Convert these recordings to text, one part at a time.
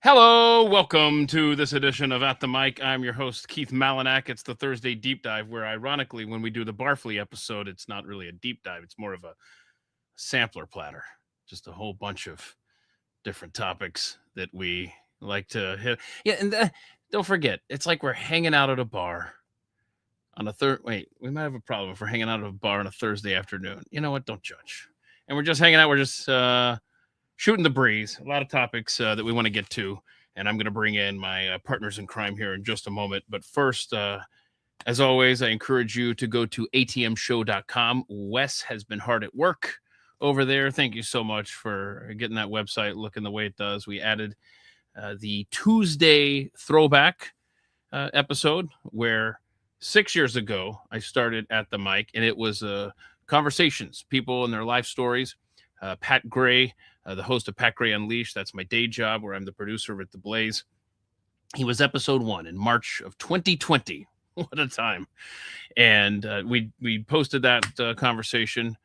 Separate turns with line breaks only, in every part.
Hello, welcome to this edition of At the Mic. I'm your host, Keith Malinak. It's the Thursday deep dive where, ironically, when we do the Barfly episode, it's not really a deep dive. It's more of a sampler platter, just a whole bunch of different topics that we like to hit. Yeah, and don't forget, it's like we're hanging out at a bar on a Wait, we might have a problem if we're hanging out at a bar on a Thursday afternoon. You know what? Don't judge. And we're just hanging out. We're just shooting the breeze. A lot of topics that we want to get to, and I'm going to bring in my partners in crime here in just a moment. But first, as always, I encourage you to go to atmshow.com. Wes has been hard at work over there. Thank you so much for getting that website looking the way it does. We added the Tuesday throwback episode where 6 years ago I started At the Mic, and it was conversations, people and their life stories. Pat Gray, the host of Pat Gray Unleashed. That's my day job where I'm the producer at The Blaze. He was episode 1 in March of 2020. What a time. And we posted that conversation.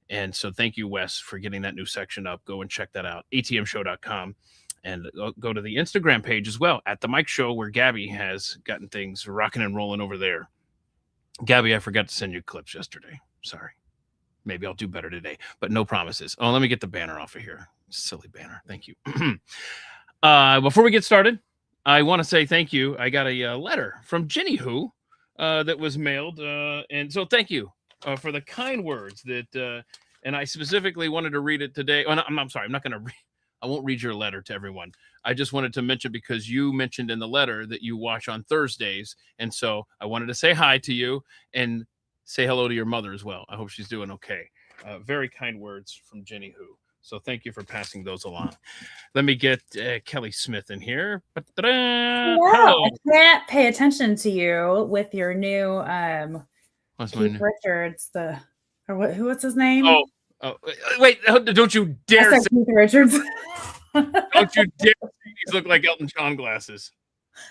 And so thank you, Wes, for getting that new section up. Go and check that out, atmshow.com. And go to the Instagram page as well, At the Mic Show, where Gabby has gotten things rocking and rolling over there. Gabby, I forgot to send you clips yesterday. Sorry. Maybe I'll do better today, but no promises. Oh, let me get the banner off of here. Silly banner. Thank you. Before we get started, I want to say thank you. I got a letter from Jenny Who that was mailed. And so thank you for the kind words that, and I specifically wanted to read it today. Oh, no, I'm sorry. I'm not going to I won't read your letter to everyone. I just wanted to mention, because you mentioned in the letter that you watch on Thursdays. And so I wanted to say hi to you and say hello to your mother as well. I hope she's doing okay. Very kind words from Jenny Who. So thank you for passing those along. Let me get Kelly Smith in here.
Yeah, I can't pay attention to you with your new Keith Richards. What's his name?
Oh, wait! Don't you dare say
Keith Richards.
Don't you dare say these look like Elton John glasses.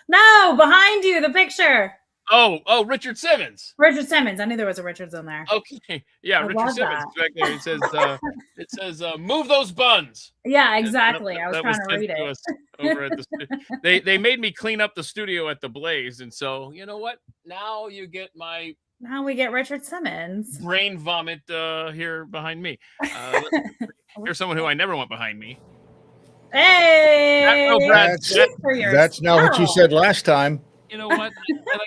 No, behind you, the picture.
Oh, Richard Simmons.
Richard Simmons. I knew there was a Richards on there.
Okay. Yeah, Richard Simmons is back there. It says move those buns.
Yeah, exactly. I was trying to read it.
Over at the they made me clean up the studio at the Blaze, and so you know what? Now you get
Now we get Richard Simmons.
Brain vomit here behind me. Here's someone who I never want behind me.
Hey!
That's not what you said last time.
You know what? I like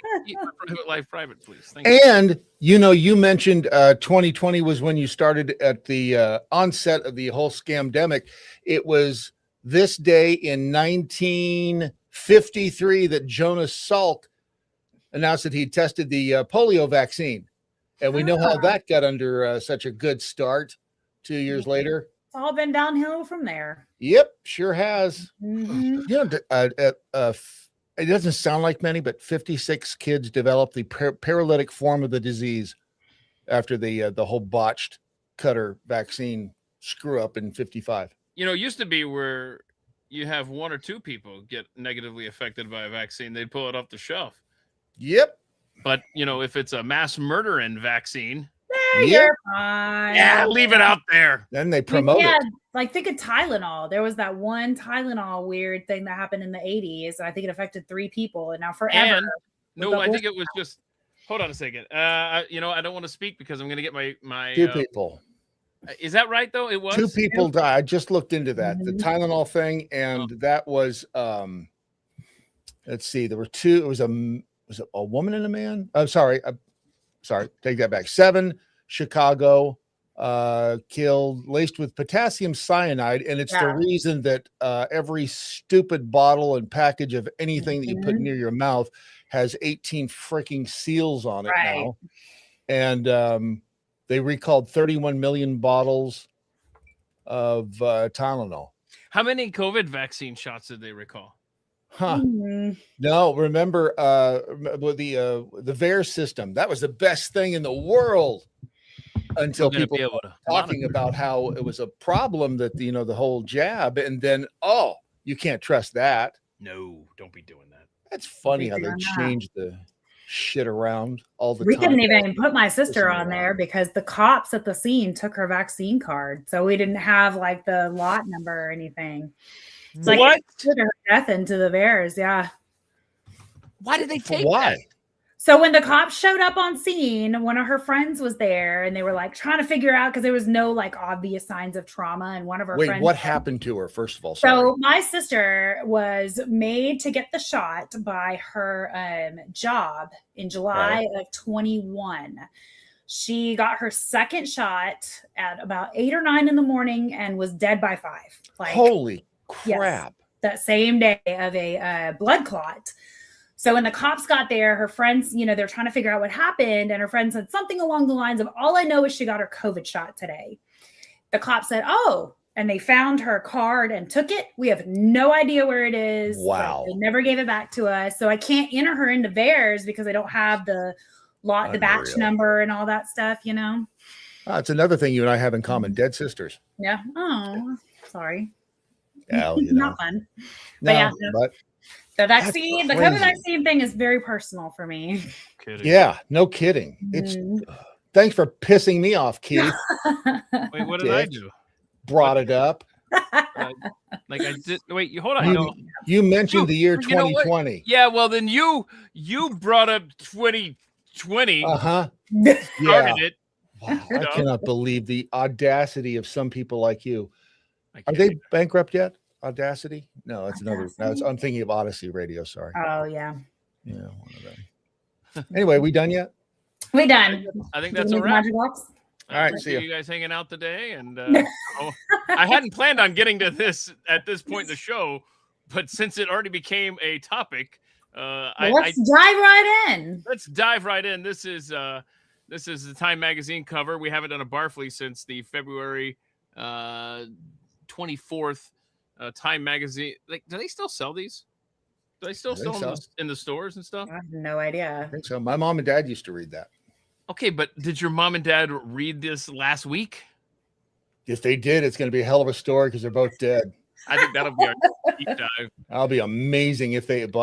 to keep my private life private, please. Thank you.
And, you mentioned 2020 was when you started at the onset of the whole scamdemic. It was this day in 1953 that Jonas Salk announced that he tested the polio vaccine. And we know how that got under such a good start 2 years later.
It's all been downhill from there.
Yep, sure has.
Mm-hmm.
It doesn't sound like many, but 56 kids developed the paralytic form of the disease after the whole botched Cutter vaccine screw up in 55.
It used to be where you have 1 or 2 people get negatively affected by a vaccine, they'd pull it off the shelf.
Yep.
But, if it's a mass murdering vaccine,
you're fine.
Yeah, leave it out there.
Then they promote it.
Like think of Tylenol. There was that one Tylenol weird thing that happened in the 80s. I think it affected 3 people, and now forever.
I think it was just. Hold on a second. I don't want to speak because I'm going to get my
2 people.
Is that right though? It was
2 people died. I just looked into that. The Tylenol thing, and that was. Let's see. There were 2. It was a woman and a man. I'm sorry. Take that back. 7. Chicago killed, laced with potassium cyanide, and it's the reason that every stupid bottle and package of anything that you put near your mouth has 18 freaking seals on it now. And they recalled 31 million bottles of Tylenol.
How many COVID vaccine shots did they recall?
No, remember the VAERS system. That was the best thing in the world until people were talking about how it was a problem that the whole jab, and then you can't trust that.
No, don't be doing that.
That's funny how they changed the shit around all the
We
time.
couldn't even put my sister on there because the cops at the scene took her vaccine card. So we didn't have like the lot number or anything. It's like
What?
put her death into the bears. Yeah.
Why did they take
Why?
that?
So when the cops showed up on scene, one of her friends was there and they were like trying to figure out because there was no like obvious signs of trauma. And one of her friends.
What happened to her, first of all?
So my sister was made to get the shot by her job in July of 21. She got her second shot at about 8 or 9 in the morning and was dead by 5. Like,
holy crap.
Yes, that same day of a blood clot. So when the cops got there, her friends, they're trying to figure out what happened. And her friend said something along the lines of, all I know is she got her COVID shot today. The cops said, oh, and they found her card and took it. We have no idea where it is.
Wow.
They never gave it back to us. So I can't enter her into VAERS because I don't have the batch number and all that stuff,
It's another thing you and I have in common. Dead sisters.
Yeah. Oh, sorry.
Yeah,
Not fun. But the vaccine, the COVID vaccine thing is very personal for me.
Yeah, no kidding. It's thanks for pissing me off, Keith.
Wait, what did I do?
Brought it up.
Like I did. Wait, hold on.
You mentioned the year 2020.
Yeah, well then you brought up 2020.
Uh-huh.
Started it.
Wow, I cannot believe the audacity of some people like you. Are they bankrupt yet? Audacity? No, that's another. I'm thinking of Odyssey Radio. Sorry.
Oh yeah.
Yeah, one of them. Anyway, we done yet?
We done.
I think that's a wrap.
All right, see
you guys hanging out today, and I hadn't planned on getting to this at this point in the show, but since it already became a topic,
let's dive right in.
Let's dive right in. This is the Time magazine cover. We haven't done a Barfly since the February 24th Time magazine. Like, do they still sell these? Do they still sell them in the stores and stuff?
I have no idea.
I think so. My mom and dad used to read that.
Okay, but did your mom and dad read this last week?
If they did, it's going to be a hell of a story because they're both dead.
I think that'll be our deep dive.
That'll be amazing if they. But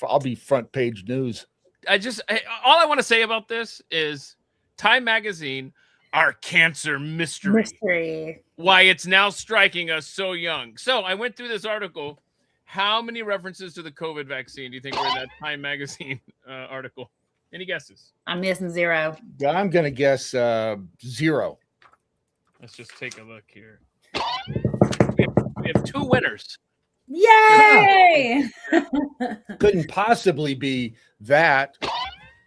I'll be front page news.
All I want to say about this is Time magazine, our cancer mystery. Why it's now striking us so young. So I went through this article. How many references to the COVID vaccine do you think were in that Time magazine article? Any guesses?
I'm guessing 0.
I'm going to guess 0.
Let's just take a look here. We have 2 winners.
Yay!
Couldn't possibly be that.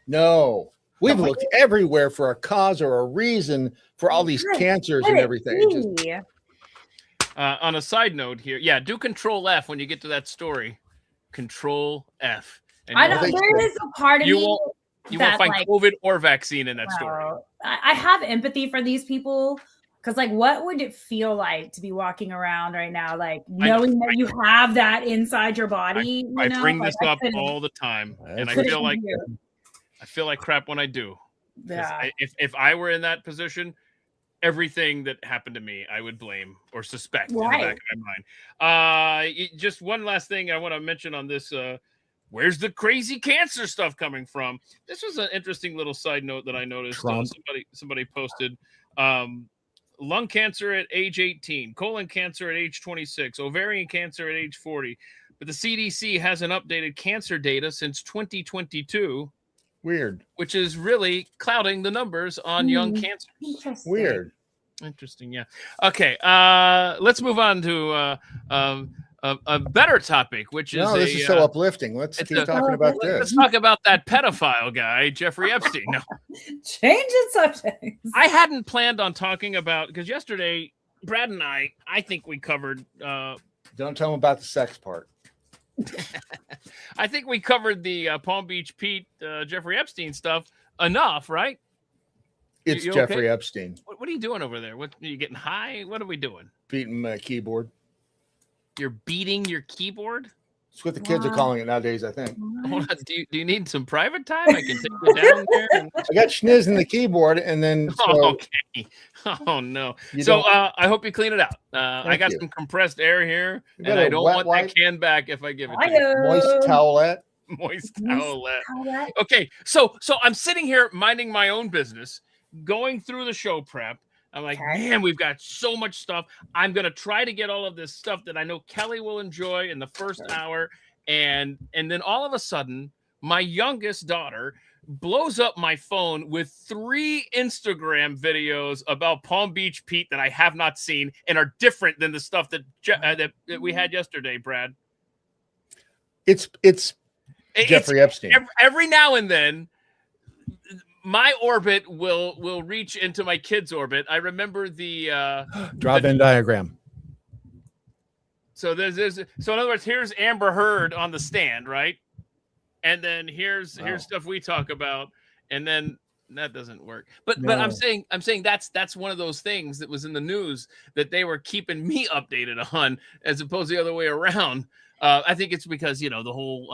No. We've looked everywhere for a cause or a reason for all these cancers and everything.
On a side note here, do Control F when you get to that story. Control F. And
I know there is a part of me
you won't find COVID or vaccine in that story.
I have empathy for these people because, what would it feel like to be walking around right now, knowing that you have that inside your body?
I bring this up all the time, and I feel like crap when I do.
Yeah.
If I were in that position, everything that happened to me, I would blame or suspect in the back of my mind. Just one last thing I want to mention on this. Where's the crazy cancer stuff coming from? This was an interesting little side note that I noticed. Somebody posted lung cancer at age 18, colon cancer at age 26, ovarian cancer at age 40. But the CDC hasn't updated cancer data since 2022.
Weird.
Which is really clouding the numbers on young cancers.
Weird.
Interesting, yeah. Okay, let's move on to a better topic, which is
this is so uplifting. Let's keep talking about this.
Let's talk about that pedophile guy, Jeffrey Epstein. No.
Changing subjects.
I hadn't planned on talking about because yesterday, Brad and I think we covered.
Don't tell him about the sex part.
I think we covered the Palm Beach Pete, Jeffrey Epstein stuff enough, right?
It's Jeffrey Epstein.
What are you doing over there? What are you getting high? What are we doing?
Beating my keyboard.
You're beating your keyboard?
That's what the kids are calling it nowadays, I think.
Hold on. Do you need some private time? I can take you down there.
I got schniz in the keyboard, and then.
Okay. Oh no. So I hope you clean it out. I got some compressed air here, and I don't want that can back if I give it to you.
Moist towelette.
Moist towelette.
Towelette?
Okay, so I'm sitting here minding my own business, going through the show prep. I'm like, man, we've got so much stuff. I'm gonna try to get all of this stuff that I know Kelly will enjoy in the first hour, and then all of a sudden, my youngest daughter blows up my phone with 3 Instagram videos about Palm Beach Pete that I have not seen and are different than the stuff that we had yesterday, Brad.
It's Jeffrey Epstein.
Every now and then, my orbit will reach into my kid's orbit. I remember the
draw Venn diagram.
So so in other words, here's Amber Heard on the stand, right? And then here's stuff we talk about, and then that doesn't work. But I'm saying that's one of those things that was in the news that they were keeping me updated on, as opposed to the other way around. I think it's because the whole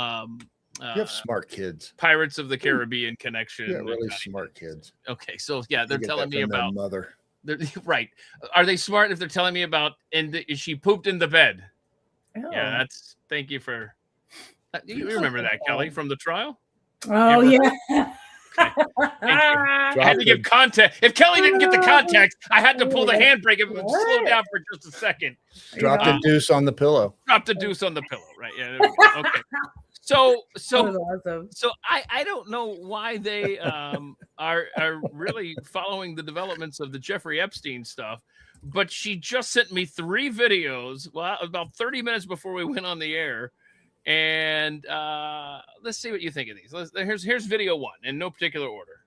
you have smart kids.
Pirates of the Caribbean connection.
Yeah, really smart kids.
Okay, so yeah, they're telling me about
mother.
Right? Are they smart if they're telling me about she pooped in the bed?
Oh.
Yeah, that's. Thank you for. You remember that, Kelly, from the trial?
Oh, yeah.
I had to give context. If Kelly didn't get the context, I had to pull the handbrake and slow down for just a second.
Drop the deuce on the pillow.
Drop the deuce on the pillow. Right. Yeah. There we go. Okay. So
awesome.
I don't know why they are really following the developments of the Jeffrey Epstein stuff, but she just sent me 3 videos. Well, about 30 minutes before we went on the air. And let's see what you think of these. Here's video 1 in no particular order.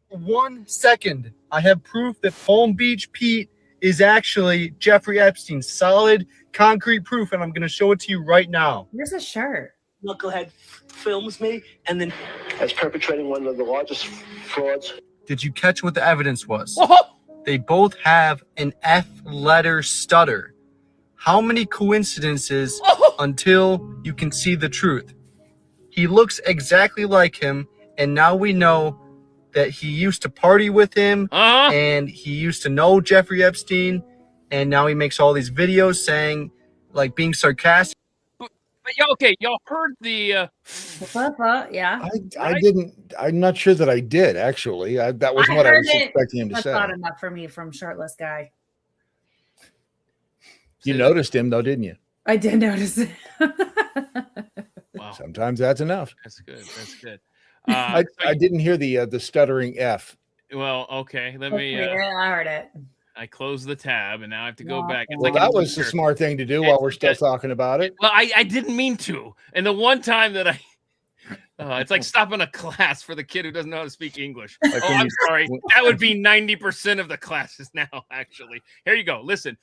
1 second. I have proof that Palm Beach Pete is actually Jeffrey Epstein. Solid, concrete proof, and I'm going to show it to you right now.
Here's a shirt.
Knucklehead films me and then as perpetrating one of the largest frauds.
Did you catch what the evidence was? They both have an F letter stutter. How many coincidences until you can see the truth? He looks exactly like him, and now we know that he used to party with him, and he used to know Jeffrey Epstein, and now he makes all these videos saying, like, being sarcastic.
But y'all heard the
yeah.
I didn't. I'm not sure that I did actually. That was what I was expecting him to say.
That's not enough for me from shirtless guy.
You noticed him though, didn't you?
I did notice it.
Wow.
Sometimes that's enough.
That's good.
I didn't hear the stuttering F.
Well, okay. Let me.
Yeah, I heard it.
I closed the tab, and now I have to go back. It's
well, that was the smart thing to do while we're still talking about it.
Well, I didn't mean to. And the one time that it's like stopping a class for the kid who doesn't know how to speak English. I'm sorry. That would be 90% of the classes now, actually. Here you go. Listen.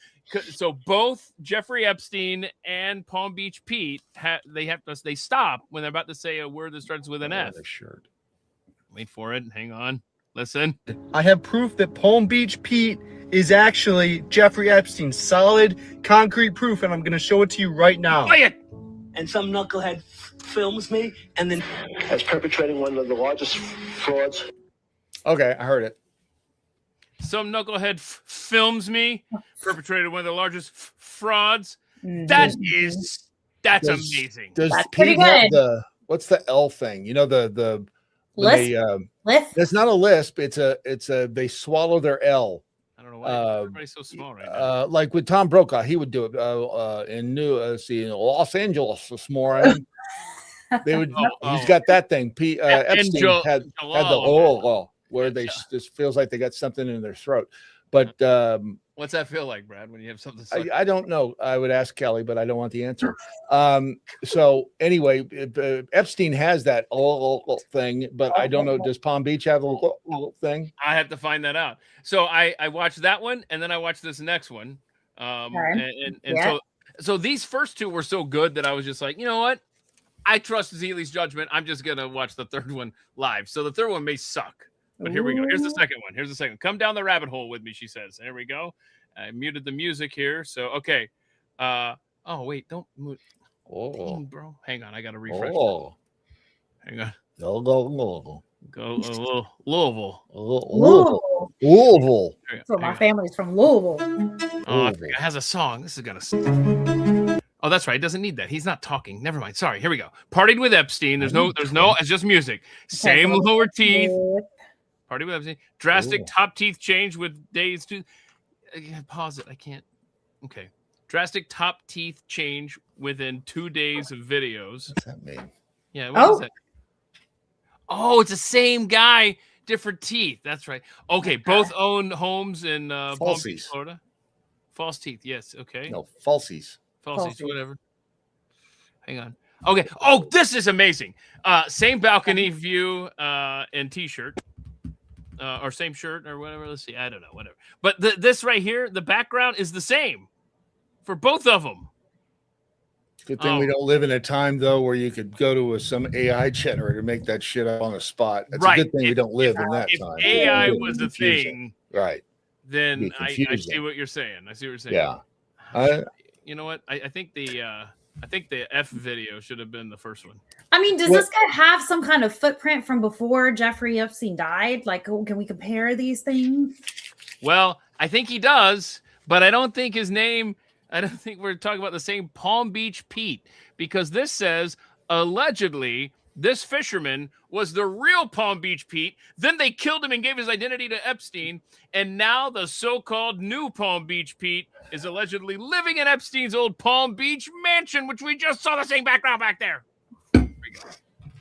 So both Jeffrey Epstein and Palm Beach Pete, they stop when they're about to say a word that starts with an F.
Shirt.
Wait for it. Hang on. Listen.
I have proof that Palm Beach Pete is actually Jeffrey Epstein. Solid, concrete proof, and I'm going to show it to you right now.
Play it.
And some knucklehead films me and then as perpetrating one of the largest frauds.
Okay, I heard it.
Some knucklehead films me, perpetrated one of the largest frauds. That's amazing.
Does
That's
Pete
pretty
have what's the L thing? You know the
lisp? Lisp?
It's not a lisp. It's a they swallow their L.
I don't know why everybody's so small right now.
Like with Tom Brokaw, he would do it in Los Angeles this morning. They would. He's got that thing. Epstein had the where they just feels like they got something in their throat. But
what's that feel like, Brad, when you have something?
I don't know. I would ask Kelly, but I don't want the answer. So anyway, Epstein has that thing, but I don't know. Does Palm Beach have a thing?
I have to find that out. So I watched that one, and then I watched this next one. So these first 2 were so good that I was just like, you know what? I trust Zeeley's judgment. I'm just gonna watch the third one live. So the third one may suck. But here we go. Here's the second one. Come down the rabbit hole with me, she says. There we go. I muted the music here. So, okay. Wait. Don't move. Dang, bro. Hang on. I got to refresh. Hang on.
Go.
Louisville.
Louisville.
So my family's from Louisville.
Oh, I think it has a song. This is going to... Oh, that's right. It doesn't need that. He's not talking. Never mind. Sorry. Here we go. Partied with Epstein. There's no. It's just music. Same lower teeth. Partied with Epstein. Drastic top teeth change with days to. Pause it. I can't. Okay. Drastic top teeth change within 2 days of videos.
What's that mean?
Yeah. What is that? Oh, it's the same guy, different teeth. That's right. Okay. Both own homes in Palm Beach, Florida. False teeth. Yes. Okay.
No, falsies.
Falsies, whatever. Hang on. Okay. Oh, this is amazing. Same balcony view and t-shirt. Or same shirt or whatever. Let's see. I don't know. Whatever. But this right here, the background is the same for both of them.
Good thing we don't live in a time, though, where you could go to some AI generator and make that shit up on the spot. It's a good thing we don't live in that time.
If AI was a thing,
right,
then I see what you're saying.
Yeah.
You know what? I think the F video should have been the first one.
I mean, does this guy have some kind of footprint from before Jeffrey Epstein died? Like, can we compare these things?
Well, I think he does, but I don't think his name. I don't think we're talking about the same Palm Beach Pete, because this says allegedly this fisherman was the real Palm Beach Pete. Then they killed him and gave his identity to Epstein. And now the so-called new Palm Beach Pete is allegedly living in Epstein's old Palm Beach mansion, which we just saw the same background back there. There we go.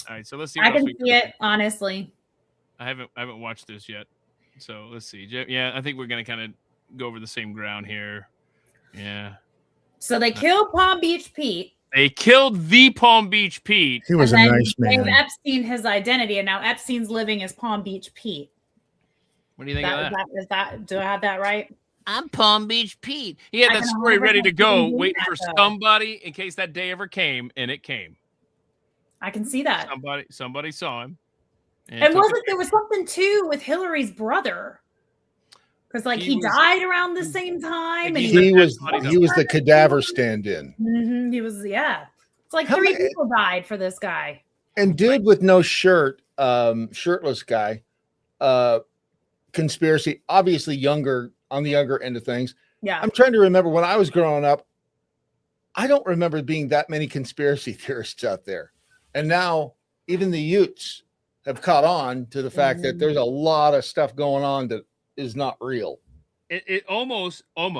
All right, so let's see.
I can see it, honestly.
I haven't watched this yet. So let's see. Yeah, I think we're going to kind of go over the same ground here. Yeah.
So they killed Palm Beach Pete.
They killed the Palm Beach Pete.
He was a nice man.
Gave Epstein his identity, and now Epstein's living as Palm Beach Pete.
What do you think of that?
Is that? Do I have that right?
I'm Palm Beach Pete. He had that story ready to go, waiting for somebody in case that day ever came, and it came.
I can see that.
Somebody saw him.
And wasn't there was something too with Hillary's brother? Because he died around the same time. And
he was the cadaver stand-in.
Mm-hmm, he was, yeah. It's like 3 people died for this guy.
And dude with no shirt, shirtless guy, conspiracy, obviously on the younger end of things.
Yeah.
I'm trying to remember when I was growing up, I don't remember being that many conspiracy theorists out there. And now even the Utes have caught on to the fact that there's a lot of stuff going on that is not real.
It almost I'm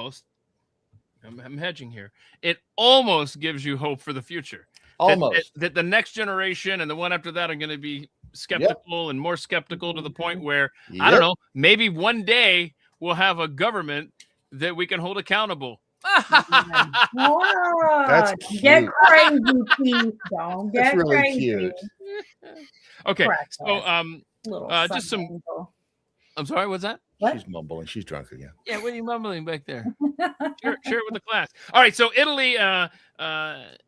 hedging here. It almost gives you hope for the future.
Almost
that the next generation and the one after that are going to be skeptical and more skeptical to the point where I don't know, maybe one day we'll have a government that we can hold accountable.
That's cute.
Get crazy, Pete. Don't get
That's really
crazy.
cute.
Okay, so just some. I'm sorry, what's that?
What?
She's mumbling. She's drunk again.
Yeah, what are you mumbling back there? share it with the class. All right, so Italy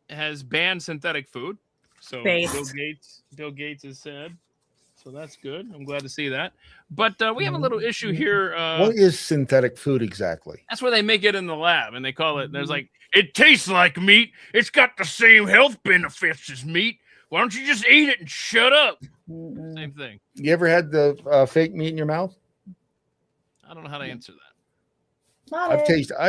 has banned synthetic food. So Bill Gates has said. So that's good. I'm glad to see that. But we have a little issue here.
What is synthetic food exactly?
That's where they make it in the lab, and they call it. There's like, it tastes like meat. It's got the same health benefits as meat. Why don't you just eat it and shut up? Same thing.
You ever had the fake meat in your mouth?
I don't know how to answer that.
I've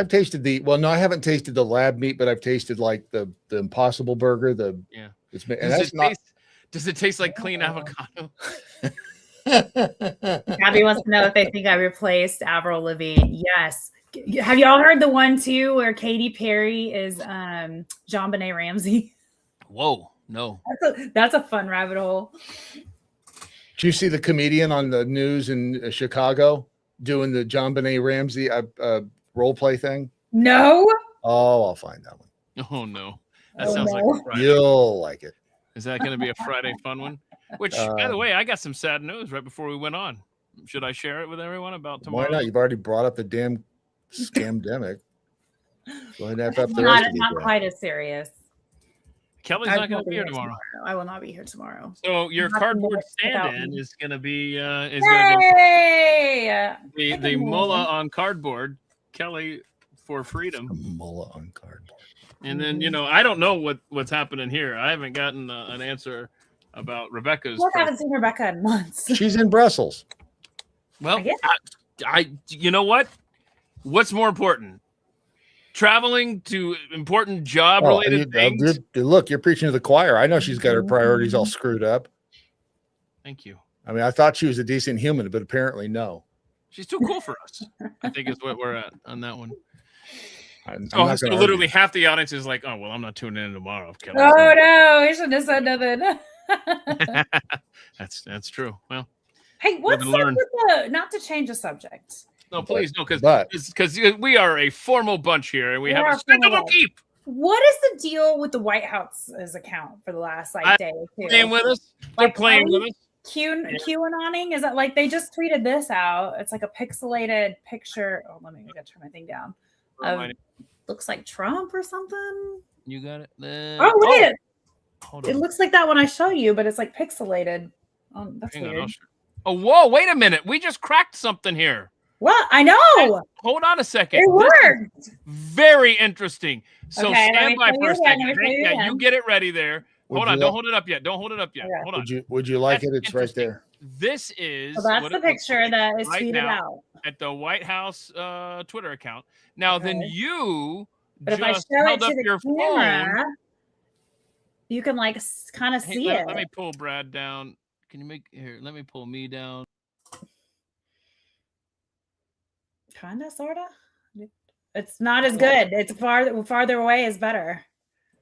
tasted no, I haven't tasted the lab meat, but I've tasted like the Impossible Burger.
Does it taste like clean avocado?
Gabby wants to know if they think I replaced Avril Lavigne. Yes. Have y'all heard the one too where Katy Perry is JonBenet Ramsey?
Whoa, no.
That's a fun rabbit hole.
Did you see the comedian on the news in Chicago doing the JonBenet Ramsey role play thing?
No.
Oh, I'll find that one.
Oh no, that sounds like a Friday.
You'll like it.
Is that going to be a Friday fun one? Which, by the way, I got some sad news right before we went on. Should I share it with everyone about tomorrow?
Why not? You've already brought up the damn scamdemic. Go ahead and have up the rest of
not quite as serious.
Kelly's not going to be here tomorrow.
I will not be here tomorrow.
So your cardboard stand-in is going to be the mullah on cardboard. Kelly for freedom.
Mullah on cardboard.
And then I don't know what's happening here. I haven't gotten an answer about Rebecca's.
I haven't seen Rebecca in months.
She's in Brussels.
Well, I you know what? What's more important? traveling to important job
Oh,
related things.
look, you're preaching to the choir. I know she's got her priorities all screwed up.
Thank you.
I mean, I thought she was a decent human, but apparently no.
She's too cool for us, I think is what we're at on that one.
I'm
So
not gonna
literally
argue.
half the audience is like, oh, well, I'm not tuning in tomorrow. Kelly.
Oh no, he shouldn't have said nothing.
That's true. Well,
Hey, what's up
learn.
with the, not to change the subject?
no, please, no, because
But
we are a formal bunch here and we have
are
a schedule to
formal.
keep.
What is the deal with the White House's account for the last day or two?
Playing with us. They're
Like,
playing with us.
QAnoning? Is that like they just tweeted this out? It's like a pixelated picture. Oh, let me turn my thing down. Looks like Trump or something.
You got it.
Oh, wait.
Hold
It
on.
looks like that when I show you, but it's like pixelated. Oh, that's
Hang on,
weird.
oh, whoa, wait a minute. We just cracked something here.
What? I know.
Hold on a second.
It worked.
Very interesting. So
Okay, let
stand
me
by
show
for a
you again,
second.
let me show you
Yeah,
again.
you get it ready there. Hold on. Don't hold it up yet. Don't hold it up yet.
Okay.
Hold on.
would you like
That's
it? It's right
interesting.
there.
This is
So that's
what
the
it looks
picture
like
that is
right
tweeted
now
out.
at the White House Twitter account. Now, then
Okay.
you
But if I
just
show it
held
to
up
the
your
camera,
phone.
you can like kind of
Hey,
see it.
let me pull Brad down. Can you make here? Let me pull me down.
Kind of, sort of. It's not as good. It's farther away is better.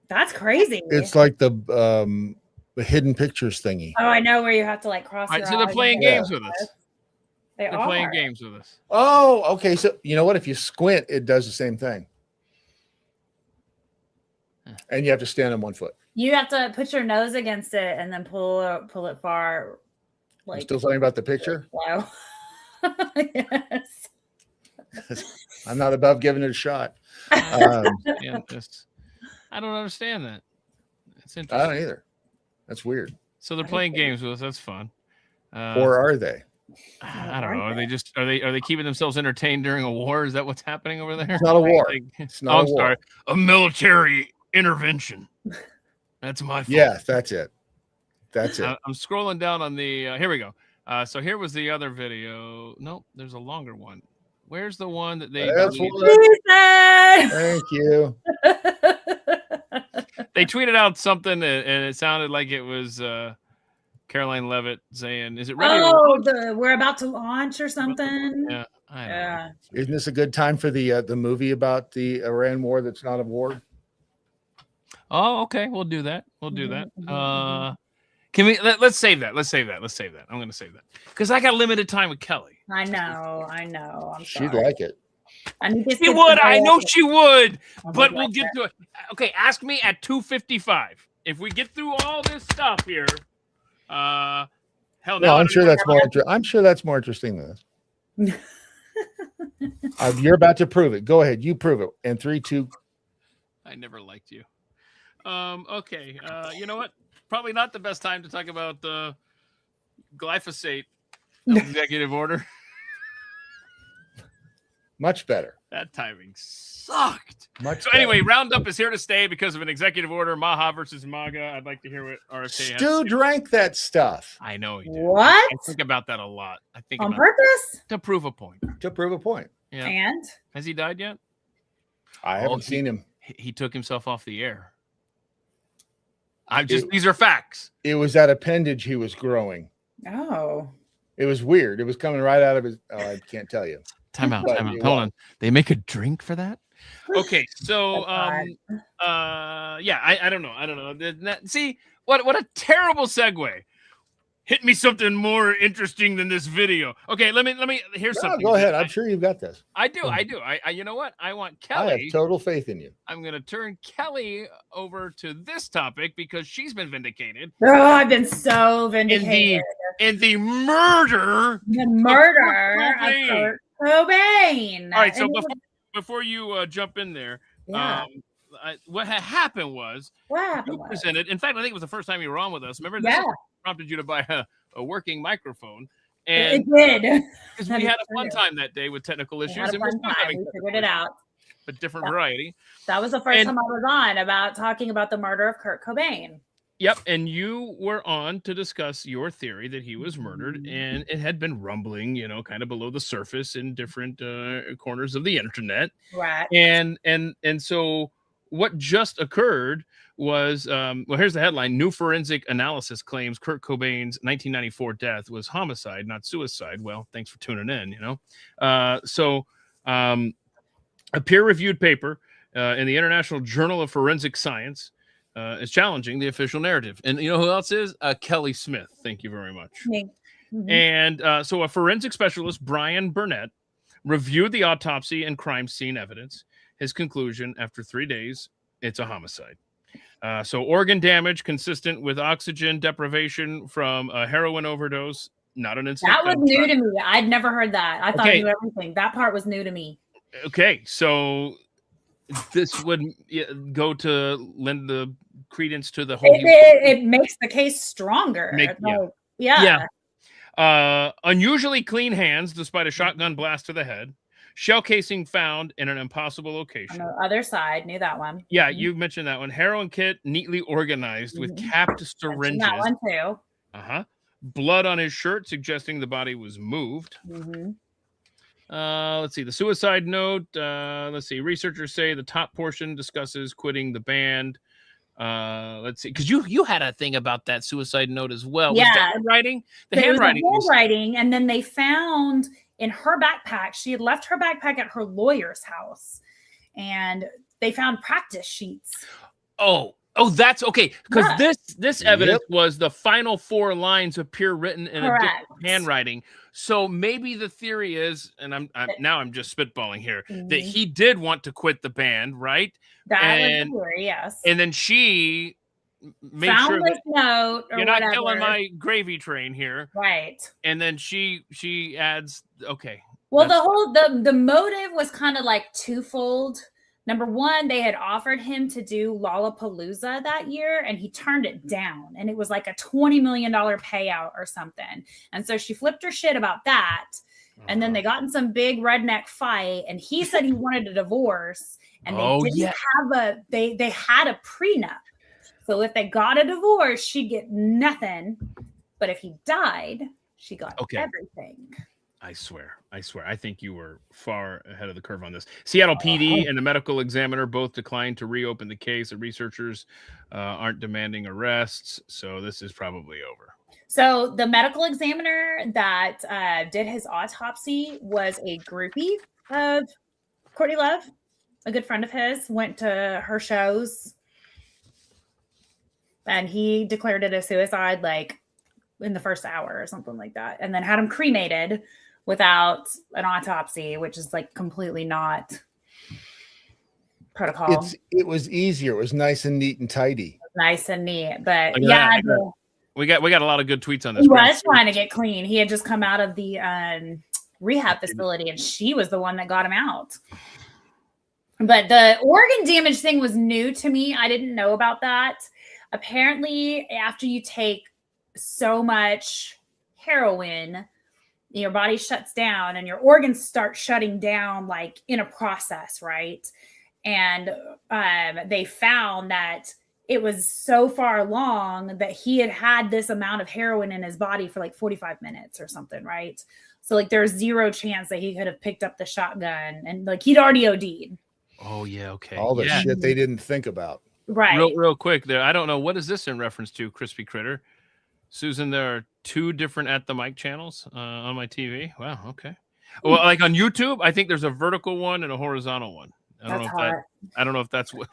That's crazy.
It's like the hidden pictures thingy.
Oh, I know where you have to like cross
All
your
right, so they're
eyes
playing
and
games
stuff.
with us.
They're
Playing games with us.
Oh, okay. So you know what? If you squint, it does the same thing. And you have to stand on one foot.
You have to put your nose against it and then pull it far.
You're
Like
still talking about the picture?
slow. Yes.
I'm not above giving it a shot.
Yeah, I don't understand that. It's interesting.
I don't either. That's weird.
So they're playing games with us. That's fun.
Or are they?
I don't know. Are they just are they keeping themselves entertained during a war? Is that what's happening over there?
It's not a war.
Like,
It's not a war.
sorry. A military intervention. That's my fault.
Yeah, that's it. That's it.
I'm scrolling down on the here we go. So here was the other video. Nope, there's a longer one. Where's the one that they
That's
deleted?
what- Thank you.
They tweeted out something and it sounded like it was Caroline Levitt saying, "Is it ready?"
We're about to launch or something.
Yeah, I know.
Isn't this a good time for the movie about the Iran war that's not a war?
Oh, okay. We'll do that. We'll do that. Can we let's save that. Let's save that. I'm gonna save that. Because I got limited time with Kelly.
I know. I'm
She'd
sorry.
like it.
I need this
She
kid
would.
to
I
know
know
it.
she would.
I'll
But
be
we'll
like
get
that.
to it. Okay, ask me at 2:55. If we get through all this stuff here, hell no.
No, I'm sure that's more. I'm sure that's more interesting than this. You're about to prove it. Go ahead. You prove it. And 3, 2.
I never liked you. Okay. You know what? Probably not the best time to talk about the glyphosate executive order.
Much better.
That timing sucked.
Much
So
better.
anyway, Roundup is here to stay because of an executive order. Maha versus MAGA. I'd like to hear what RFK has to
Stu
say.
drank that stuff
I know he did.
What?
I think about that a lot. I think
On
about
purpose?
to prove a point.
to prove a point.
Yeah.
And
Has he died yet?
I haven't seen him.
He took himself off the air. These are facts.
It was that appendage he was growing.
oh,
It was weird. It was coming right out of his. Oh, I can't tell you.
Time out.
But
Hold
it
on. They make a drink for that? Okay, so
That's
yeah, I don't know. See, what a terrible segue. Hit me something more interesting than this video. Okay, let me here's
No,
something.
go ahead. I'm sure you've got this.
I do. I you know what? I want
I have
Kelly.
total faith in you.
I'm gonna turn Kelly over to this topic because she's been vindicated
I've been so vindicated.
in the murder.
The murder
Cobain.
of Kurt Cobain.
All right, so
And
before you jump in there,
yeah,
what happened was
what happened?
you
was-
presented. In fact, I think it was the first time you were on with us. Remember,
Yeah,
this prompted you to buy a working microphone,
it
and
did.
because
That
we
is
had a fun
true.
time that day with technical
We
issues,
had a
and we're
fun
still
time.
having
We
technical
figured it out.
but different
Yeah.
variety.
That was the first
And-
time I was on about talking about the murder of Kurt Cobain.
Yep, and you were on to discuss your theory that he was murdered, and it had been rumbling, kind of below the surface in different corners of the internet.
Right.
And so what just occurred was, well, here's the headline: New forensic analysis claims Kurt Cobain's 1994 death was homicide, not suicide. Well, thanks for tuning in. A peer-reviewed paper in the International Journal of Forensic Science is challenging the official narrative. And you know who else is? Kelly Smith. Thank you very much.
Mm-hmm.
And so a forensic specialist, Brian Burnett, reviewed the autopsy and crime scene evidence. His conclusion, after 3 days, it's a homicide. So organ damage consistent with oxygen deprivation from a heroin overdose, not an incident.
That was new to me. I'd never heard that. I thought I knew everything. That part was new to me.
Okay, so this would go to lend the credence to the whole.
It makes the case stronger. Yeah.
Unusually clean hands despite a shotgun blast to the head. Shell casing found in an impossible location.
On the other side, knew that one.
Yeah, you mentioned that one. Heroin kit neatly organized with capped syringes.
That one too.
Blood on his shirt suggesting the body was moved. Let's see. The suicide note. Let's see. Researchers say the top portion discusses quitting the band. Let's see. Because you had a thing about that suicide note as well.
Yeah.
Was the handwriting? The handwriting.
And then they found in her backpack, she had left her backpack at her lawyer's house, and they found practice sheets.
Oh, that's okay. Because this evidence was the final 4 lines appear written in a different handwriting. So maybe the theory is, and I'm just spitballing here, that he did want to quit the band, right?
That was the theory, yes.
And then she made
found
sure
this note or
you're not
whatever.
killing my gravy train here,
right?
And then she adds, okay.
Well, the motive was kind of like twofold. Number one, they had offered him to do Lollapalooza that year, and he turned it down. And it was like a $20 million payout or something. And so she flipped her shit about that. And then they got in some big redneck fight, and he said he wanted a divorce. And they had a prenup. So if they got a divorce, she'd get nothing. But if he died, she got everything.
I swear. I think you were far ahead of the curve on this. Seattle PD and the medical examiner both declined to reopen the case. The researchers aren't demanding arrests, so this is probably over.
So the medical examiner that did his autopsy was a groupie of Courtney Love, a good friend of his, went to her shows, and he declared it a suicide like in the first hour or something like that, and then had him cremated without an autopsy, which is like completely not protocol.
It was easier. It was nice and neat and tidy.
Nice and neat, but
we got a lot of good tweets on this.
He was trying to get clean. He had just come out of the rehab facility, and she was the one that got him out. But the organ damage thing was new to me. I didn't know about that. Apparently, after you take so much heroin, your body shuts down and your organs start shutting down like in a process, right? And they found that it was so far along that he had this amount of heroin in his body for like 45 minutes or something, right? So like there's zero chance that he could have picked up the shotgun, and like he'd already OD'd.
Oh yeah, okay.
All the shit they didn't think about.
Right.
Real quick there. I don't know, what is this in reference to, Crispy Critter? Susan, there are 2 different At the Mic channels on my TV. Wow, okay. Well, like on YouTube, I think there's a vertical one and a horizontal one. I don't know if that's what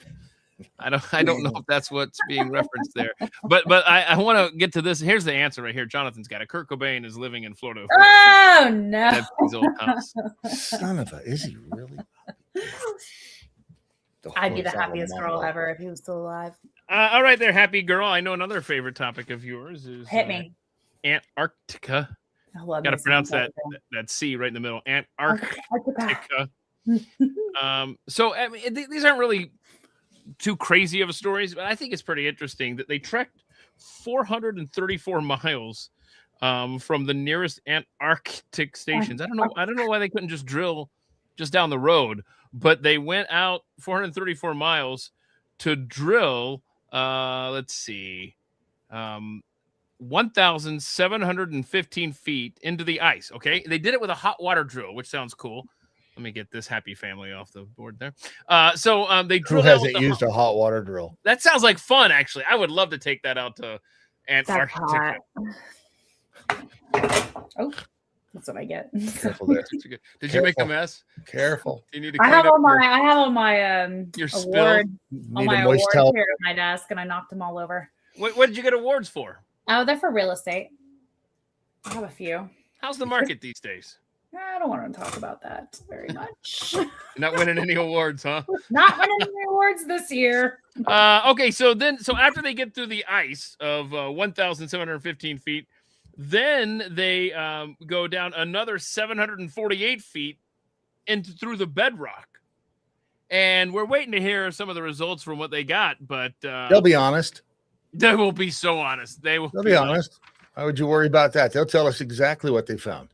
I don't know if that's what's being referenced there. But I want to get to this. Here's the answer right here. Jonathan's got it. Kurt Cobain is living in Florida.
Oh no.
That's his old house.
Son of a, is he really?
I'd be the happiest girl ever if he was still alive.
All right there, happy girl. I know another favorite topic of yours is
hit me.
Antarctica.
I love
Got to pronounce that C right in the middle. Antarctica. So I mean, these aren't really too crazy of a stories, but I think it's pretty interesting that they trekked 434 miles from the nearest Antarctic stations. I don't know why they couldn't just drill just down the road, but they went out 434 miles to drill. Let's see. 1,715 feet into the ice. Okay, they did it with a hot water drill, which sounds cool. Let me get this happy family off the board there. They
Who
drilled out
hasn't
with
used a hot water drill?
that sounds like fun, actually. I would love to take that out to
That's
Antarctica.
hot. Oh, that's what I get.
Careful there.
Did you make a mess?
Careful.
You need to
I
clean
have
up
all my
your spill.
award all
Need
my
a moist
awards
towel.
here at my desk, and I knocked them all over.
What did you get awards for?
Oh, they're for real estate. I have a few.
How's the market these days?
I don't want to talk about that very much.
You're not winning any awards, huh?
Not winning any awards this year.
Okay, so after they get through the ice of 1,715 feet, then they go down another 748 feet through the bedrock. And we're waiting to hear some of the results from what they got, but
They'll be honest.
they will be so honest. They'll
be honest. Why would you worry about that? They'll tell us exactly what they found.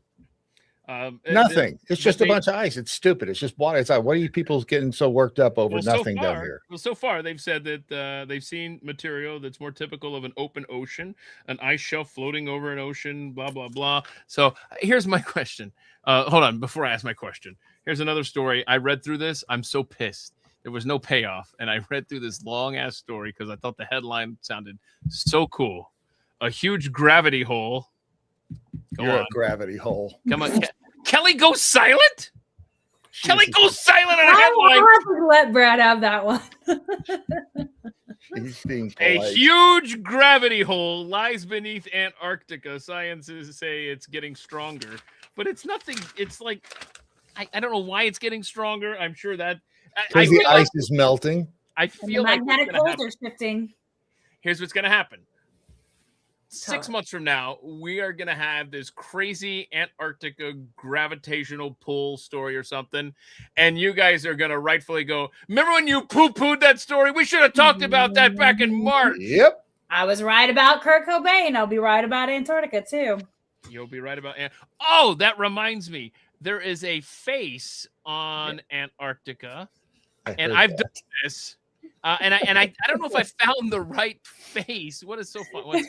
Nothing. It's just a bunch of ice. It's stupid. It's just water. It's like, what are you people getting so worked up over nothing down here?
Well, so far they've said that they've seen material that's more typical of an open ocean, an ice shelf floating over an ocean, blah, blah, blah. So here's my question. Hold on. Before I ask my question, here's another story. I read through this. I'm so pissed. There was no payoff. And I read through this long ass story because I thought the headline sounded so cool. A huge gravity hole.
You're a gravity hole.
Come on. Kelly goes silent? Kelly goes silent on a
I
headline.
have to let Brad have that one.
He's being
A
polite.
huge gravity hole lies beneath Antarctica. Scientists say it's getting stronger, but it's nothing. It's like, I don't know why it's getting stronger. I'm sure that
Because the ice is melting.
I
And the
feel like
magnetic poles are shifting.
here's what's going to happen.
Tell
6 months from now, we are going to have this crazy Antarctica gravitational pull story or something. And you guys are going to rightfully go, remember when you poo-pooed that story? We should have talked about that back in March.
Yep.
I was right about Kurt Cobain. I'll be right about Antarctica, too.
You'll be right about Oh, that reminds me. There is a face on Antarctica. And I've done this. And I don't know if I found the right face. What is so fun? What?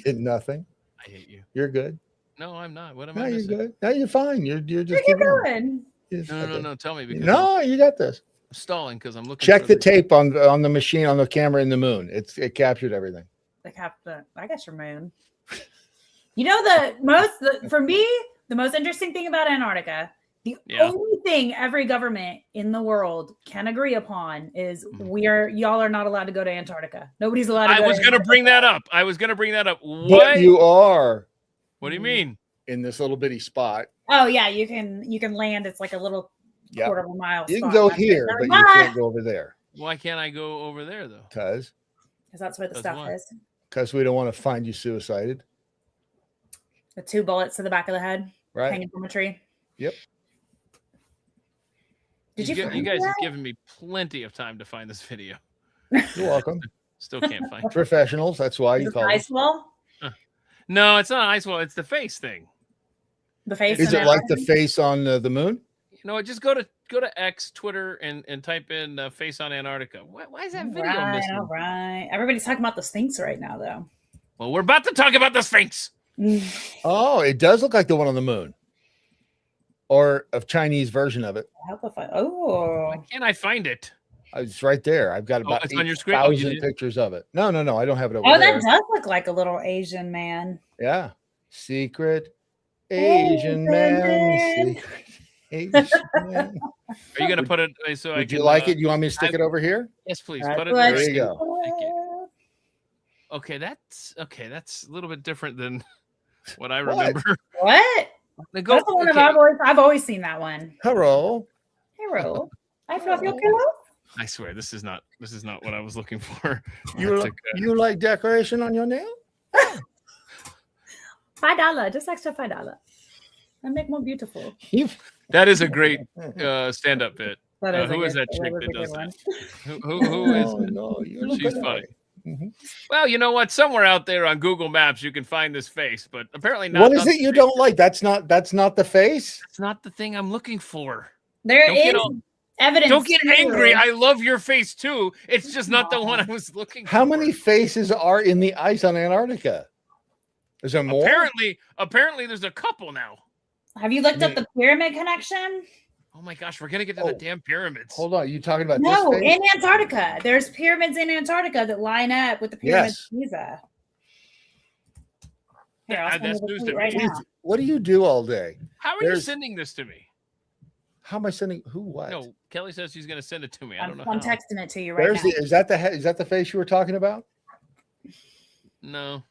Nothing.
I hate you.
You're good.
No, I'm not. What am
No,
I
you're
missing?
good. No, you're fine. You're just
Where you going?
No. Tell me because
No, you got this.
I'm stalling because I'm looking.
Check
for
the tape on the machine on the camera in the moon. It captured everything.
I guess your moon. You know, for me, the most interesting thing about Antarctica, the only thing every government in the world can agree upon is y'all are not allowed to go to Antarctica. Nobody's allowed to go.
I was going to bring that up.
What you are?
What do you mean?
In this little bitty spot.
Oh yeah, you can land. It's like a little quarter of a mile.
You can go here, but you can't go over there.
Why can't I go over there though?
Because
that's where the stuff is.
Because we don't want to find you suicided.
The 2 bullets to the back of the head,
right,
hanging from a tree.
Yep.
You guys have given me plenty of time to find this video.
You're welcome.
Still can't find it.
Professionals. That's why you call
ice wall.
No, it's not an ice wall. It's the face thing.
The face.
Is it like the face on the moon?
You know, just go to X, Twitter, and type in face on Antarctica. Why is that video missing?
All right. Everybody's talking about the Sphinx right now, though.
Well, we're about to talk about the Sphinx.
Oh, it does look like the one on the moon, or a Chinese version of it.
Why can't I find it?
It's right there. I've got about 8,000 pictures of it. No, I don't have it over there.
That does look like a little Asian man.
Yeah. Secret Asian man. Secret Asian man.
Are you going to put it so I can...
Would you like it? You want me to stick it over here?
Yes, please.
Put
it
there you go.
Thank you. Okay, that's a little bit different than what I remember.
What? That's the one I've always seen that one.
Hello.
I feel pillow.
I swear this is not what I was looking for.
You like decoration on your nail?
$5, just extra $5. And make more beautiful.
That is a great stand-up bit. Who is that chick that does
one.
that? Who is?
No,
she's funny. Mm-hmm. Well, you know what? Somewhere out there on Google Maps, you can find this face, but apparently not.
What is it you don't like? That's not the face.
It's not the thing I'm looking for.
There is Evidence.
Don't get
too.
angry. I love your face too. It's just not the one I was looking
How
for.
many faces are in the ice on Antarctica? Is there more?
Apparently, there's a couple now.
Have you looked up the pyramid connection?
Oh my gosh, we're gonna get to the damn pyramids.
Hold on, you talking about
No,
this face?
in Antarctica. There's pyramids in Antarctica that line up with the pyramids of Giza. Here, I'll send
That's
you the
news
tweet
to
right
me.
now.
What do you do all day?
How are you sending this to me?
How am I sending? Who? What?
No, Kelly says she's gonna send it to me. I don't know.
I'm
how.
texting it to you right now.
Is that the face you were talking about?
No.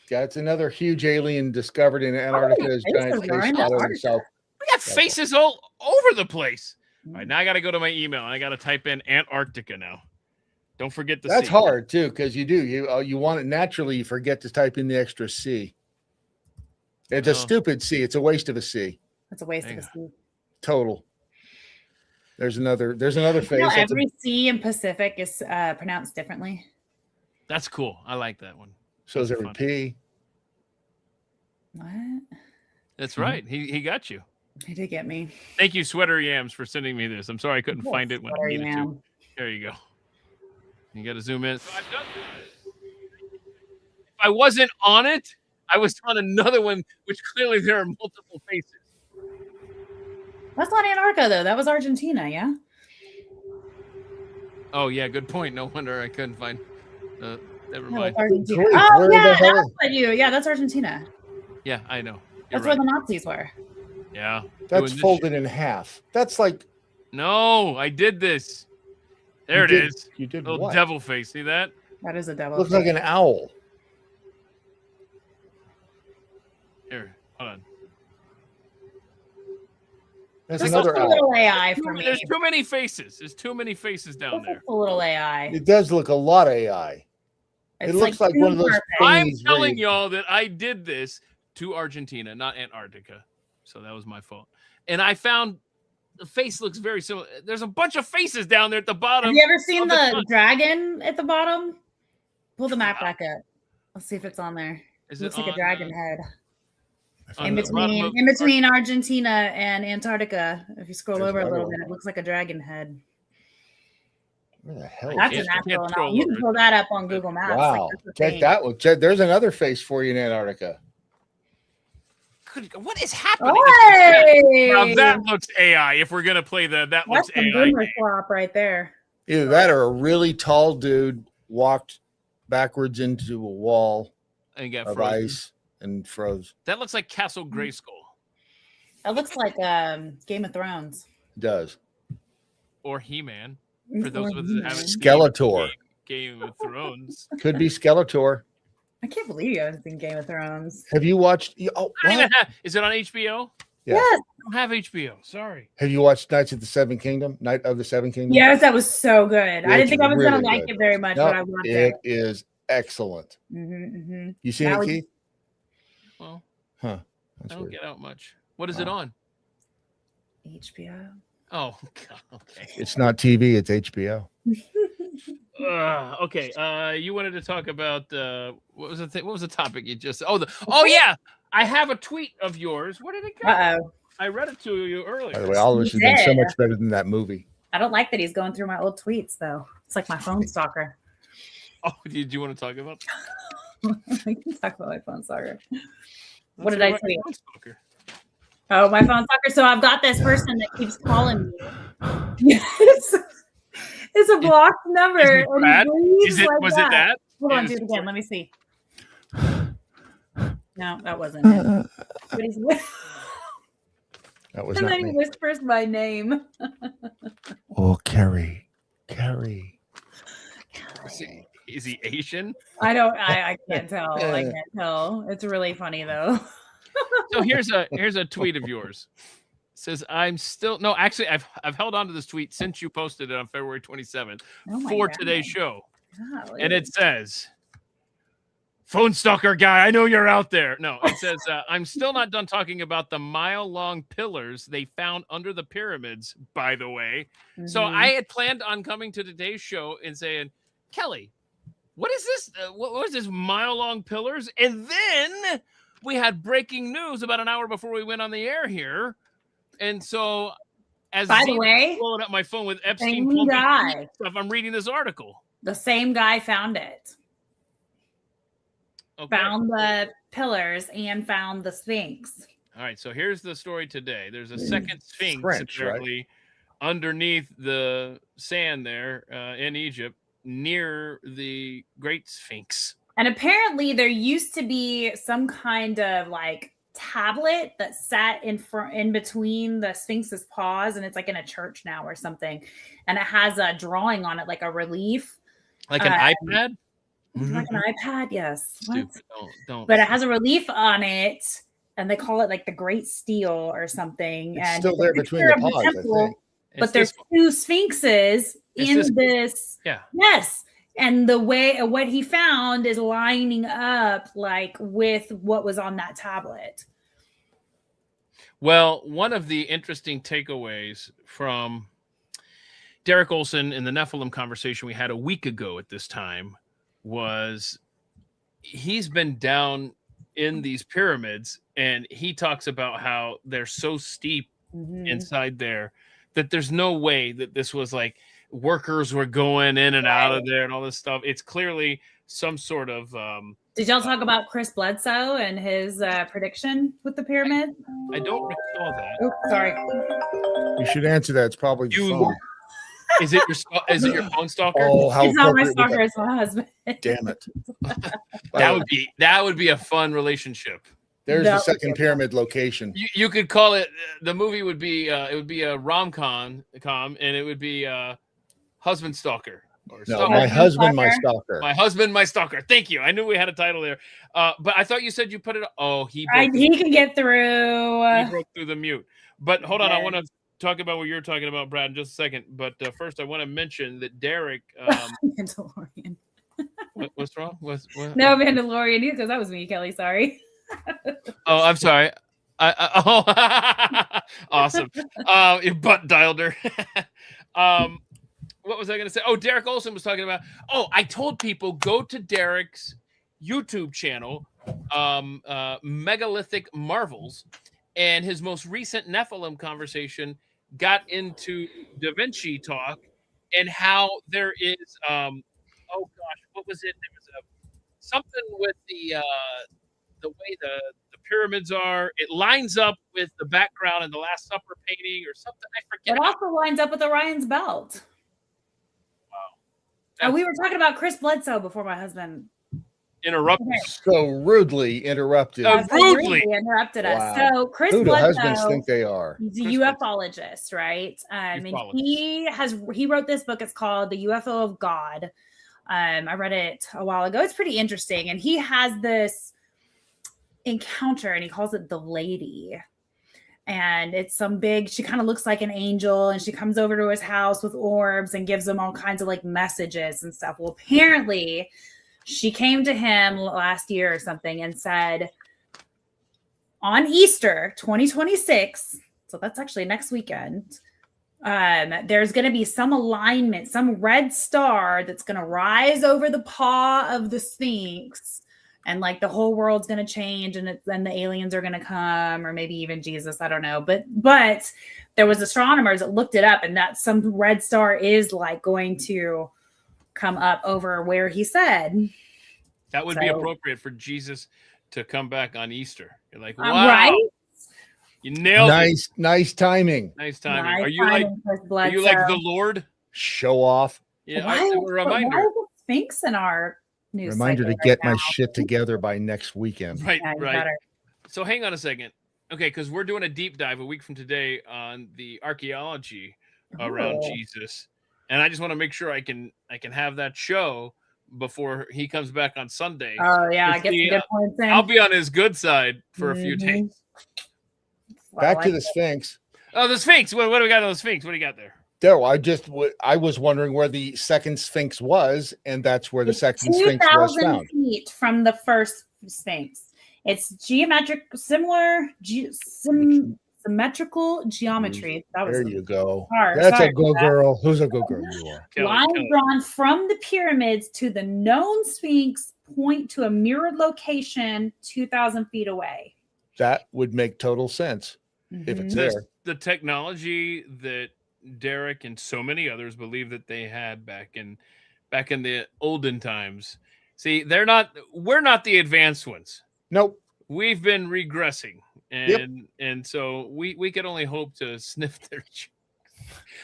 Yeah, it's another huge alien discovered in Antarctica's giant face spot over the south.
We got faces all over the place. All right, now I got to go to my email and I got to type in Antarctica now. Don't forget the
That's
C.
hard too, because you want it naturally. You forget to type in the extra C. It's a stupid C. It's a waste of a C.
It's a waste of a C.
Total. There's another face.
You know, every C in Pacific is pronounced differently.
That's cool. I like that one.
So is every P.
What?
That's right. He got you.
He did get me.
Thank you, Sweater Yams, for sending me this. I'm sorry I couldn't find it when I needed to. There you go. You got to zoom in. So I've done this. If I wasn't on it, I was on another one, which clearly there are multiple faces.
That's not Antarctica, though. That was Argentina, yeah?
Oh, yeah. Good point. No wonder I couldn't find. Never mind.
Argentina. Oh, yeah. That's what yeah, that's Argentina.
Yeah, I know.
That's where the Nazis were.
Yeah.
That's folded in half. That's like.
No, I did this. There it is.
You did
little
what?
Devil face. See that?
That is a devil.
Looks like an owl.
Here, hold on.
That's
This
another
looks a
owl.
little AI for me.
There's too many faces. There's too many faces down there.
A little AI.
It does look a lot AI.
It's
it looks like one of those.
I'm telling y'all that I did this to Argentina, not Antarctica. So that was my fault. And I found the face looks very similar. There's a bunch of faces down there at the bottom.
Have you ever seen the dragon at the bottom? Pull the map back up. Let's see if it's on there. It looks like a dragon head. In between Argentina and Antarctica. If you scroll over a little bit, it looks like a dragon head.
Where the hell
That's
is
a natural. You can pull that up on Google Maps.
Wow. Check that one. There's another face for you in Antarctica.
What is happening?
Hey!
Now that looks AI. If we're gonna play that looks AI.
Boomer flop right there.
Either that or a really tall dude walked backwards into a wall
and got
of
frozen.
ice and froze.
That looks like Castle Grayskull.
That looks like Game of Thrones.
It does.
Or He-Man. For those of us that haven't seen
Skeletor.
Game of Thrones.
Could be Skeletor.
I can't believe you haven't seen Game of Thrones.
Have you watched? Oh,
is it on HBO?
Yeah.
Yes.
I don't have HBO. Sorry.
Have you watched Night of the Seven Kingdoms?
Yes, that was so good. I didn't think I was going to like it very much, but I loved it.
It is excellent. You seen it, Keith?
Well,
I
don't get out much. What is it on?
HBO.
Oh, God. Okay.
It's not TV. It's HBO.
Okay. You wanted to talk about what was the thing? What was the topic you just? Oh yeah. I have a tweet of yours. Where did it go? I read it to you earlier.
By the way, all of this has been so much better than that movie.
I don't like that he's going through my old tweets though. It's like my phone stalker.
Oh, did you want to talk about?
We can talk about my phone stalker. What did I tweet? Oh, my phone stalker. So I've got this person that keeps calling me. Yes. It's a blocked number.
Was it that?
Hold on, do it again. Let me see. No, that wasn't it.
That was
and
not
then
me.
he whispers my name.
Oh, Carrie.
Is he Asian?
I can't tell. I can't tell. It's really funny though.
So here's a tweet of yours. It says I've held on to this tweet since you posted it on February 27th for today's show.
Golly.
And it says, "Phone stalker guy, I know you're out there." No, it says, "I'm still not done talking about the mile-long pillars they found under the pyramids, by the way." So I had planned on coming to today's show and saying, "Kelly, what is this? What was this mile-long pillars?" And then we had breaking news about an hour before we went on the air here. And so as
By the
Zena
way,
blowing up my phone with Epstein
same guy.
stuff, I'm reading this article.
The same guy found it.
Okay.
Found the pillars and found the Sphinx.
All right, so here's the story today. There's a second Sphinx
French,
apparently underneath the sand there in Egypt near the Great Sphinx.
And apparently there used to be some kind of like tablet that sat in between the Sphinx's paws, and it's like in a church now or something. And it has a drawing on it, like a relief.
Like an iPad?
Like an iPad, yes.
Stupid. Don't.
But it has a relief on it, and they call it like the Great Steel or something.
It's
and
still there between the paws, I think.
But there's two Sphinxes in this.
Yeah.
Yes. And the way what he found is lining up like with what was on that tablet.
Well, one of the interesting takeaways from Derek Olson in the Nephilim conversation we had a week ago at this time was he's been down in these pyramids, and he talks about how they're so steep inside there that there's no way that this was like workers were going in and out of there and all this stuff. It's clearly some sort of
Did y'all talk about Chris Bledsoe and his prediction with the pyramid?
I don't recall that.
Oh, sorry.
You should answer that. It's probably the phone.
Is it your phone stalker?
Oh, how
It's not my
appropriate
stalker,
would
it's my husband.
Damn it.
That would be a fun relationship.
There's the second pyramid location.
You could call it, the movie would be a rom-com, and it would be husband stalker. Or
no, my husband, my stalker.
My husband, my stalker. Thank you. I knew we had a title there. But I thought you said you put it. Oh, he
can get through.
He broke through the mute. But hold on, I want to talk about what you're talking about, Brad, in just a second. But first, I want to mention that Derek.
Mandalorian.
What's wrong? What?
No, Mandalorian, because that was me, Kelly. Sorry.
Oh, I'm sorry. Awesome. Your butt dialed her. What was I going to say? Oh, Derek Olson was talking about. Oh, I told people go to Derek's YouTube channel, Megalithic Marvels, and his most recent Nephilim conversation got into Da Vinci talk and how there is. Oh gosh, what was it? There was something with the way the pyramids are. It lines up with the background in the Last Supper painting or something. I forget.
It also lines up with Orion's belt. Oh, we were talking about Chris Bledsoe before my husband
interrupted.
So rudely interrupted.
Rudely interrupted us.
Wow.
So Chris
Who do
Bledsoe,
husbands think they are?
He's a ufologist, right? And he wrote this book. It's called The UFO of God. I read it a while ago. It's pretty interesting. And he has this encounter, and he calls it the Lady. And it's she kind of looks like an angel, and she comes over to his house with orbs and gives him all kinds of like messages and stuff. Well, apparently she came to him last year or something and said, on Easter 2026, so that's actually next weekend, there's going to be some alignment, some red star that's going to rise over the paw of the Sphinx. And like the whole world's going to change, and then the aliens are going to come, or maybe even Jesus. I don't know. But there was astronomers that looked it up, and that some red star is like going to come up over where he said.
That would be appropriate for Jesus to come back on Easter. You're like, wow.
Right?
You nailed it.
Nice timing.
Nice timing. Are you like the Lord?
Show off.
Yeah.
Why is the Sphinx in our
reminder to get my shit together by next weekend.
Right, right. So hang on a second. Okay, because we're doing a deep dive a week from today on the archaeology around Jesus. And I just want to make sure I can have that show before he comes back on Sunday.
Oh yeah, get some good points in.
I'll be on his good side for a few days.
Back to the Sphinx.
Oh, the Sphinx. What do we got on the Sphinx? What do you got there?
I was wondering where the second Sphinx was, and that's where the second Sphinx was found.
2,000 feet from the first Sphinx. It's symmetrical geometry.
There you go.
Hard.
That's a good girl. Who's a good girl? You are.
Lines drawn from the pyramids to the known Sphinx point to a mirrored location 2,000 feet away.
That would make total sense. if it's
Mhm.
there.
The technology that Derek and so many others believe that they had back in the olden times. See, we're not the advanced ones.
Nope.
We've been regressing,
Yep.
and so we can only hope to sniff their cheeks.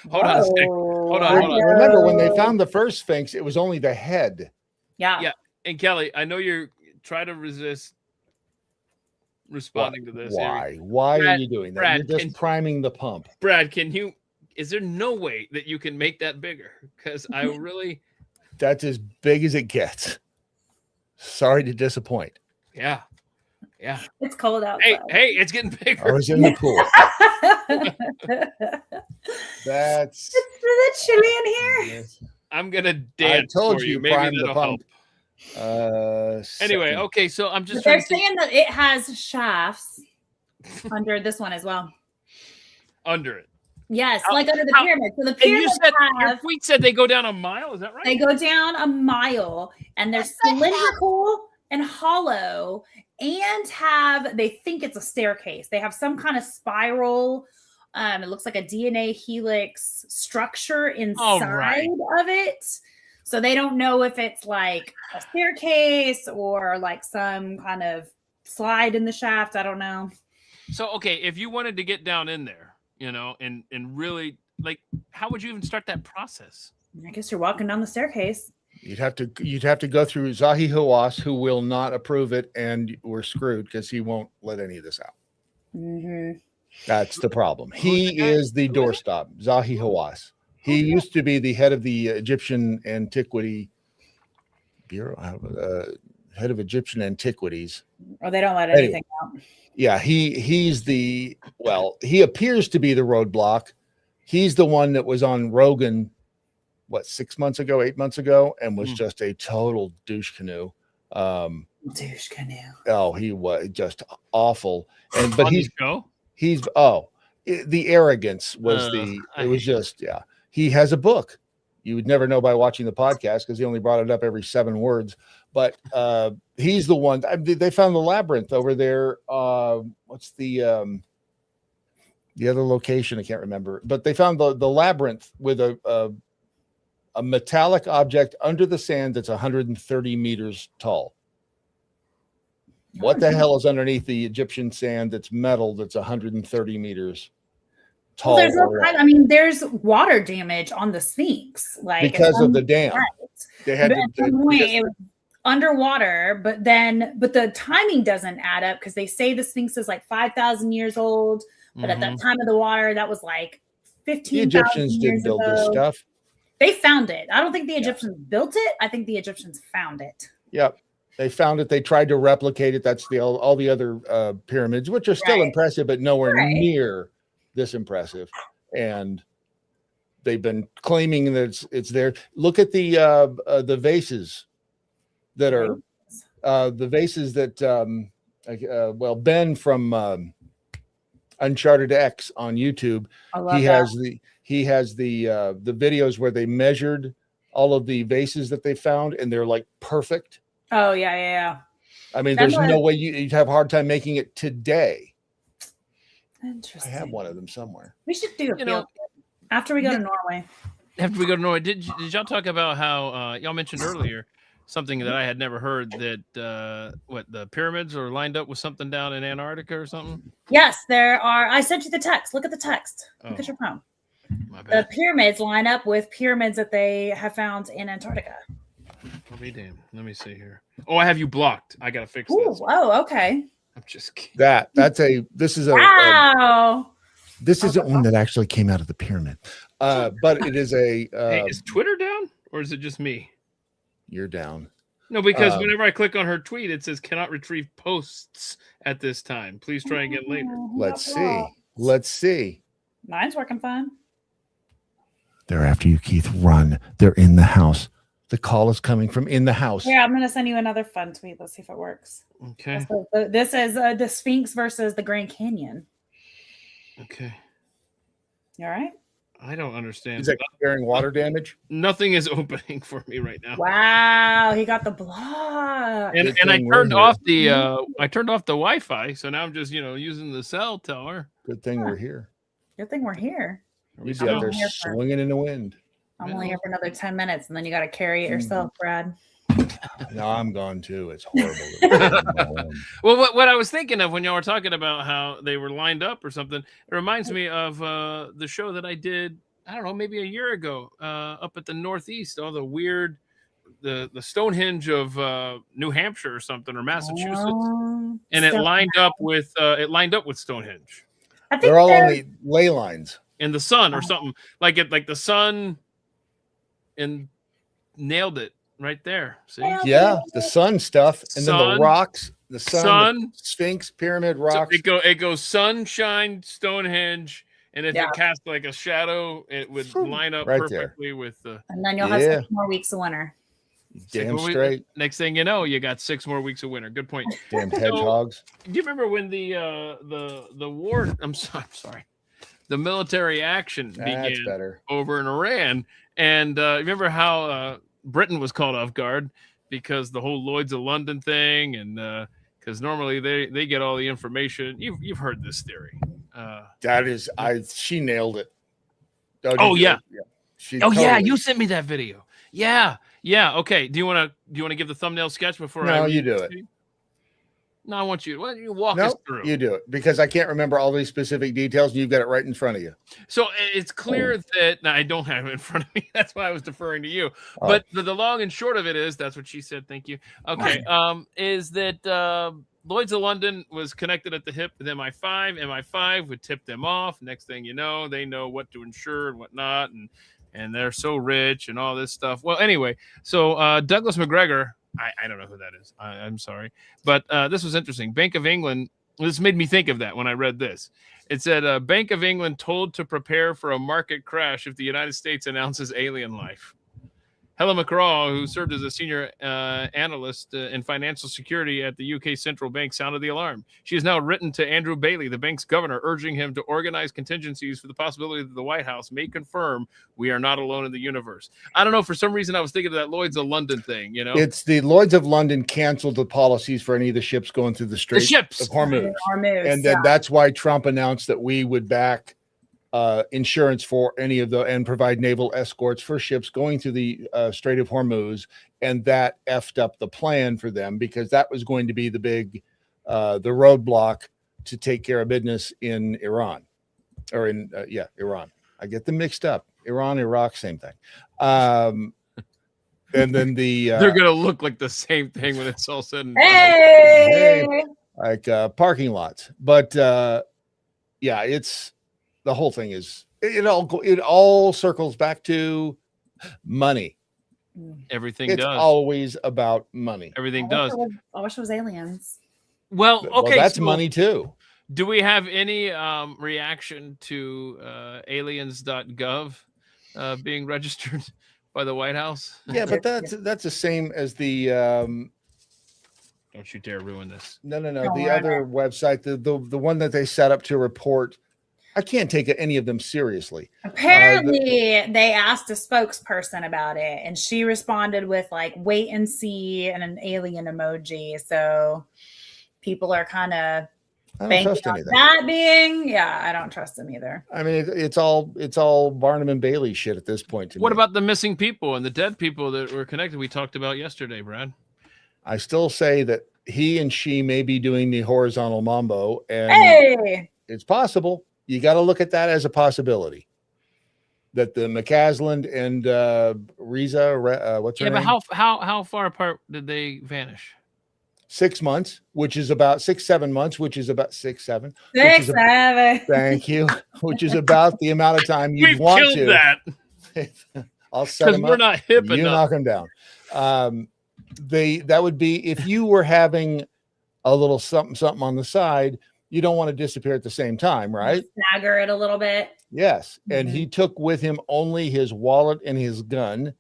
Hold on a sec. Hold on,
I
hold on.
Remember when they
know.
found the first Sphinx, it was only the head.
Yeah.
Yeah. And Kelly, I know you're try to resist responding to this.
Why? Why are
Brad-
you doing that?
Brad,
You're just
can-
priming the pump.
Brad, is there no way that you can make that bigger? Because I really,
That's as big as it gets. Sorry to disappoint.
yeah.
It's cold
Hey,
outside.
it's getting
I
bigger.
was in the pool.
It's
That's.
a chilly in here.
I'm gonna
I
dance
told
for
you,
you. Maybe
prime the
that'll
pump.
help. Anyway,
Second.
okay, so I'm just
But they're
trying to think
saying that it has shafts under this one as well.
under it.
Yes,
How-
like under the
how-
pyramid. So the
And you
pyramids
said your
have,
tweet said they go down a mile. Is that right?
they go down a mile and they're cylindrical and hollow and they think it's a staircase. They have some kind of spiral. It looks like a DNA helix structure inside of it. So they don't know if it's like a staircase or like some kind of slide in the shaft. I don't know.
So okay, if you wanted to get down in there, and really like, how would you even start that process?
I guess you're walking down the staircase.
You'd have to go through Zahi Hawass, who will not approve it, and we're screwed because he won't let any of this out.
Mm-hmm.
That's the problem. He is the doorstop, Zahi Hawass. He used to be the head of the Egyptian Antiquity Bureau, head of Egyptian Antiquities.
Or they don't let
Anyway.
anything out.
Yeah, he appears to be the roadblock. He's the one that was on Rogan, 8 months ago, and was just a total douche canoe.
Douche canoe.
Oh, he was just awful. But
On the show?
The arrogance was he has a book. You would never know by watching the podcast because he only brought it up every 7 words. But he's the one. They found the labyrinth over there. What's the other location? I can't remember. But they found the labyrinth with a metallic object under the sand that's 130 meters tall. What the hell is underneath the Egyptian sand that's metal that's 130 meters tall?
Well, there's water damage on the Sphinx, like
because of the dam.
Right.
They had
But at some point it was underwater, but the timing doesn't add up because they say the Sphinx is like 5,000 years old, but at that time of the water, that was like 15,000
the Egyptians didn't build this stuff.
They found it. I don't think the Egyptians built it. I think the Egyptians found it.
Yep. They found it. They tried to replicate it. That's all the other pyramids, which are still impressive, but nowhere near this impressive. And they've been claiming that it's there. Look at the vases that are the vases that Ben from Uncharted X on YouTube. He has the videos where they measured all of the vases that they found, and they're like perfect.
Oh yeah.
I mean, there's no way you'd have a hard time making it today.
Interesting.
I have one of them somewhere.
We should do a field trip after we go to Norway.
After we go to Norway, did y'all talk about how y'all mentioned earlier something that I had never heard, that the pyramids are lined up with something down in Antarctica or something?
Yes, there are. I sent you the text. Look at the text. Look at your phone. The pyramids line up with pyramids that they have found in Antarctica.
I'll be damned. Let me see here. Oh, I have you blocked. I gotta fix this.
Oh, okay.
I'm just kidding.
This is a
wow.
This isn't one that actually came out of the pyramid, but it is a.
Hey, is Twitter down or is it just me?
You're down.
No, because whenever I click on her tweet, it says cannot retrieve posts at this time. Please try again later.
Let's see.
Mine's working fine.
They're after you, Keith. Run. They're in the house. The call is coming from in the house.
Yeah, I'm going to send you another fun tweet. Let's see if it works.
Okay.
This is the Sphinx versus the Grand Canyon.
Okay.
You all right?
I don't understand.
Is that comparing water damage?
Nothing is opening for me right now.
Wow, he got the block.
And
Good
I
thing
turned
we're
off the Wi-Fi, so now I'm just using the cell tower.
Good thing we're here.
Good thing we're here.
We'd be out there
here for-
swinging in the wind.
I'm only here for another 10 minutes, and then you got to carry it yourself, Brad.
No, I'm gone too. It's horrible.
Well, what I was thinking of when y'all were talking about how they were lined up or something, it reminds me of the show that I did, I don't know, maybe a year ago, up at the Northeast, all the weird, the Stonehenge of New Hampshire or something, or Massachusetts, and it lined up with Stonehenge.
I think
They're all on the ley lines.
And the sun or something like the sun, and nailed it right there. See,
Yeah, the sun stuff, and then the rocks, the sun,
the
Sphinx, pyramid rocks.
So it goes sunshine, Stonehenge, and if it casts like a shadow, it would line up
right
perfectly there with the.
And then you'll have 6 more weeks of winter.
Damn straight.
Next thing you know, you got 6 more weeks of winter. Good point.
Damn hedgehogs.
Do you remember when the war? I'm sorry. The military action began over in Iran, and remember how Britain was caught off guard because the whole Lloyd's of London thing, and because normally they get all the information. You've heard this theory.
That is, she nailed it.
Yeah.
Totally.
You sent me that video. Yeah. Okay. Do you want to give the thumbnail sketch before I?
No, you do it.
No, I want you. Why don't you walk us through?
You do it, because I can't remember all these specific details, and you've got it right in front of you.
So it's clear that I don't have it in front of me. That's why I was deferring to you. But the long and short of it is, that's what she said. Thank you. Okay. Is that Lloyd's of London was connected at the hip with MI5. MI5 would tip them off. Next thing you know, they know what to insure and what not, and they're so rich and all this stuff. Well, anyway, so Douglas McGregor. I don't know who that is. I'm sorry. But this was interesting. Bank of England, this made me think of that when I read this. It said, Bank of England told to prepare for a market crash if the United States announces alien life. Helen McCraw, who served as a senior analyst in financial security at the UK Central Bank, sounded the alarm. She has now written to Andrew Bailey, the bank's governor, urging him to organize contingencies for the possibility that the White House may confirm we are not alone in the universe. I don't know. For some reason, I was thinking of that Lloyd's of London thing.
It's the Lloyd's of London canceled the policies for any of the ships going through the Strait of Hormuz. And then that's why Trump announced that we would back insurance for any of the and provide naval escorts for ships going through the Strait of Hormuz, and that effed up the plan for them, because that was going to be the big the roadblock to take care of business in Iran, or in Iran. I get them mixed up. Iran, Iraq, same thing. And then
they're gonna look like the same thing when it's all said and done.
Hey!
Like parking lots, but it's. The whole thing is it all circles back to money.
Everything
it's
does.
Always about money.
Everything does.
I wish it was aliens.
Well, okay,
that's money too.
Do we have any reaction to aliens.gov being registered by the White House?
Yeah, but that's the same as the
don't you dare ruin this.
No. The other website, the one that they set up to report. I can't take any of them seriously.
Apparently, they asked a spokesperson about it, and she responded with like "wait and see" and an alien emoji. So people are kind of banking on that being. I don't trust them either.
I mean, it's all Barnum and Bailey shit at this point.
What about the missing people and the dead people that were connected? We talked about yesterday, Brad.
I still say that he and she may be doing the horizontal mambo, and it's possible. You got to look at that as a possibility. That the McCasland and Riza, what's her name?
But how far apart did they vanish?
6 months, which is about 6-7 months, which is about 6-7.
6-7.
Thank you. Which is about the amount of time you'd want to.
That.
I'll set them up.
We're not hip enough.
You knock them down. That would be if you were having a little something on the side. You don't want to disappear at the same time, right?
Stagger it a little bit.
Yes. And he took with him only his wallet and his gun,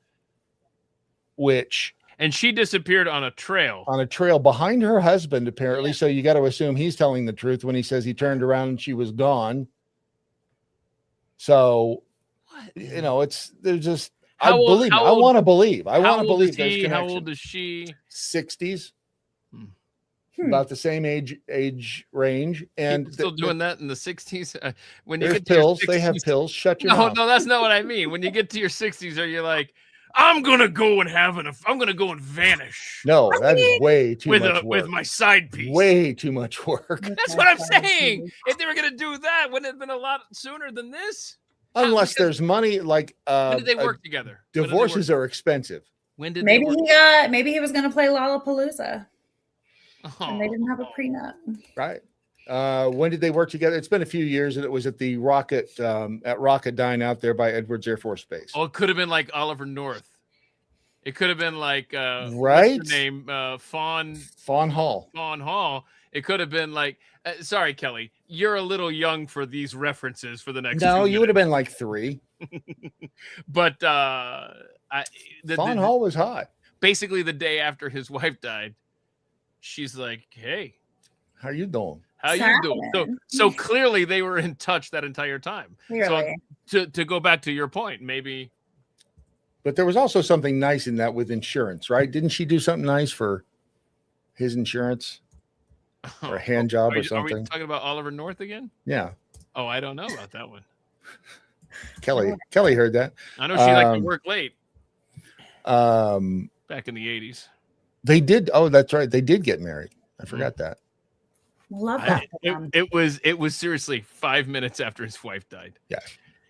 and she disappeared on a trail.
On a trail behind her husband, apparently. Yeah. So you got to assume he's telling the truth when he says he turned around and she was gone. So You know, they're just.
How old- how
I
old-
want to believe. I
How
want to
old
believe
is
there's
he?
connection.
How old is she?
60s,
Hmm.
about the same age range, and
People still doing that in the 60s. When you
there's
get to your
pills. They have
60s
pills. Shut your
No,
mouth.
no, that's not what I mean. When you get to your 60s, are you like, I'm gonna go and vanish?
No, that is way too
with
much work.
with my side piece.
Way too much work.
That's what I'm saying. If they were gonna do that, wouldn't it have been a lot sooner than this?
Unless
because-
there's money, like
When did they work together? When did they
divorces
work-
are expensive.
When did
Maybe
they work?
maybe he was going to play Lollapalooza, and they didn't have a
Oh.
prenup.
Right. When did they work together? It's been a few years, and it was at the Rocket at Rocketdyne out there by Edwards Air Force Base.
Oh, it could have been like Oliver North. It could have been like
Right?
what's her name? Fawn
Hall.
Hall. It could have been like sorry, Kelly, you're a little young for these references for the next.
No,
2
you would have
minutes.
been like 3.
But
Fawn Hall was hot.
basically the day after his wife died, she's like, "Hey,
How you doing?
how you doing?" So clearly they were in touch that entire time.
Clearly.
So to go back to your point, maybe
But there was also something nice in that with insurance, right? Didn't she do something nice for his insurance or a hand job
are
or
we
something?
talking about Oliver North again?
Yeah.
Oh, I don't know about that one.
Kelly heard that.
I know she liked to work late
Um,
back in the 80s.
they did. Oh, that's right. They did get married. I forgot that.
Love that.
It was seriously 5 minutes after his wife died.
Yeah.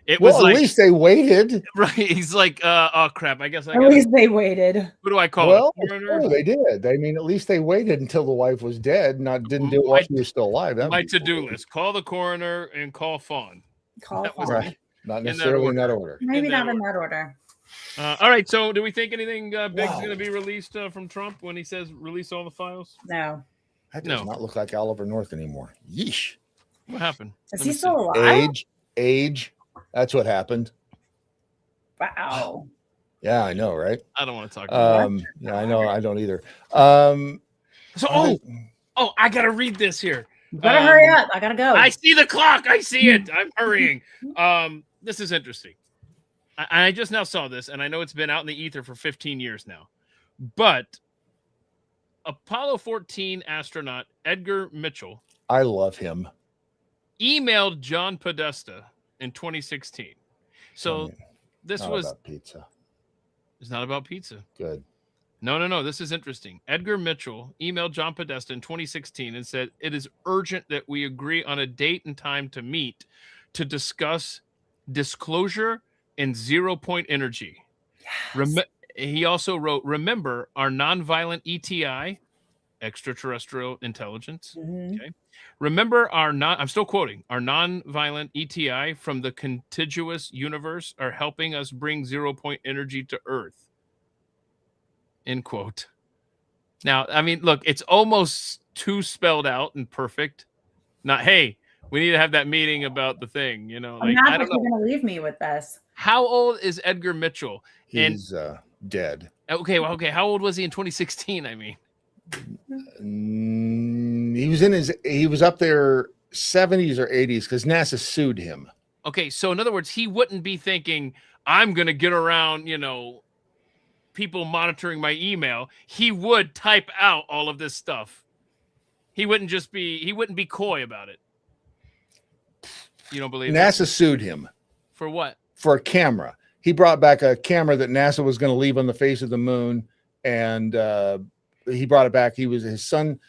It
Well,
was
at
like
least they waited.
right. He's like, oh crap. I guess I
At
got
least they waited.
what do I call
Well,
it?
sure, they did. I mean, at least they waited until the wife was dead. Didn't do it while she was still alive. That
My
would be
to-do
cool.
list: call the coroner and call Fawn.
Call
That was
Fawn.
Right. Not
in that
necessarily in that order.
Maybe
in that
not in that order.
All right. So, do we think anything big's
Wow.
going to be released from Trump when he says release all the files?
No.
That does
No.
not look like Oliver North anymore. Yeesh.
What happened?
Is
Let
he
me
still
see.
alive?
Age. That's what happened.
Wow.
Yeah, I know, right?
I don't want to talk about it.
Yeah, I know. I don't either.
So, I got to read this here.
You better hurry up. I gotta go.
I see the clock. I see it. I'm hurrying. This is interesting. I just now saw this, and I know it's been out in the ether for 15 years now. But Apollo 14 astronaut Edgar Mitchell
I love him.
emailed John Podesta in 2016. So
mean,
this
Not
was
about pizza.
it's not about pizza.
Good.
No. This is interesting. Edgar Mitchell emailed John Podesta in 2016 and said, "It is urgent that we agree on a date and time to meet to discuss disclosure and 0-point energy." He also wrote, "Remember our nonviolent ETI, extraterrestrial intelligence.
Mhm.
Okay. Remember I'm still quoting, our nonviolent ETI from the contiguous universe are helping us bring 0-point energy to Earth." End quote. Now, I mean, look, it's almost too spelled out and perfect. Not, hey, we need to have that meeting about the thing, you know.
I'm
Like,
not
I don't
just
know.
gonna leave me with this.
How old is Edgar Mitchell? And
He's dead.
okay, how old was he in 2016? I mean,
He was up there 70s or 80s because NASA sued him.
okay, so in other words, he wouldn't be thinking, I'm gonna get around, you know, people monitoring my email. He would type out all of this stuff. He wouldn't be coy about it. You don't believe that?
NASA sued him
For what?
for a camera. He brought back a camera that NASA was going to leave on the face of the moon, and he brought it back. His son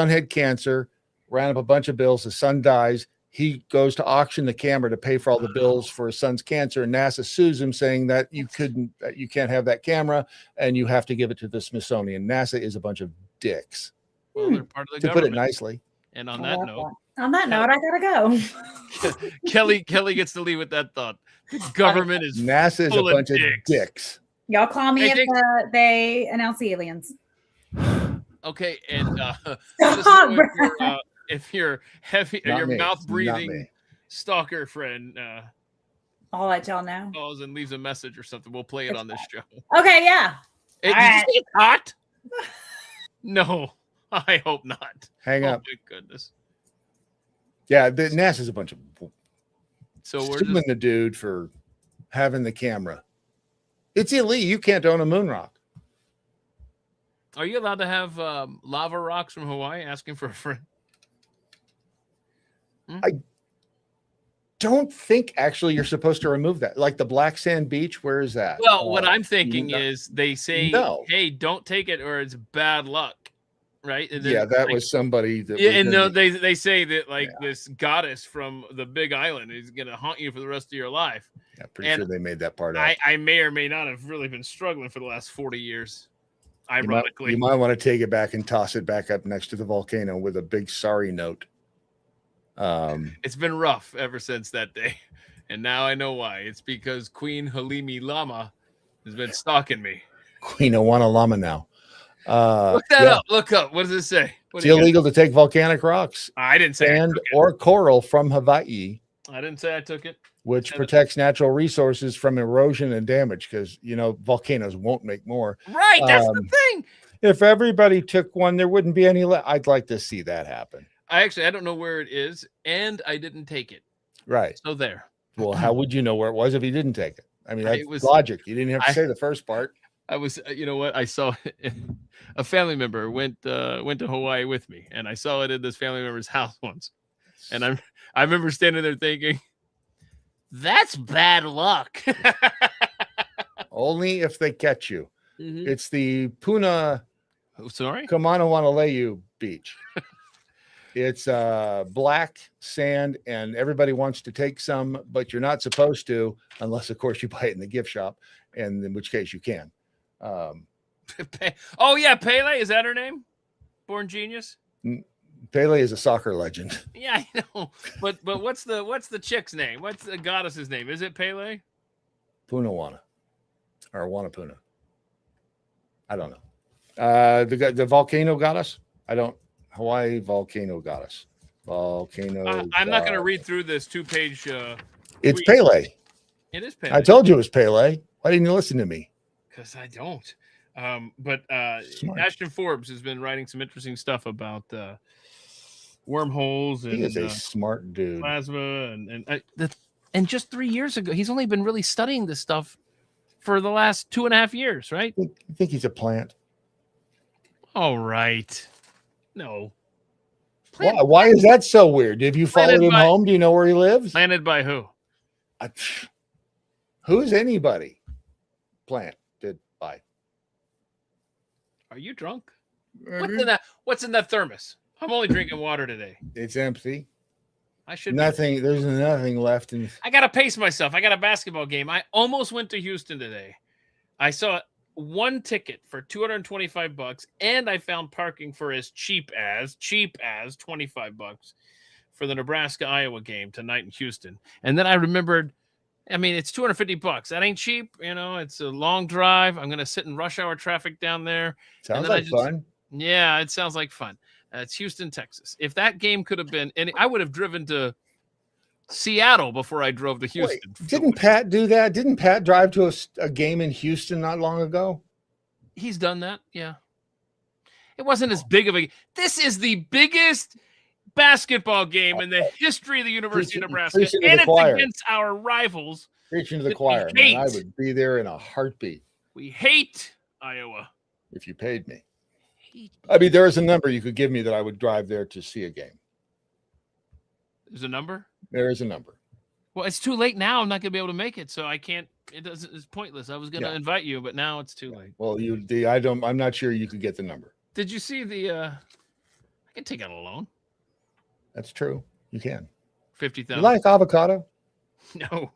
had cancer, ran up a bunch of bills. His son dies. He goes to auction the camera to pay for all the bills for his son's cancer, and NASA sues him, saying that you can't have that camera, and you have to give it to the Smithsonian. NASA is a bunch of dicks,
Well, they're part of the
to put it
government.
nicely.
And on
I
that
love
note,
that. On that note, I gotta go.
Kelly gets to leave with that thought. The government is
NASA is a
full of
bunch of
dicks.
dicks.
Y'all call me
Hey,
if
Dick.
they announce the aliens.
okay. And just
Stop,
know
Brad.
if you're heavy,
Not
your
me.
mouth
Not
breathing
me.
stalker friend
I'll let y'all know.
calls and leaves a message or something, we'll play it on this show.
Okay, yeah.
Hey,
All
did you
right.
say it's hot? No, I hope not.
Hang
Oh
up.
my goodness.
Yeah, NASA's a bunch of
So we're
suing
just
the dude for having the camera. It's illegal. You can't own a moon rock.
Are you allowed to have lava rocks from Hawaii asking for a friend?
Don't think actually you're supposed to remove that. Like the Black Sand Beach, where is that?
Well, what I'm thinking
no.
is they say,
No.
hey, don't take it or it's bad luck. Right? And then,
Yeah, that
like,
was somebody that
yeah,
was
and
in
no,
the-
they say that like this goddess from the Big Island is gonna haunt you for the rest of your life.
Yeah, pretty
and
sure they made that part up.
I may or may not have really been struggling for the last 40 years. Ironically,
You might want to take it back and toss it back up next to the volcano with a big sorry note.
It's been rough ever since that day. And now I know why. It's because Queen Halimi Lama has been stalking me.
Queen Owana Lama now.
Look that up. Look up. What does it say?
It's illegal to take volcanic rocks
I didn't say
and or coral from Hawaii,
I didn't say I took it.
which protects natural resources from erosion and damage, because volcanoes won't make more.
Right, that's the thing.
If everybody took one, there wouldn't be any left. I'd like to see that happen.
I don't know where it is, and I didn't take it.
Right.
So there.
Well, how would you know where it was if you didn't take it? I mean, that's
it was
logic. You didn't have to say the first part.
I was, you know what? I saw a family member went to Hawaii with me, and I saw it at this family member's house once. And I remember standing there thinking, that's bad luck.
Only if they catch you.
Mhm.
It's the Puna
Sorry?
Kamanawanaleu beach. It's black sand, and everybody wants to take some, but you're not supposed to, unless, of course, you buy it in the gift shop, and in which case you can.
Oh, yeah, Pele. Is that her name? Born Genius?
Pele is a soccer legend.
Yeah, I know. But what's the chick's name? What's the goddess's name? Is it Pele?
Punawana or Wanapuna. I don't know. The volcano goddess. Hawaii volcano goddess. Volcano.
I'm not going to read through this 2-page.
It's
tweet.
Pele.
It is Pele.
I told you it was Pele. Why didn't you listen to me?
Because I don't. But
Smart.
Ashton Forbes has been writing some interesting stuff about wormholes and
He is a smart dude.
plasma and just 3 years ago, he's only been really studying this stuff for the last 2.5 years, right?
You think he's a plant?
All right. No.
Why is that so weird? Have you followed him home? Do you know where he lives?
Planted by who?
Who's anybody? Planted by.
Are you drunk? What's in that thermos? I'm only drinking water today.
It's empty.
I should
nothing. There's nothing left.
I gotta pace myself. I got a basketball game. I almost went to Houston today. I saw one ticket for $225, and I found parking for as cheap as $25 for the Nebraska-Iowa game tonight in Houston. And then I remembered, I mean, it's $250. That ain't cheap. It's a long drive. I'm gonna sit in rush hour traffic down there.
Sounds like fun.
Yeah, it sounds like fun. It's Houston, Texas. If that game could have been, and I would have driven to Seattle before I drove to Houston.
Wait, didn't Pat do that? Didn't Pat drive to a game in Houston not long ago?
He's done that, yeah. It wasn't as big of a. This is the biggest basketball game in the history of the University of Nebraska, and it's against our rivals.
Preaching to the choir, man. I would be there in a heartbeat.
We hate Iowa.
If you paid me. I mean, there is a number you could give me that I would drive there to see a game.
There's a number?
There is a number.
Well, it's too late now. I'm not going to be able to make it, so I can't. It's pointless. I was going to invite you, but now it's too late.
Well, I'm not sure you could get the number.
Did you see I can take out a loan.
That's true. You can.
50,000.
You like avocado?
No.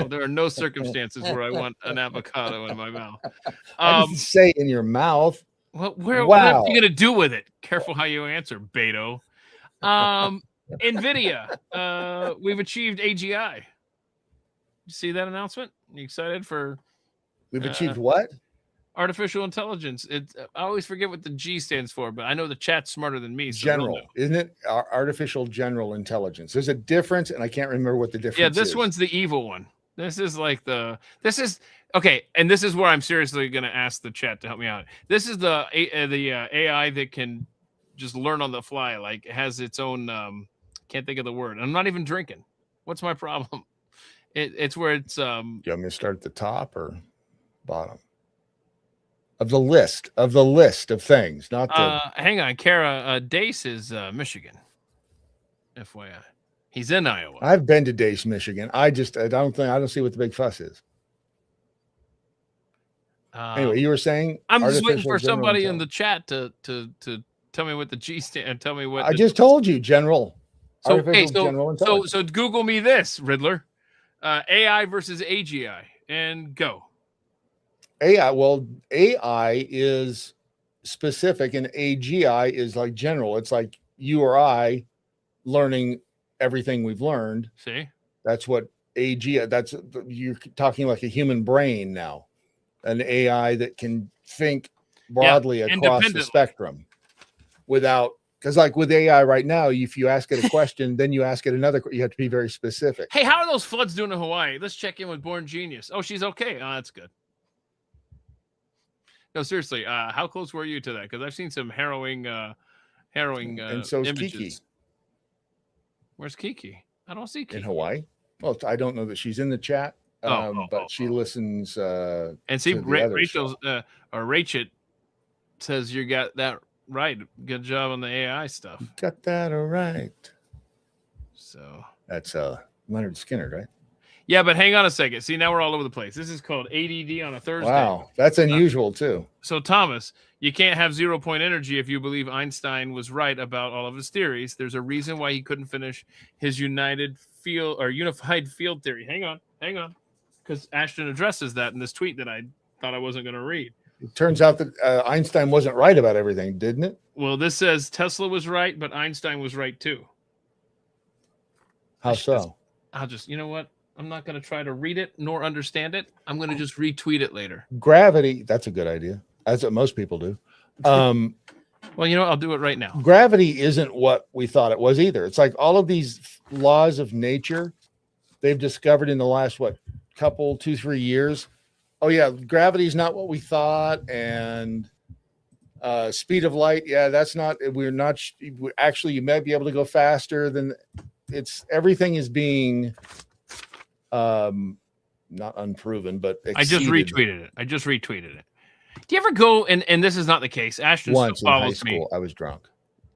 There are no circumstances where I want an avocado in my mouth.
I didn't say in your mouth.
Well, what are you gonna do with it? Careful how you answer, Beto. NVIDIA. We've achieved AGI. You see that announcement? You excited for?
We've achieved what?
Artificial intelligence. I always forget what the G stands for, but I know the chat's smarter than me. So
general, isn't it? Artificial general intelligence. There's a difference, and I can't remember what the difference is.
Yeah, this one's the evil one. This is okay, and this is where I'm seriously going to ask the chat to help me out. This is the AI that can just learn on the fly, like it has its own. Can't think of the word. I'm not even drinking. What's my problem? It's where it's
Do you want me to start at the top or bottom of the list of things? Not the.
Hang on, Kara. Dace is Michigan. FYI, he's in Iowa.
I've been to Dace, Michigan. I don't see what the big fuss is. Anyway, you were saying
I'm just waiting
artificial
for
general
somebody in
intelligence.
the chat to tell me what the G stand and tell me what
I just told you, general.
So
Artificial general intelligence.
so Google me this, Riddler. AI versus AGI, and go.
AI. Well, AI is specific, and AGI is like general. It's like you or I learning everything we've learned.
See,
that's what AGI. That's you're talking like a human brain now, an AI that can think broadly across the spectrum without. Because like with AI right now, if you ask it a question, then you ask it another, you have to be very specific.
Hey, how are those floods doing in Hawaii? Let's check in with Born Genius. Oh, she's okay. Oh, that's good. No, seriously, how close were you to that? Because I've seen some harrowing
and so is
images.
Kiki.
Where's Kiki? I don't see Kiki.
In Hawaii. Well, I don't know that she's in the chat, but she listens.
And see, Rachel's or Rachel says you got that right. Good job on the AI stuff.
Got that all right.
So
that's Leonard Skinner, right?
Yeah, but hang on a second. See, now we're all over the place. This is called ADD on a Thursday.
Wow, that's unusual too.
So Thomas, you can't have 0-point energy if you believe Einstein was right about all of his theories. There's a reason why he couldn't finish his unified field theory. Hang on, because Ashton addresses that in this tweet that I thought I wasn't going to read.
It turns out that Einstein wasn't right about everything, didn't it?
Well, this says Tesla was right, but Einstein was right too.
How so?
I'll just, you know what? I'm not going to try to read it nor understand it. I'm going to just retweet it later.
Gravity, that's a good idea. That's what most people do.
Well, you know, I'll do it right now.
Gravity isn't what we thought it was either. It's like all of these laws of nature they've discovered in the last, 2-3 years. Oh, yeah, gravity is not what we thought. And speed of light, that's not, actually, you might be able to go faster than everything is being not unproven, but exceeded.
I just retweeted it. Do you ever go and this is not the case? Ashton
Once
still follows
in high school,
me.
I was drunk.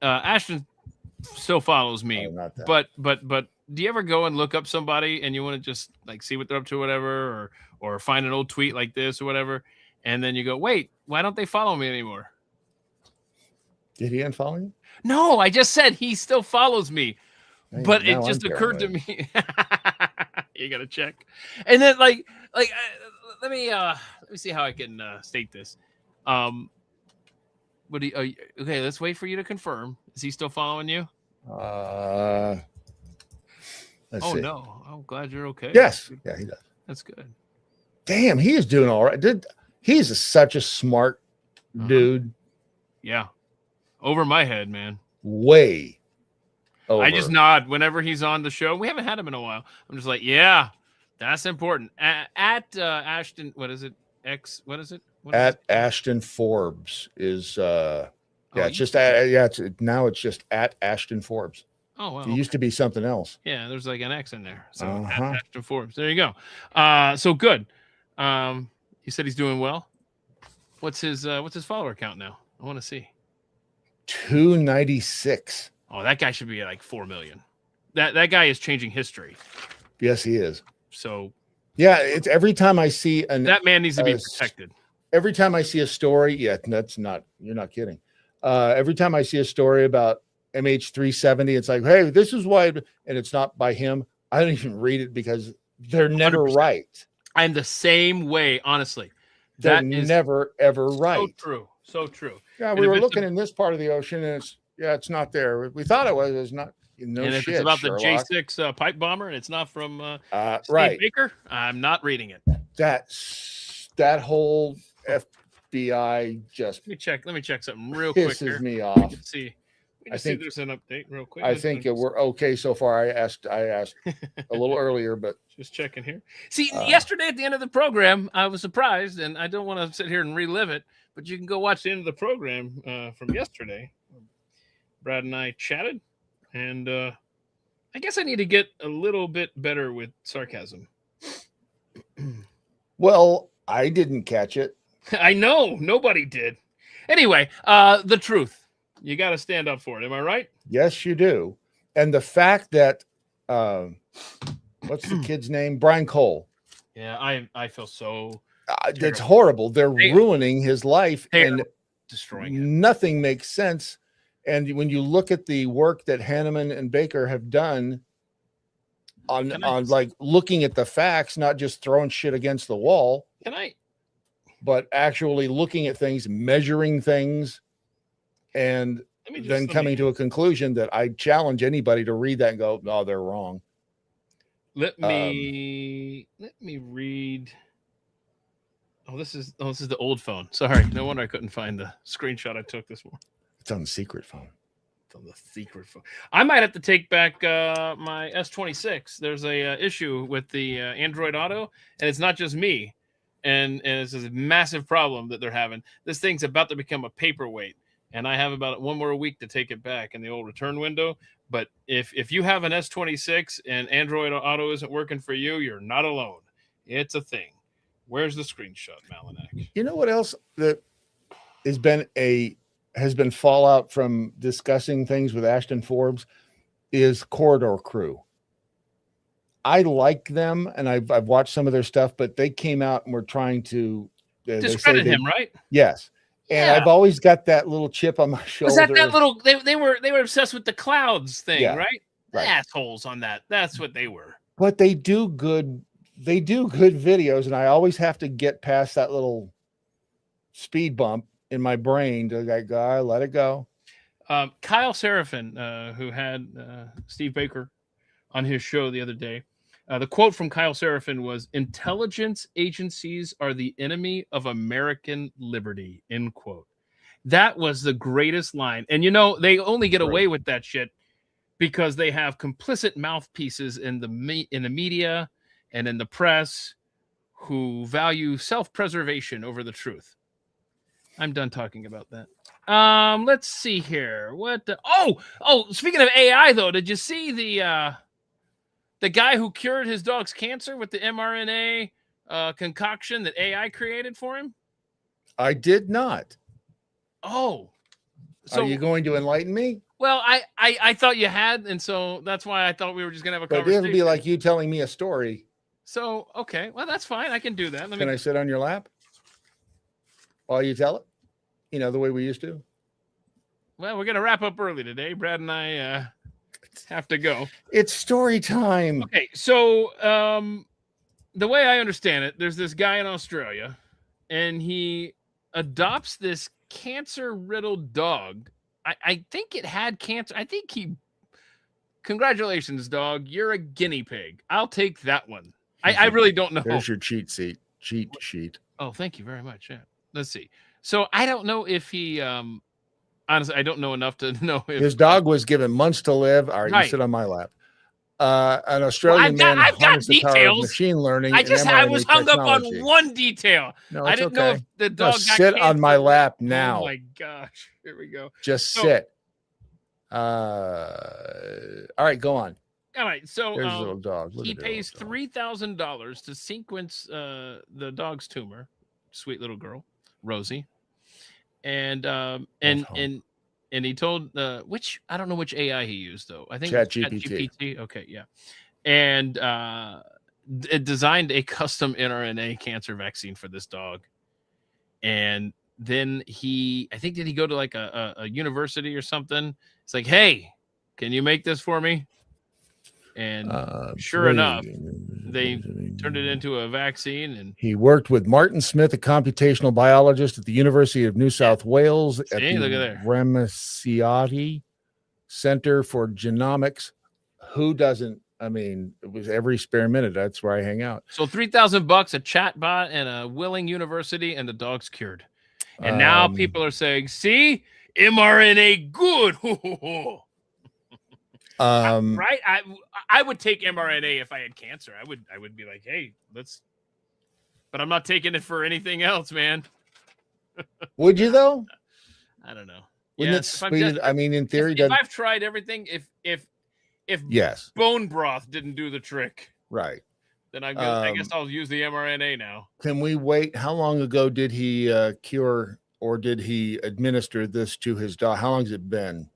Ashton still follows me.
Not that.
But do you ever go and look up somebody and you want to just like see what they're up to, whatever, or find an old tweet like this or whatever, and then you go, wait, why don't they follow me anymore?
Did he unfollow you?
No, I just said he still follows me.
Hey,
but it just occurred to me. You gotta check, and then like let me see how I can state this. What do you, okay, let's wait for you to confirm. Is he still following you?
Let's see.
No, I'm glad you're okay.
Yes, yeah, he does.
That's good.
Damn, he is doing all right. He's such a smart dude.
Yeah, over my head, man.
Way. Over.
I just nod whenever he's on the show. We haven't had him in a while. I'm just like, yeah, that's important. At Ashton, what is it? What is it?
At Ashton Forbes is it's just now it's just at Ashton Forbes.
Oh wow.
It used to be something else.
Yeah, there's like an X in there. So at Ashton Forbes. There you go. So good. He said he's doing well. What's his follower count now? I want to see.
296.
Oh, that guy should be like 4 million. That guy is changing history.
Yes, he is.
So
yeah, it's every time I see
that man needs to be protected.
Every time I see a story, you're not kidding. Every time I see a story about MH370, it's like, hey, this is why, and it's not by him. I don't even read it because they're never 100%. Right.
I'm the same way, honestly.
They're never ever right.
So true.
Yeah, we were looking in this part of the ocean, and it's not there. We thought it was. It's not. No
and if
shit,
it's about
Sherlock.
the J6 pipe bomber, and it's not from Steve
right.
Baker, I'm not reading it.
That whole FBI just
let me check something real quick.
Pisses me off.
See. I think there's an update real quick.
I think we're okay so far. I asked a little earlier, but
just checking here. See, yesterday at the end of the program, I was surprised, and I don't want to sit here and relive it, but you can go watch the end of the program from yesterday. Brad and I chatted, and I guess I need to get a little bit better with sarcasm.
Well, I didn't catch it.
I know nobody did. Anyway, the truth. You got to stand up for it. Am I right?
Yes, you do. And the fact that what's the kid's name? Brian Cole.
Yeah, I feel so.
That's horrible. They're
They-
ruining his life,
They
and
are destroying it.
nothing makes sense. And when you look at the work that Hanneman and Baker have done on like looking at the facts, not just throwing shit against the wall, but actually looking at things, measuring things, and then coming to a conclusion that I challenge anybody to read that and go, no, they're wrong.
Let me read. Oh, this is the old phone. Sorry, no wonder I couldn't find the screenshot I took this morning.
It's on the secret phone.
It's on the secret phone. I might have to take back my S26. There's a issue with the Android Auto, and it's not just me. And it's a massive problem that they're having. This thing's about to become a paperweight, and I have about one more week to take it back in the old return window. But if you have an S26 and Android Auto isn't working for you, you're not alone. It's a thing. Where's the screenshot, Malinak?
You know what else that has been fallout from discussing things with Ashton Forbes is Corridor Crew. I like them, and I've watched some of their stuff, but they came out and were trying to
discredit him, right?
Yes. And I've always got that little chip on my shoulder.
Was that little? They were obsessed with the clouds thing, right?
Right.
Assholes on that. That's what they were.
But they do good. They do good videos, and I always have to get past that little speed bump in my brain to like, let it go.
Kyle Seraphin, who had Steve Baker on his show the other day, the quote from Kyle Seraphin was, "Intelligence agencies are the enemy of American liberty," end quote. That was the greatest line. And, they only get away with that shit because they have complicit mouthpieces in the media and in the press who value self-preservation over the truth. I'm done talking about that. Let's see here. Speaking of AI, though, did you see the guy who cured his dog's cancer with the mRNA concoction that AI created for him?
I did not.
Oh. So,
are you going to enlighten me?
Well, I thought you had, and so that's why I thought we were just going to have a conversation.
But it'll be like you telling me a story.
So, okay. Well, that's fine. I can do that.
Can I sit on your lap while you tell it? The way we used to?
Well, we're going to wrap up early today. Brad and I have to go.
It's story time.
Okay. So, the way I understand it, there's this guy in Australia, and he adopts this cancer-riddled dog. I think it had cancer. I think congratulations, dog. You're a guinea pig. I'll take that one. I really don't know.
There's your cheat sheet.
Oh, thank you very much. Yeah. Let's see. So I don't know if he, honestly, I don't know enough to know if
his dog was given months to live. All right, you sit on my lap. An Australian man harnessed the power of machine learning.
I was hung up on one detail.
No,
I didn't know if the dog got
sit on my lap now.
Oh my gosh. Here we go.
Just sit. All right, go on.
All right, so
there's a little dog.
He pays $3,000 to sequence the dog's tumor. Sweet little girl, Rosie, and he told which I don't know which AI he used though. I think ChatGPT. Okay, yeah, and it designed a custom mRNA cancer vaccine for this dog, and then did he go to like a university or something? It's like, hey, can you make this for me? And sure enough, they turned it into a vaccine. And
he worked with Martin Smith, a computational biologist at the University of New South Wales at the Ramasiati Center for Genomics. Who doesn't? I mean, it was every spare minute. That's where I hang out.
So $3,000, a chat bot, and a willing university, and the dog's cured. And now people are saying, "See, mRNA good." Right? I would take mRNA if I had cancer. I would be like, hey, let's. But I'm not taking it for anything else, man.
Would you though?
I don't know.
Wouldn't it speed? I mean, in theory,
if I've tried everything, if
yes,
bone broth didn't do the trick,
right?
Then I guess I'll use the mRNA now.
Can we wait? How long ago did he cure or did he administer this to his dog? How long has it been?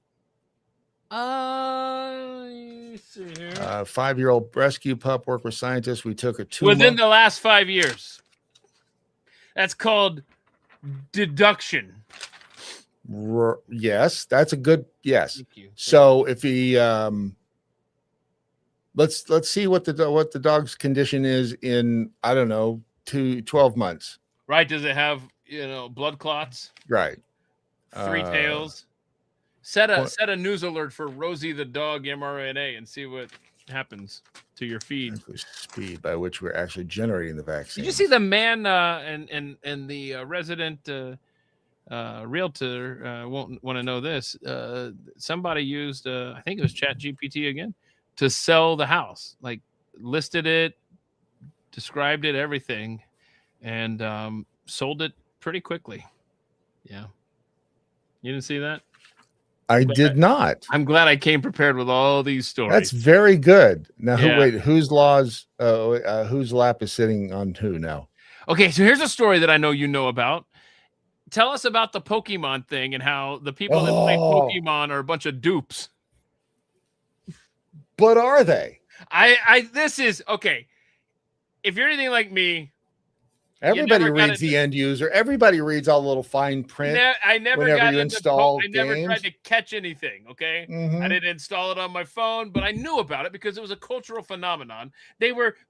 Let's see here.
5-year-old rescue pup, work with scientists. We took a 2
Within the last 5 years. That's called deduction.
Yes, that's a good yes.
Thank you.
So if he let's see what the dog's condition is in, I don't know, 12 months.
Right? Does it have blood clots?
Right.
3 tails. Set a news alert for Rosie the dog mRNA and see what happens to your feed.
Speed by which we're actually generating the vaccine.
Did you see the man and the resident realtor won't want to know this? Somebody used I think it was ChatGPT again to sell the house, like listed it, described it, everything, and sold it pretty quickly. Yeah. You didn't see that?
I did not.
I'm glad I came prepared with all these stories.
That's very good. Now,
Yeah.
wait, whose lap is sitting on who now?
Okay, so here's a story that I know you know about. Tell us about the Pokemon thing and how the people that play Pokemon are a bunch of dupes.
But are they?
This is okay. If you're anything like me,
Everybody reads the end user. Everybody reads all the little fine print.
I never
whenever
got
you
into
install
I never
games.
tried to catch anything. Okay,
Mhm.
I didn't install it on my phone, but I knew about it because it was a cultural phenomenon.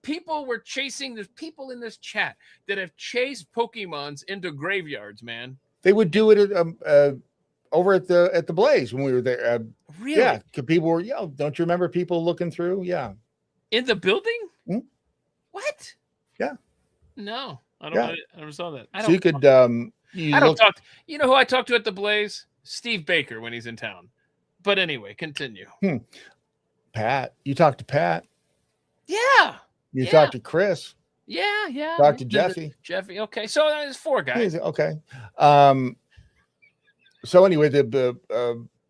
People were chasing. There's people in this chat that have chased Pokemons into graveyards. Man,
They would do it at, over at the Blaze when we were there.
really?
Yeah, people were. Yeah, don't you remember people looking through? Yeah,
In the building?
Hmm?
What?
Yeah.
No, I don't.
Yeah.
I never saw that.
so you could.
I don't talk. You know who I talk to at the Blaze? Steve Baker when he's in town. But anyway, continue.
Pat. You talked to Pat.
Yeah.
You talked to Chris.
Yeah.
Talk to Jeffy.
Jeffy. Okay, so there's 4 guys.
Okay. So anyway,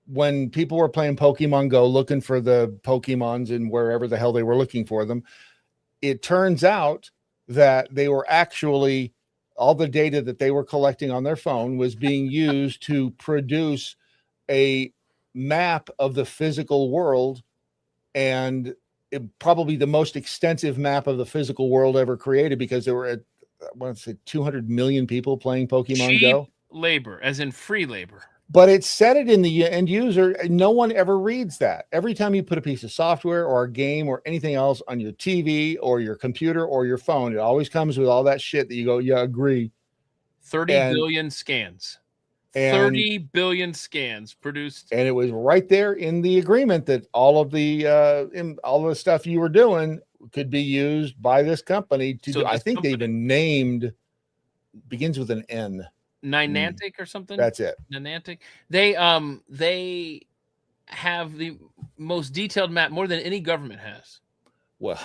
when people were playing Pokemon Go, looking for the Pokemons and wherever the hell they were looking for them, it turns out that they were actually, all the data that they were collecting on their phone was being used to produce a map of the physical world, and probably the most extensive map of the physical world ever created, because there were, I want to say 200 million people playing Pokemon Go.
Labor, as in free labor.
But it said it in the end user. No one ever reads that. Every time you put a piece of software or a game or anything else on your TV or your computer or your phone, it always comes with all that shit that you go, yeah, agree.
30 billion scans. 30 billion scans produced.
And it was right there in the agreement that all of the stuff you were doing could be used by this company to do. I think they even named, begins with an N.
Niantic or something.
That's it.
Niantic. They have the most detailed map, more than any government has.
Well,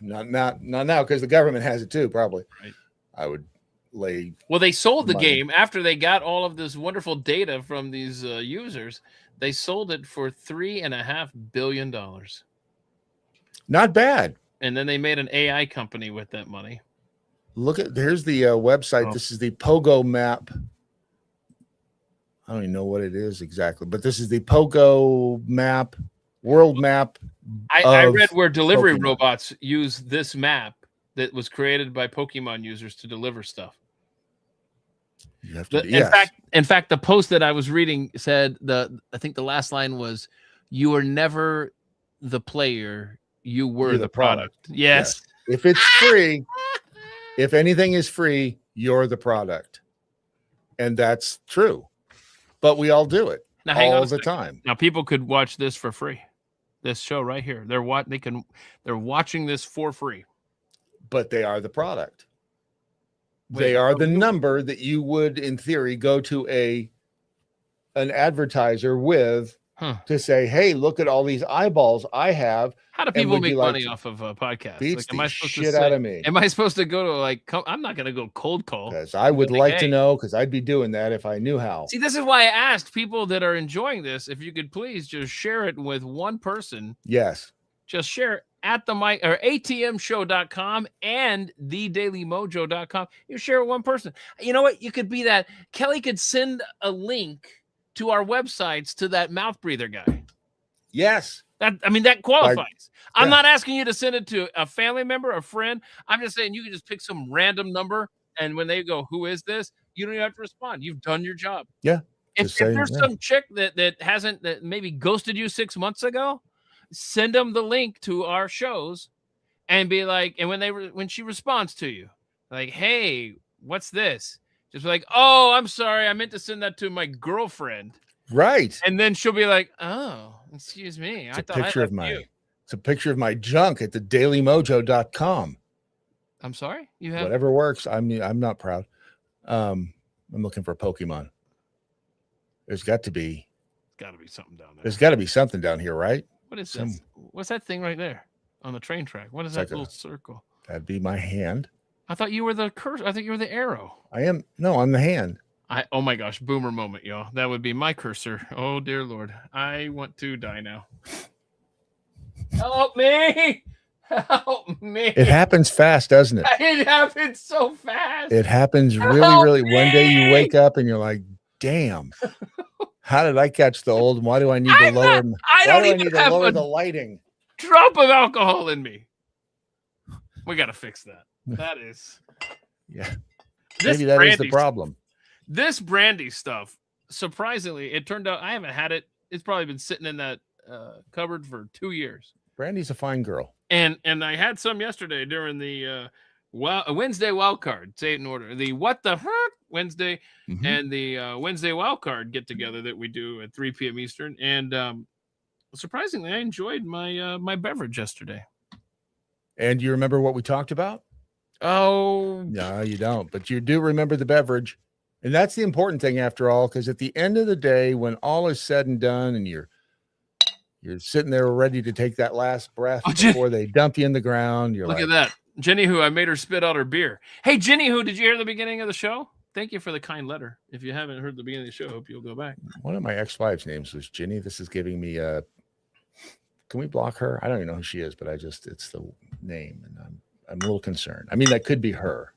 not now, because the government has it too, probably.
Right.
I would lay.
Well, they sold the
money.
game after they got all of this wonderful data from these users. They sold it for $3.5 billion.
Not bad.
And then they made an AI company with that money.
Look at, here's the website.
Oh.
This is the Pogo map. I don't even know what it is exactly, but this is the Pogo map, world map.
I read where delivery
Pokemon.
robots use this map that was created by Pokemon users to deliver stuff.
You have to,
In fact, the post that I was reading said I think the last line was, "You were never the player, you were the product." Yes.
If it's free, if anything is free, you're the product. And that's true. But we all do it
Now, hang on
all
a
the
second.
time.
Now, people could watch this for free. This show right here. They're watching this for free.
But they are the product.
Wait,
They are the number that you would, in theory, go to an advertiser with to say, hey, look at all these eyeballs I have.
How do
And
people
would
make
you like
money
to-
off of a podcast?
Beats
Am
the
I supposed to
shit
say,
out of me.
Am I supposed to go to I'm not going to go cold call.
Because I would
Like,
like
hey.
to know, because I'd be doing that if I knew how.
See, this is why I asked people that are enjoying this if you could please just share it with one person.
Yes.
Just share it. at the mic or atmshow.com and thedailymojo.com. You share it with one person. You know what? You could be that. Kelly could send a link to our websites to that mouth breather guy.
Yes.
That qualifies.
Like,
I'm
yeah.
not asking you to send it to a family member, a friend. I'm just saying you can just pick some random number, and when they go, "Who is this?" You don't even have to respond. You've done your job.
Yeah.
If there's some chick that maybe ghosted you 6 months ago, send them the link to our shows and be like, and when she responds to you, like, "Hey, what's this?" Just be like, "Oh, I'm sorry. I meant to send that to my girlfriend."
Right.
And then she'll be like, "Oh, excuse me.
It's a picture of my junk at thedailymojo.com.
I'm sorry. You have
whatever works. I'm not proud. I'm looking for a Pokemon. There's got to be
something down there.
There's got to be something down here, right?
What is this? What's that thing right there on the train track? What is that little circle?
That'd be my hand.
I thought you were the cursor. I thought you were the arrow.
I'm the hand.
Oh my gosh, boomer moment, y'all. That would be my cursor. Oh dear Lord. I want to die now. Help me. Help me.
It happens fast, doesn't it?
It happens so fast.
It happens really. One day you wake up and you're like, damn. How did I catch the old? Why do I need to lower?
I don't even have
lower the lighting.
Drop of alcohol in me. We got to fix that. That is.
Yeah. Maybe that is the problem.
This brandy stuff, surprisingly, it turned out I haven't had it. It's probably been sitting in that cupboard for 2 years.
Brandy's a fine girl.
And I had some yesterday during the Wednesday wild card. Say it in order. The What the Heck Wednesday and the Wednesday wild card get together that we do at 3 p.m. Eastern. And surprisingly, I enjoyed my my beverage yesterday.
And you remember what we talked about?
Oh,
no, you don't. But you do remember the beverage. And that's the important thing after all, because at the end of the day, when all is said and done and you're sitting there ready to take that last breath before they dump you in the ground, you're
look at that. Jenny Who, I made her spit out her beer. Hey, Jenny Who, did you hear the beginning of the show? Thank you for the kind letter. If you haven't heard the beginning of the show, I hope you'll go back. One
of my ex-wives' names was Jenny. This is giving me can we block her? I don't even know who she is, but it's the name, and I'm a little concerned. I mean, that could be her.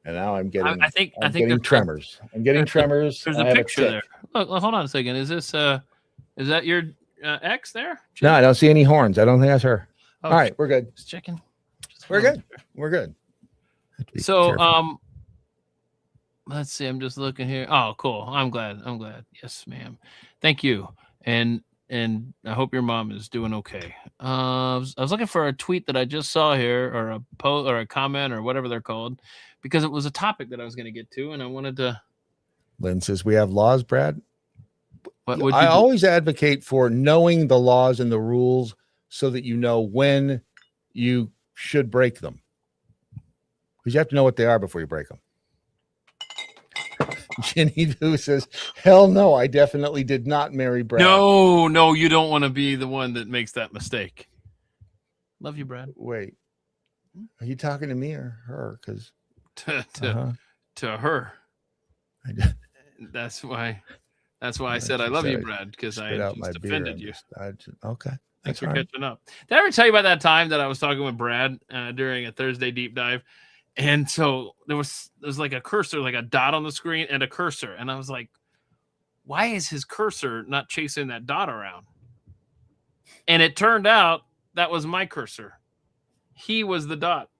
And now I'm getting I think tremors. I'm getting tremors.
There's a picture there. Look, hold on a second. Is that your ex there?
No, I don't see any horns. I don't think that's her.
Oh,
all right, we're good.
Just checking.
We're good. We're good.
So let's see. I'm just looking here. Oh, cool. I'm glad. Yes, ma'am. Thank you. And I hope your mom is doing okay. I was looking for a tweet that I just saw here, or a post, or a comment, or whatever they're called, because it was a topic that I was going to get to, and I wanted to.
Lynn says we have laws, Brad.
I
always advocate for knowing the laws and the rules so that you know when you should break them, because you have to know what they are before you break them. Jenny Who says, hell no, I definitely did not marry Brad.
No, you don't want to be the one that makes that mistake. Love you, Brad.
Wait, are you talking to me or her? Because
to her. That's why I said I love you, Brad, because I just offended you.
Okay.
Thanks for catching up. Did I ever tell you about that time that I was talking with Brad during a Thursday deep dive? And so there was like a cursor, like a dot on the screen and a cursor. And I was like, why is his cursor not chasing that dot around? And it turned out that was my cursor. He was the dot.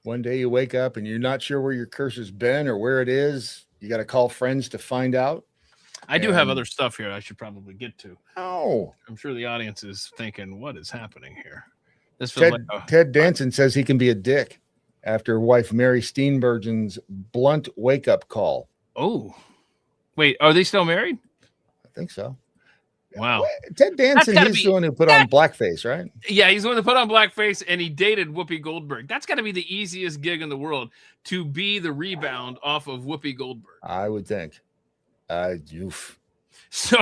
One day you wake up and you're not sure where your cursor's been or where it is. You got to call friends to find out.
I do have other stuff here I should probably get to.
Oh,
I'm sure the audience is thinking, what is happening here?
Ted Danson says he can be a dick after wife Mary Steenburgen's blunt wake-up call.
Oh, wait, are they still married?
I think so.
Wow.
Ted Danson, he's the one who put on blackface, right?
Yeah, he's the one who put on blackface, and he dated Whoopi Goldberg. That's got to be the easiest gig in the world, to be the rebound off of Whoopi Goldberg.
I would think. Oof.
So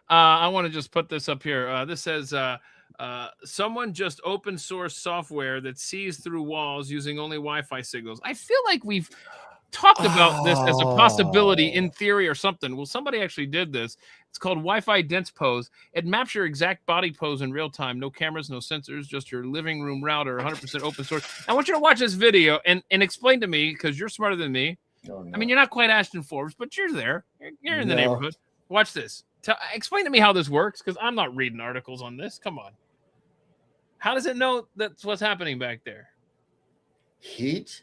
I want to just put this up here. This says someone just open source software that sees through walls using only Wi-Fi signals. I feel like talked about this as a possibility in theory or something. Well, somebody actually did this. It's called Wi-Fi dense pose. It maps your exact body pose in real time. No cameras, no sensors, just your living room router, 100% open source. I want you to watch this video and explain to me, because you're smarter than me.
Oh, no.
I mean, you're not quite Ashton Forbes, but you're there. You're in the
No.
neighborhood. Watch this. Explain to me how this works, because I'm not reading articles on this. Come on. How does it know that's what's happening back there?
Heat.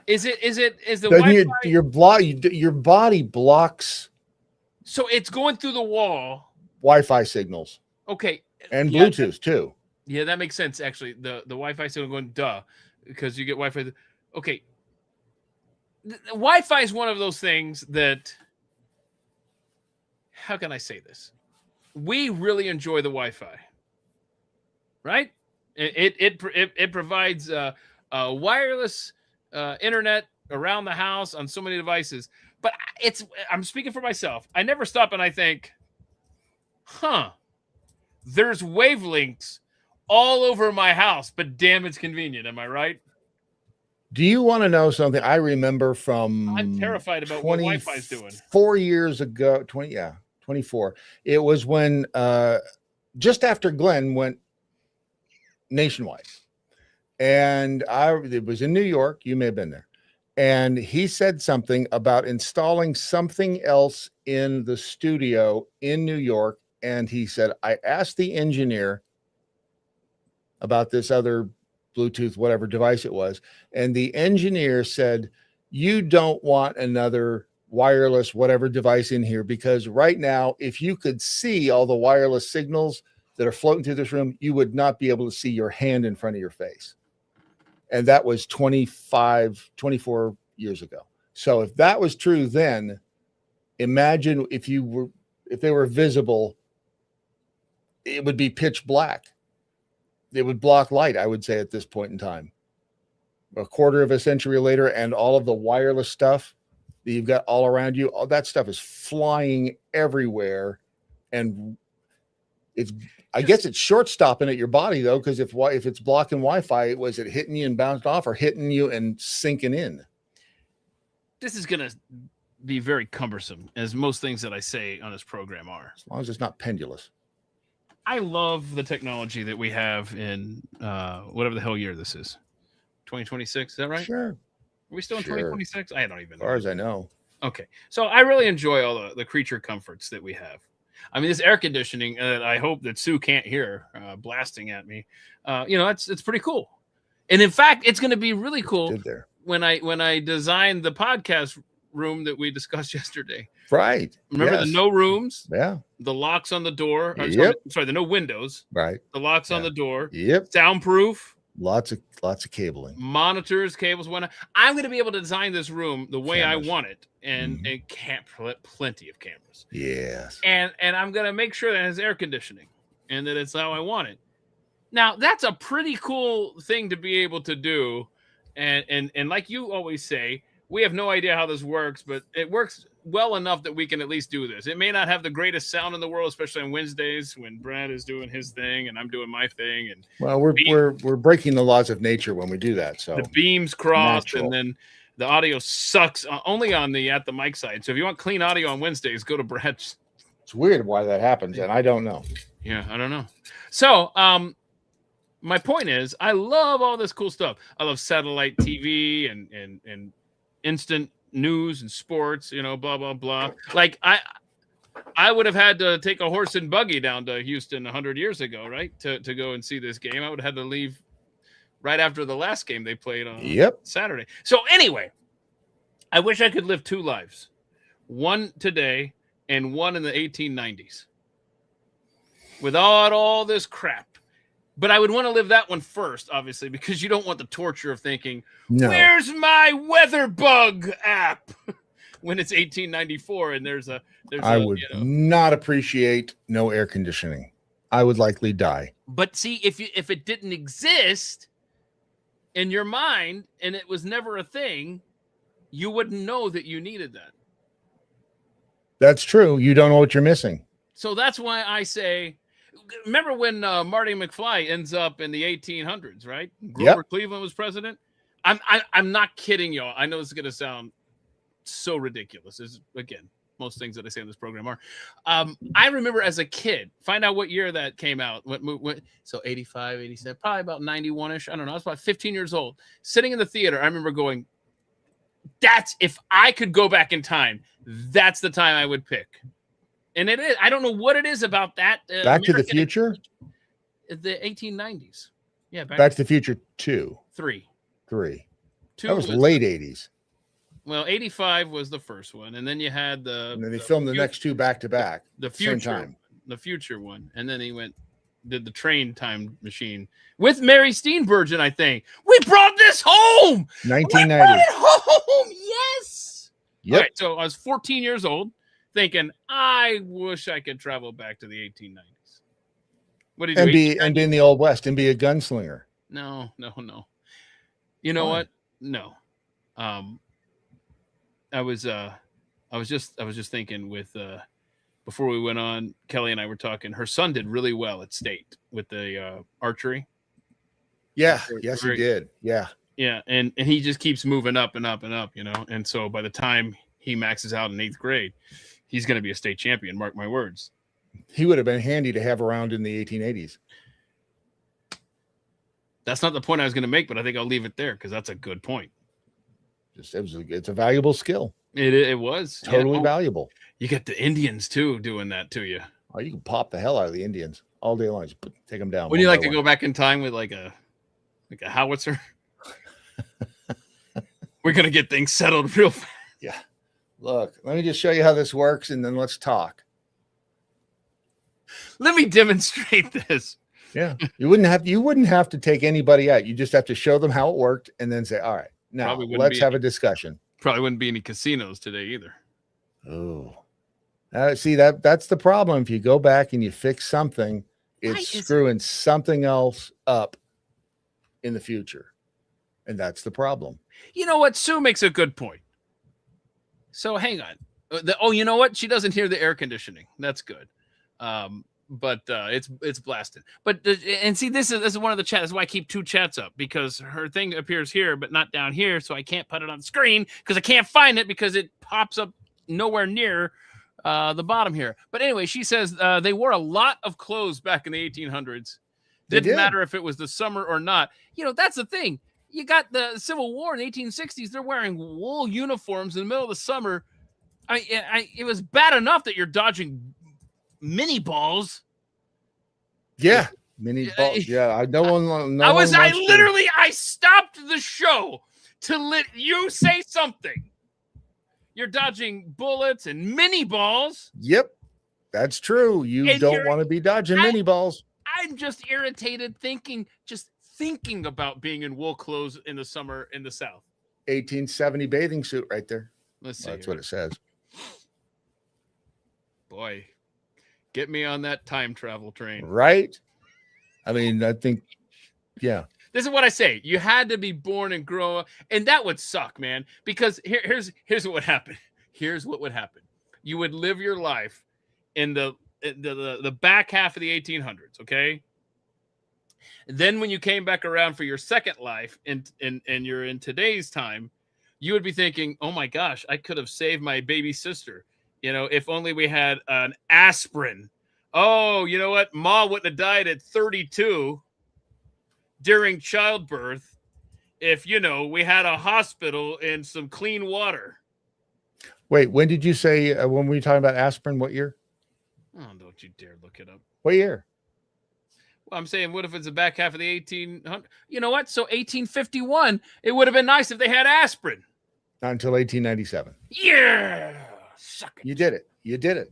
Is the
Doesn't
Wi-Fi?
your body blocks
So it's going through the wall.
Wi-Fi signals
Okay.
and
Yeah,
Bluetooth too.
Yeah, that makes sense. Actually, the Wi-Fi signal going because you get Wi-Fi. Okay. Wi-Fi is one of those things that. How can I say this? We really enjoy the Wi-Fi, right? It provides wireless internet around the house on so many devices. But I'm speaking for myself. I never stop and I think, there's wavelengths all over my house, but damn, it's convenient. Am I right?
Do you want to know something? I remember from
I'm terrified about what Wi-Fi is doing.
4 years ago, 24. It was when just after Glenn went nationwide. And it was in New York. You may have been there. And he said something about installing something else in the studio in New York. And he said, I asked the engineer about this other Bluetooth, whatever device it was. And the engineer said, you don't want another wireless, whatever device in here, because right now, if you could see all the wireless signals that are floating through this room, you would not be able to see your hand in front of your face. And that was 24 years ago. So if that was true then, imagine if they were visible, it would be pitch black. It would block light, I would say, at this point in time. A quarter of a century later, and all of the wireless stuff that you've got all around you, all that stuff is flying everywhere. And I guess it's short stopping at your body though, because if it's blocking Wi-Fi, was it hitting you and bounced off, or hitting you and sinking in?
This is gonna be very cumbersome, as most things that I say on this program are.
As long as it's not pendulous.
I love the technology that we have in whatever the hell year this is. 2026, is that right?
Sure.
Are we still in
Sure.
2026? I don't even
As
know.
far as I know.
Okay. So I really enjoy all the creature comforts that we have. I mean, this air conditioning, I hope that Sue can't hear blasting at me. It's pretty cool. And in fact, it's going to be really cool when I designed the podcast room that we discussed yesterday.
Right.
Remember the no rooms?
Yeah.
The locks on the door.
Yep.
Sorry, the no windows.
Right.
The locks on the door.
Yep.
Soundproof.
Lots of cabling.
Monitors, cables, whatnot. I'm going to be able to design this room the way I want it, and it can't plenty of cameras.
Yes.
And I'm going to make sure that it has air conditioning and that it's how I want it. Now, that's a pretty cool thing to be able to do. And like you always say, we have no idea how this works, but it works well enough that we can at least do this. It may not have the greatest sound in the world, especially on Wednesdays when Brad is doing his thing and I'm doing my thing. And
well, we're breaking the laws of nature when we do that. So
the beams cross, and then the audio sucks only on the At the Mic side. So if you want clean audio on Wednesdays, go to Brad's.
It's weird why that happens, and I don't know.
Yeah, I don't know. So my point is, I love all this cool stuff. I love satellite TV and instant news and sports, blah, blah, blah. Like I would have had to take a horse and buggy down to Houston 100 years ago, right? To go and see this game. I would have had to leave right after the last game they played on Saturday. So anyway, I wish I could live two lives. One today and one in the 1890s. Without all this crap. But I would want to live that one first, obviously, because you don't want the torture of thinking, where's my weather bug app? When it's 1894 and I
would not appreciate no air conditioning. I would likely die.
But see, if it didn't exist in your mind and it was never a thing, you wouldn't know that you needed that.
That's true. You don't know what you're missing.
So that's why I say, remember when Marty McFly ends up in the 1800s, right? Grover Cleveland was president. I'm not kidding y'all. I know this is going to sound so ridiculous. Is again, most things that I say on this program are. I remember as a kid, find out what year that came out. So 85, 87, probably about 91-ish. I don't know. I was about 15 years old, sitting in the theater. I remember going, that's, if I could go back in time, that's the time I would pick. And it is. I don't know what it is about that.
Back to the Future?
The 1890s. Yeah.
Back to the Future 2.
3.
3.
2
That was late 80s.
Well, 85 was the first one, and then you had
and then they filmed the next two back to back.
The future,
same time.
The future one, and then he did the train time machine with Mary Steenburgen. I think we brought this home.
1990.
We brought it home. Yes.
Yep.
All right, so I was 14 years old, thinking I wish I could travel back to the 1890s. What did you do?
And be in the Old West and be a gunslinger.
No. You know what? No. I was just thinking with before we went on, Kelly and I were talking. Her son did really well at state with the archery.
Yeah, yes, he did. Yeah,
and he just keeps moving up and up and up, And so by the time he maxes out in 8th grade, he's going to be a state champion. Mark my words.
He would have been handy to have around in the 1880s.
That's not the point I was going to make, but I think I'll leave it there because that's a good point.
It's a valuable skill.
It was
totally valuable.
You get the Indians too doing that to you.
Oh, you can pop the hell out of the Indians all day long. Just take them down.
Would you like to go back in time with like a howitzer? We're gonna get things settled real fast.
Yeah. Look, let me just show you how this works, and then let's talk.
Let me demonstrate this.
Yeah, you wouldn't have to take anybody out. You just have to show them how it worked, and then say, "All right, now let's have a discussion."
Probably wouldn't be any casinos today either.
Oh, see that's the problem. If you go back and you fix something, it's screwing something else up in the future, and that's the problem.
You know what? Sue makes a good point. So hang on. You know what? She doesn't hear the air conditioning. That's good. But it's blasted. But and see, this is one of the chats. That's why I keep 2 chats up, because her thing appears here but not down here, so I can't put it on the screen because I can't find it because it pops up nowhere near the bottom here. But anyway, she says they wore a lot of clothes back in the 1800s. Didn't matter if it was the summer or not. That's the thing. You got the Civil War in the 1860s. They're wearing wool uniforms in the middle of the summer. It was bad enough that you're dodging mini balls.
Yeah, mini balls. Yeah, I know.
I stopped the show to let you say something. You're dodging bullets and mini balls.
Yep, that's true. You don't want to be dodging mini balls.
I'm just irritated thinking about being in wool clothes in the summer in the South.
1870 bathing suit right there.
Let's see.
That's what it says.
Boy, get me on that time travel train.
Right? I mean, I think, yeah.
This is what I say. You had to be born and grow up, and that would suck, man. Because here's what would happen. Here's what would happen. You would live your life in the back half of the 1800s, okay? Then when you came back around for your second life and you're in today's time, you would be thinking, oh my gosh, I could have saved my baby sister. If only we had an aspirin. Oh, you know what? Ma wouldn't have died at 32 during childbirth if, we had a hospital and some clean water.
Wait, when did you say, when were you talking about aspirin? What year?
Oh, don't you dare look it up.
What year?
Well, I'm saying, what if it's the back half of the 1800s? You know what? So 1851, it would have been nice if they had aspirin.
Not until 1897.
Yeah. Suck it.
You did it.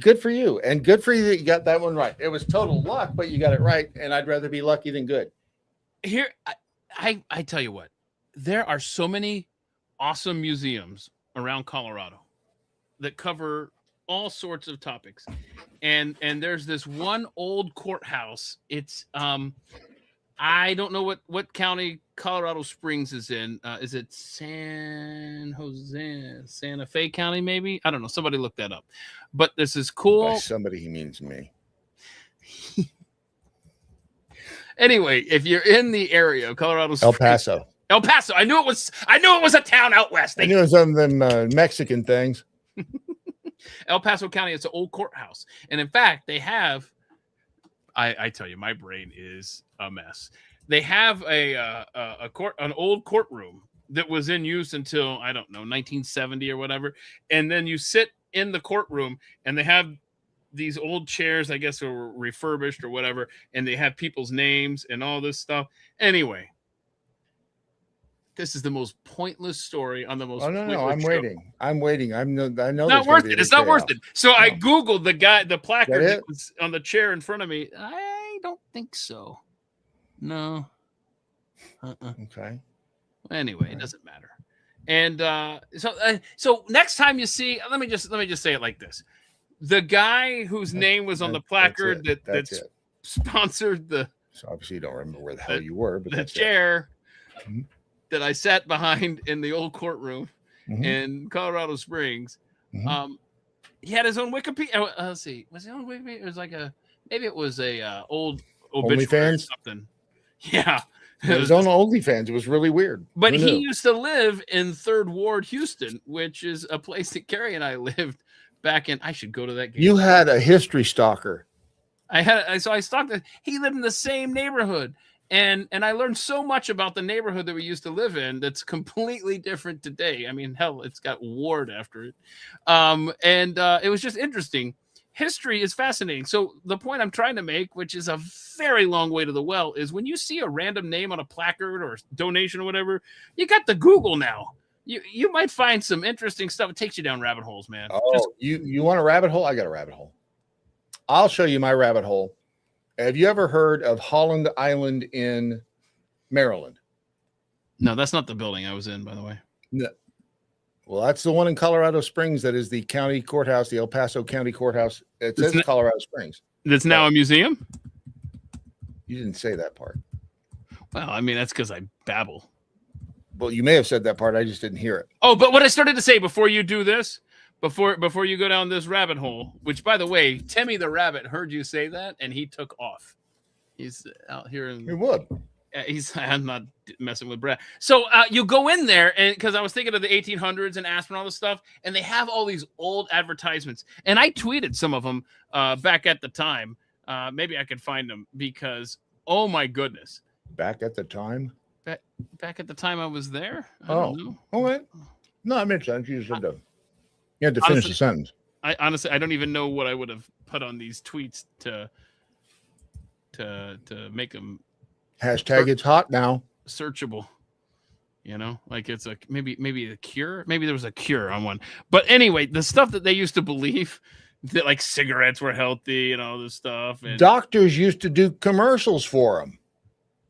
Good for you. And good for you that you got that one right. It was total luck, but you got it right. And I'd rather be lucky than good.
Here, I tell you what, there are so many awesome museums around Colorado that cover all sorts of topics. And there's this one old courthouse. It's I don't know what county Colorado Springs is in. Is it San Jose, Santa Fe County, maybe? I don't know. Somebody look that up. But this is cool.
By somebody, he means me.
Anyway, if you're in the area of Colorado Springs,
El Paso.
El Paso. I knew it was a town out west.
I knew it was some of them Mexican things.
El Paso County. It's an old courthouse, and in fact, they have. I tell you, my brain is a mess. They have an old courtroom that was in use until, I don't know, 1970 or whatever. And then you sit in the courtroom and they have these old chairs, I guess, are refurbished or whatever. And they have people's names and all this stuff. Anyway, this is the most pointless story on the most.
Oh, no,
I'm
waiting. I know.
Not worth it. It's not worth it. So I Googled the placard that was on the chair in front of me. I don't think so. No.
Okay.
Anyway, it doesn't matter. And so next time you see, let me just say it like this: the guy whose name was on the placard that sponsored the.
So obviously you don't remember where the hell you were, but
the chair that I sat behind in the old courtroom in Colorado Springs. He had his own Wikipedia. Let's see, was it on Wikipedia? It was like maybe it was a old obituary or something. Yeah.
His own OnlyFans. It was really weird.
But he used to live in 3rd Ward, Houston, which is a place that Carrie and I lived back in. I should go to that game.
You had a history stalker.
So I stalked it. He lived in the same neighborhood. And I learned so much about the neighborhood that we used to live in that's completely different today. I mean, hell, it's got Ward after it. It was just interesting. History is fascinating. So the point I'm trying to make, which is a very long way to the well, is when you see a random name on a placard or donation or whatever, you got the Google now. You might find some interesting stuff. It takes you down rabbit holes, man.
Oh, you want a rabbit hole? I got a rabbit hole. I'll show you my rabbit hole. Have you ever heard of Holland Island in Maryland?
No, that's not the building I was in, by the way.
No. Well, that's the one in Colorado Springs. That is the county courthouse, the El Paso County Courthouse. It says Colorado Springs.
It's now a museum?
You didn't say that part.
Well, I mean, that's because I babble.
Well, you may have said that part. I just didn't hear it.
Oh, but what I started to say before you do this, before you go down this rabbit hole, which, by the way, Timmy the Rabbit heard you say that, and he took off. He's out here.
He would.
I'm not messing with Brad. So you go in there, and because I was thinking of the 1800s and Aspen, all this stuff, and they have all these old advertisements. And I tweeted some of them back at the time. Maybe I could find them because, oh my goodness.
Back at the time?
Back at the time I was there? I
don't know. All right. No, it makes sense. You just had to finish the sentence.
I honestly don't even know what I would have put on these tweets to make them
hashtag it's hot now.
Searchable. You know, like it's maybe a cure. Maybe there was a cure on one. But anyway, the stuff that they used to believe that like cigarettes were healthy and all this stuff. And
doctors used to do commercials for them.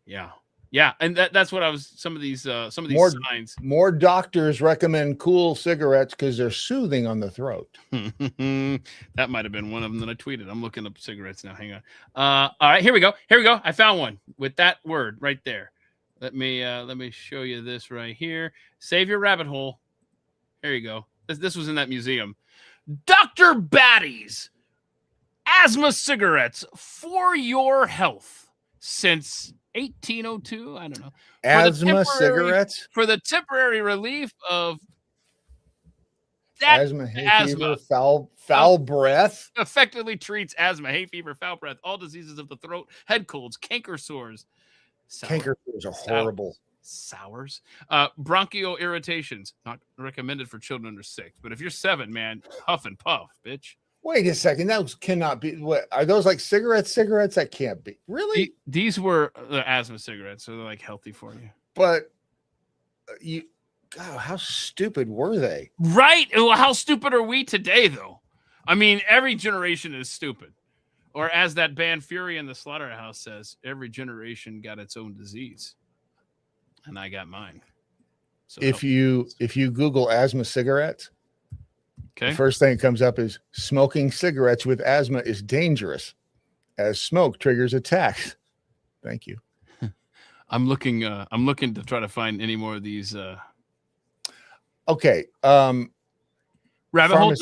Yeah. Yeah, and that's what I was. Some of these signs.
More doctors recommend cool cigarettes because they're soothing on the throat.
That might have been one of them that I tweeted. I'm looking up cigarettes now. Hang on. All right, here we go. I found one with that word right there. Let me show you this right here. Save your rabbit hole. Here you go. This was in that museum. Dr. Batty's asthma cigarettes for your health since 1802. I don't know.
Asthma cigarettes
for the temporary relief of
that asthma, hay fever, foul breath.
Effectively treats asthma, hay fever, foul breath, all diseases of the throat, head colds, canker sores.
Canker sores are horrible.
Sours. Bronchial irritations. Not recommended for children under 6. But if you're 7, man, huff and puff, bitch.
Wait a second. Those cannot be. What are those, like cigarettes? Cigarettes? That can't be. Really?
These were the asthma cigarettes, so they're like healthy for you.
But God, how stupid were they?
Right? Well, how stupid are we today, though? I mean, every generation is stupid. Or as that band Fury and the Slaughterhouse says, every generation got its own disease. And I got mine. So
if you Google asthma cigarettes,
okay,
the first thing that comes up is smoking cigarettes with asthma is dangerous, as smoke triggers attacks. Thank you.
I'm looking to try to find any more of these.
Okay.
Rabbit hole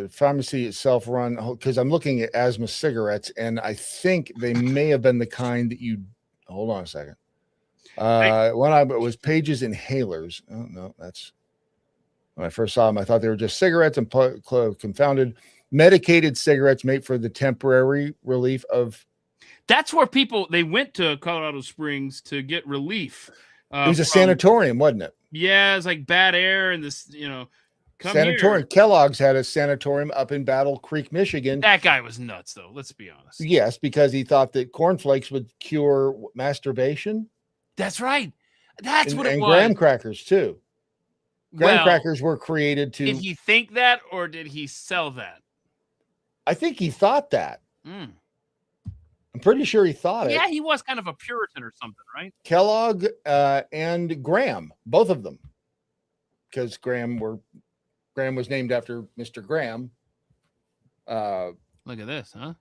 pharmacy itself run, because I'm looking at asthma cigarettes, and I think they may have been the kind that you. Hold on a second. It was Page's inhalers. Oh no, that's when I first saw them. I thought they were just cigarettes and confounded medicated cigarettes made for the temporary relief of.
That's where they went to Colorado Springs to get relief.
It was a sanatorium, wasn't it?
Yeah, it's like bad air and this,
sanatorium. Here. Kellogg's had a sanatorium up in Battle Creek, Michigan.
That guy was nuts, though. Let's be honest.
Yes, because he thought that cornflakes would cure masturbation.
That's right. That's what it was.
And graham crackers too. Graham crackers were created to.
Did he think that, or did he sell that?
I think he thought that.
Mm.
I'm pretty sure he thought it.
Yeah, he was kind of a Puritan or something, right?
Kellogg and Graham, both of them, because Graham was named after Mr. Graham.
Look at this, huh?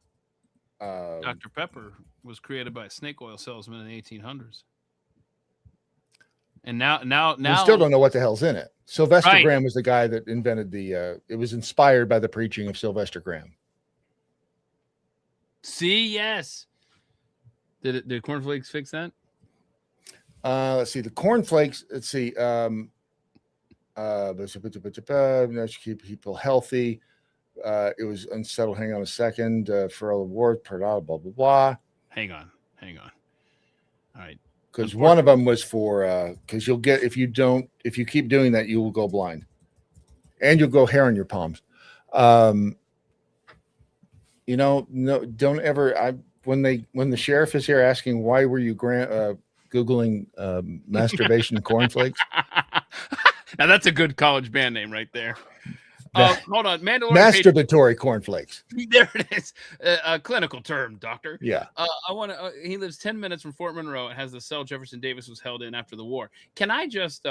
Dr. Pepper was created by a snake oil salesman in the 1800s. And now we
still don't know what the hell's in it. Sylvester Graham was the guy that invented it was inspired by the preaching of Sylvester Graham.
See, yes. Did cornflakes fix that?
Let's see. The cornflakes. Let's see. Let's keep people healthy. It was unsettled. Hang on a second. For all awards, blah blah blah.
Hang on. All right.
Because one of them was for because you'll get if you keep doing that, you will go blind, and you'll go hair on your palms. No, don't ever. When the sheriff is here asking why were you googling masturbation cornflakes?
Now that's a good college band name right there. Hold on,
masturbatory cornflakes.
There it is, a clinical term, doctor.
Yeah.
He lives 10 minutes from Fort Monroe. It has the cell Jefferson Davis was held in after the war. Can I just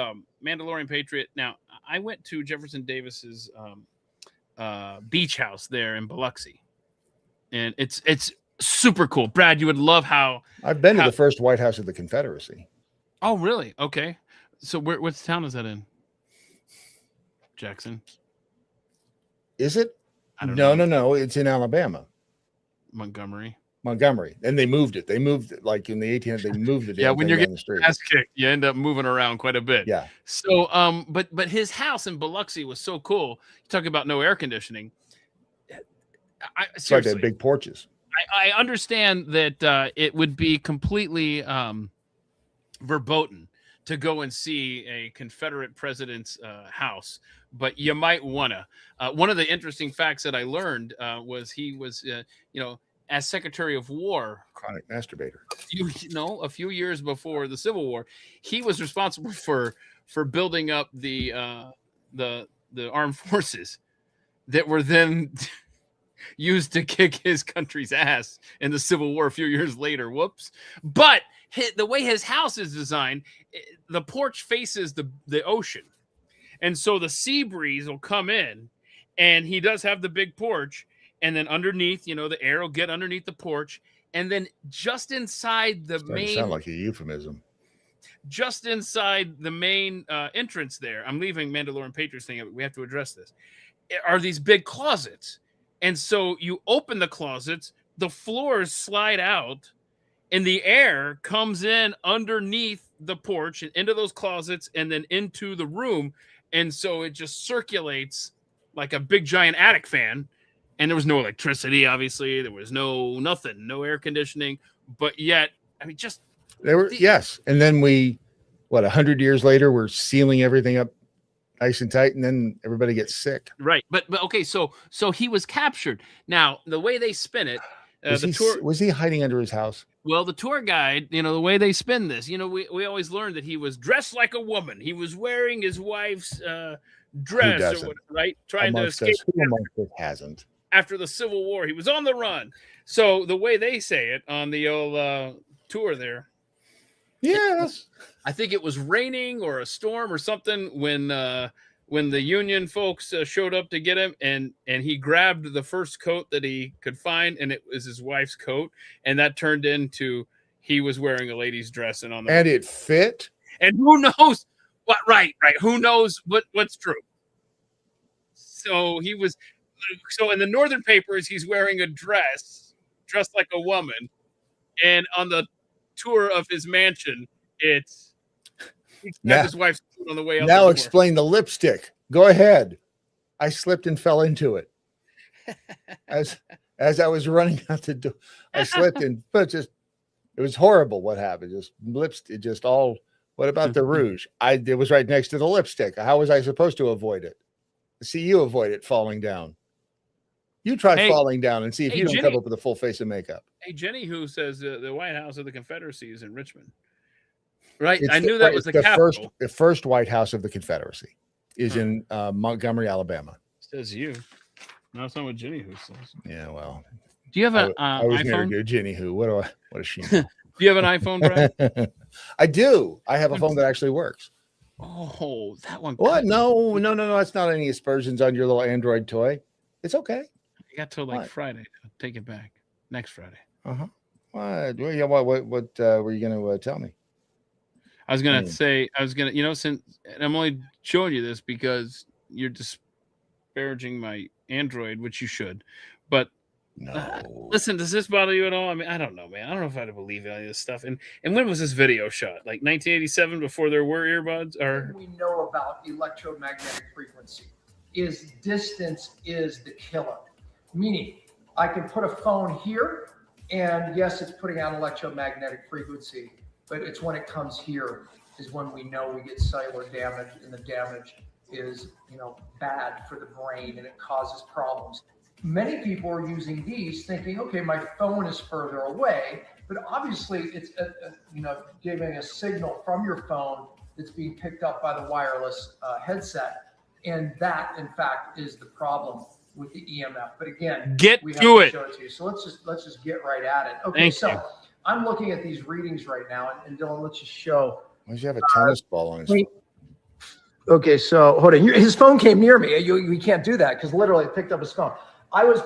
Mandalorian Patriot? Now I went to Jefferson Davis's beach house there in Biloxi, and it's super cool. Brad, you would love how
I've been to the first White House of the Confederacy.
Oh, really? Okay. So what town is that in? Jackson.
Is it? No. It's in Alabama.
Montgomery.
And they moved it. They moved it like in the 1800s. They moved it.
Yeah, when you're getting ass kicked, you end up moving around quite a bit.
Yeah.
So, but his house in Biloxi was so cool. You talk about no air conditioning.
Seriously, like big porches.
I understand that it would be completely verboten to go and see a Confederate president's house, but you might wanna. One of the interesting facts that I learned was he was, as Secretary of War,
chronic masturbator.
A few years before the Civil War, he was responsible for building up the armed forces that were then used to kick his country's ass in the Civil War a few years later. Whoops. But the way his house is designed, the porch faces the ocean. And so the sea breeze will come in, and he does have the big porch. And then underneath, the air will get underneath the porch. And then just inside the main...
sound like a euphemism.
Just inside the main entrance there, I'm leaving Mandalorian Patriots thing, but we have to address this, are these big closets. And so you open the closets, the floors slide out, and the air comes in underneath the porch and into those closets and then into the room. And so it just circulates like a big giant attic fan. And there was no electricity, obviously. There was nothing, no air conditioning. But yet,
yes. And then 100 years later, we're sealing everything up nice and tight, and then everybody gets sick.
Right. But okay, so he was captured. Now, the way they spin it,
was he hiding under his house?
Well, the tour guide, the way they spin this, we always learned that he was dressed like a woman. He was wearing his wife's dress, right? Trying to escape.
Who amongst us hasn't?
After the Civil War, he was on the run. So the way they say it on the old tour there.
Yes.
I think it was raining or a storm or something when the Union folks showed up to get him, and he grabbed the first coat that he could find, and it was his wife's coat, and that turned into he was wearing a lady's dress and
it fit.
And who knows what? Right. Who knows what's true? So So in the Northern papers, he's wearing a dressed like a woman, and on the tour of his mansion, It's he
Now-
grabbed his wife's foot on the way out.
Now
the door.
explain the lipstick. Go ahead. I slipped and fell into it. As I was running out the door, I slipped and but it was horrible what happened. Just lips, it just all what about the rouge? It was right next to the lipstick. How was I supposed to avoid it? See you avoid it falling down. You try falling down and see if you don't come up with a full face of makeup.
Hey, Jenny, who says the White House of the Confederacy is in Richmond. Right. I knew that was the capital.
The first White House of the Confederacy is in Montgomery, Alabama.
Says you. No, it's not what Jenny who says.
Yeah, well.
Do you have an
I was
iPhone?
near Jenny who. What does she know?
Do you have an iPhone, Brad?
I do. I have a phone that actually works.
Oh, that one.
What? No. It's not any aspersions on your little Android toy. It's okay.
You got till like Friday to take it back. Next Friday.
What? What were you going to tell me?
I was going to say, since and I'm only showing you this because you're disparaging my Android, which you should. But listen, does this bother you at all? I mean, I don't know, man. I don't know if I believe any of this stuff. And when was this video shot? Like 1987, before there were earbuds? Or
we know about electromagnetic frequency is distance is the killer. Meaning, I can put a phone here, and yes, it's putting out electromagnetic frequency, but it's when it comes here is when we know we get cellular damage, and the damage is, bad for the brain, and it causes problems. Many people are using these thinking, okay, my phone is further away, but obviously it's giving a signal from your phone that's being picked up by the wireless headset, and that in fact is the problem with the EMF. But again, we have to show it to you. So let's just get right at it. Okay, so I'm looking at these readings right now, and Dylan, let's just show.
Why does he have a tennis ball on his phone?
Okay, so hold on. His phone came near me. We can't do that because literally it picked up his phone. I was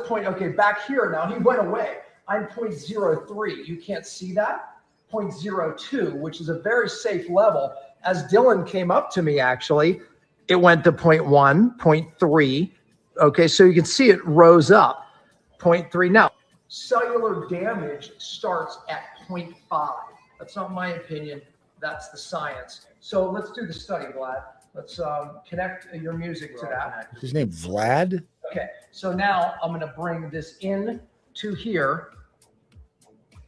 back here now. He went away. I'm 0.03. You can't see that? 0.02, which is a very safe level. As Dylan came up to me, actually, it went to 0.1, 0.3. Okay, so you can see it rose up. 0.3. Now, cellular damage starts at 0.5. That's not my opinion. That's the science. So let's do the study, Vlad. Let's connect your music to that.
Is his name Vlad?
Okay, so now I'm going to bring this in to here.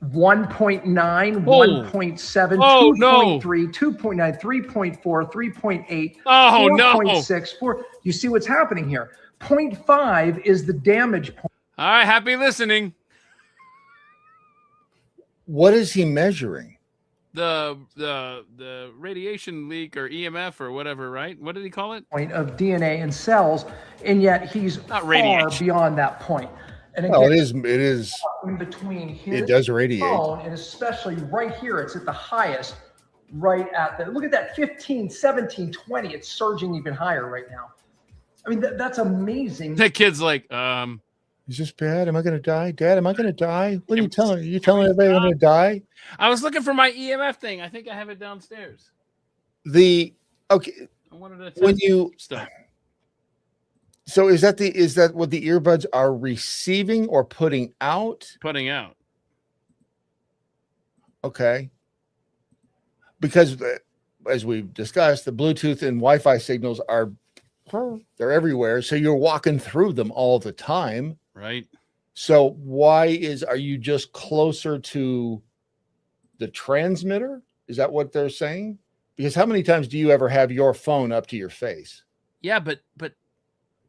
1.9, 1.7, 2.3, 2.9, 3.4, 3.8, 4.6, 4. You see what's happening here? 0.5 is the damage point.
All right, happy listening.
What is he measuring?
The radiation leak or EMF or whatever, right? What did he call it?
Point of DNA in cells, and yet he's far beyond that point. And again,
it is
in between here.
It does radiate,
and especially right here, it's at the highest. Right at the look at that 15, 17, 20. It's surging even higher right now. I mean, that's amazing.
That kid's like,
is this bad? Am I going to die? Dad, am I going to die? What are you telling me? Are you telling everybody I'm going to die?
I was looking for my EMF thing. I think I have it downstairs.
I wanted to when you
stuff.
So is that what the earbuds are receiving or putting out?
Putting out.
Okay. Because as we've discussed, the Bluetooth and Wi-Fi signals they're everywhere. So you're walking through them all the time.
Right.
So are you just closer to the transmitter? Is that what they're saying? Because how many times do you ever have your phone up to your face?
Yeah, but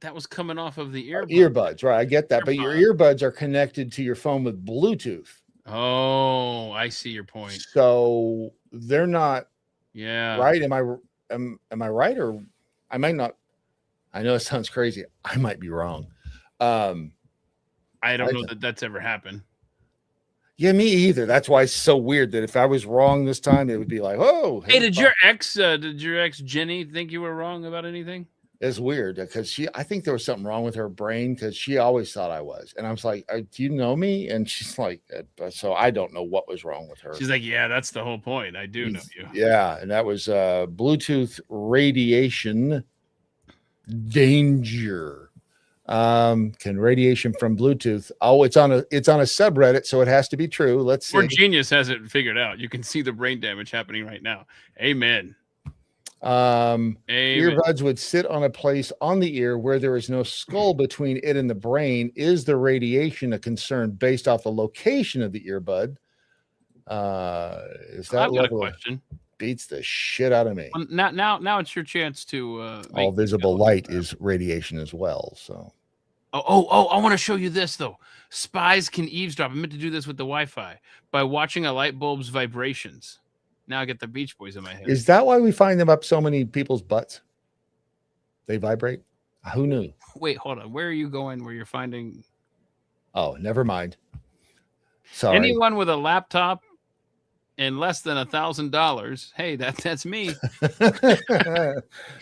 that was coming off of the earbuds.
Earbuds, right? I get that. But your earbuds are connected to your phone with Bluetooth.
Oh, I see your point.
So they're not.
Yeah.
Right? Am I right, or I might not? I know it sounds crazy. I might be wrong.
I don't know that that's ever happened.
Yeah, me either. That's why it's so weird that if I was wrong this time, it would be like, oh.
Hey, did your ex Jenny think you were wrong about anything?
It's weird because I think there was something wrong with her brain because she always thought I was. And I was like, do you know me? And she's like, so I don't know what was wrong with her.
She's like, yeah, that's the whole point. I do know you.
Yeah. And that was Bluetooth radiation danger. Can radiation from Bluetooth? Oh, it's on a subreddit, so it has to be true. Let's see.
Or Genius has it figured out. You can see the brain damage happening right now. Amen. Amen.
Earbuds would sit on a place on the ear where there is no skull between it and the brain. Is the radiation a concern based off the location of the earbud? Is that
I've got a question?
Beats the shit out of me.
Now it's your chance to
all visible light is radiation as well. So
I want to show you this though. Spies can eavesdrop. I meant to do this with the Wi-Fi by watching a light bulb's vibrations. Now I get the Beach Boys in my head.
Is that why we find them up so many people's butts? They vibrate? Who knew?
Wait, hold on. Where are you going where you're finding?
Oh, never mind. Sorry.
Anyone with a laptop and less than $1,000. Hey, that's me.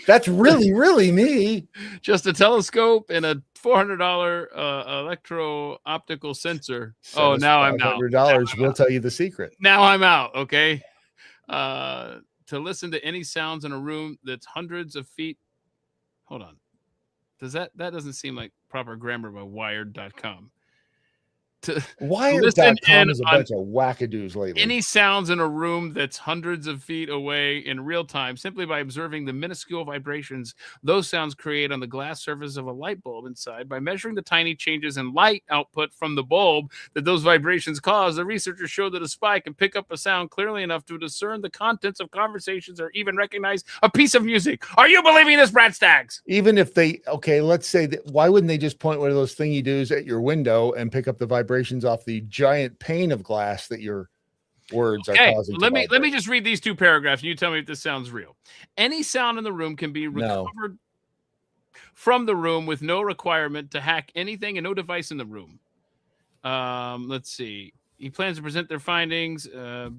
That's really me.
Just a telescope and a $400 electro-optical sensor. Oh, now I'm out.
$500 will tell you the secret.
Now I'm out. Okay. To listen to any sounds in a room that's hundreds of feet. Hold on. That doesn't seem like proper grammar by Wired.com.
Wired.com is a bunch of wackadoos lately.
Any sounds in a room that's hundreds of feet away in real time, simply by observing the minuscule vibrations those sounds create on the glass surface of a light bulb inside. By measuring the tiny changes in light output from the bulb that those vibrations cause, the researchers showed that a spy can pick up a sound clearly enough to discern the contents of conversations or even recognize a piece of music. Are you believing this, Brad Staggs?
Even if let's say that, why wouldn't they just point one of those thingy doos at your window and pick up the vibrations off the giant pane of glass that your words are causing?
Let me just read these two paragraphs and you tell me if this sounds real. Any sound in the room can be recovered from the room with no requirement to hack anything and no device in the room. Let's see. He plans to present their findings,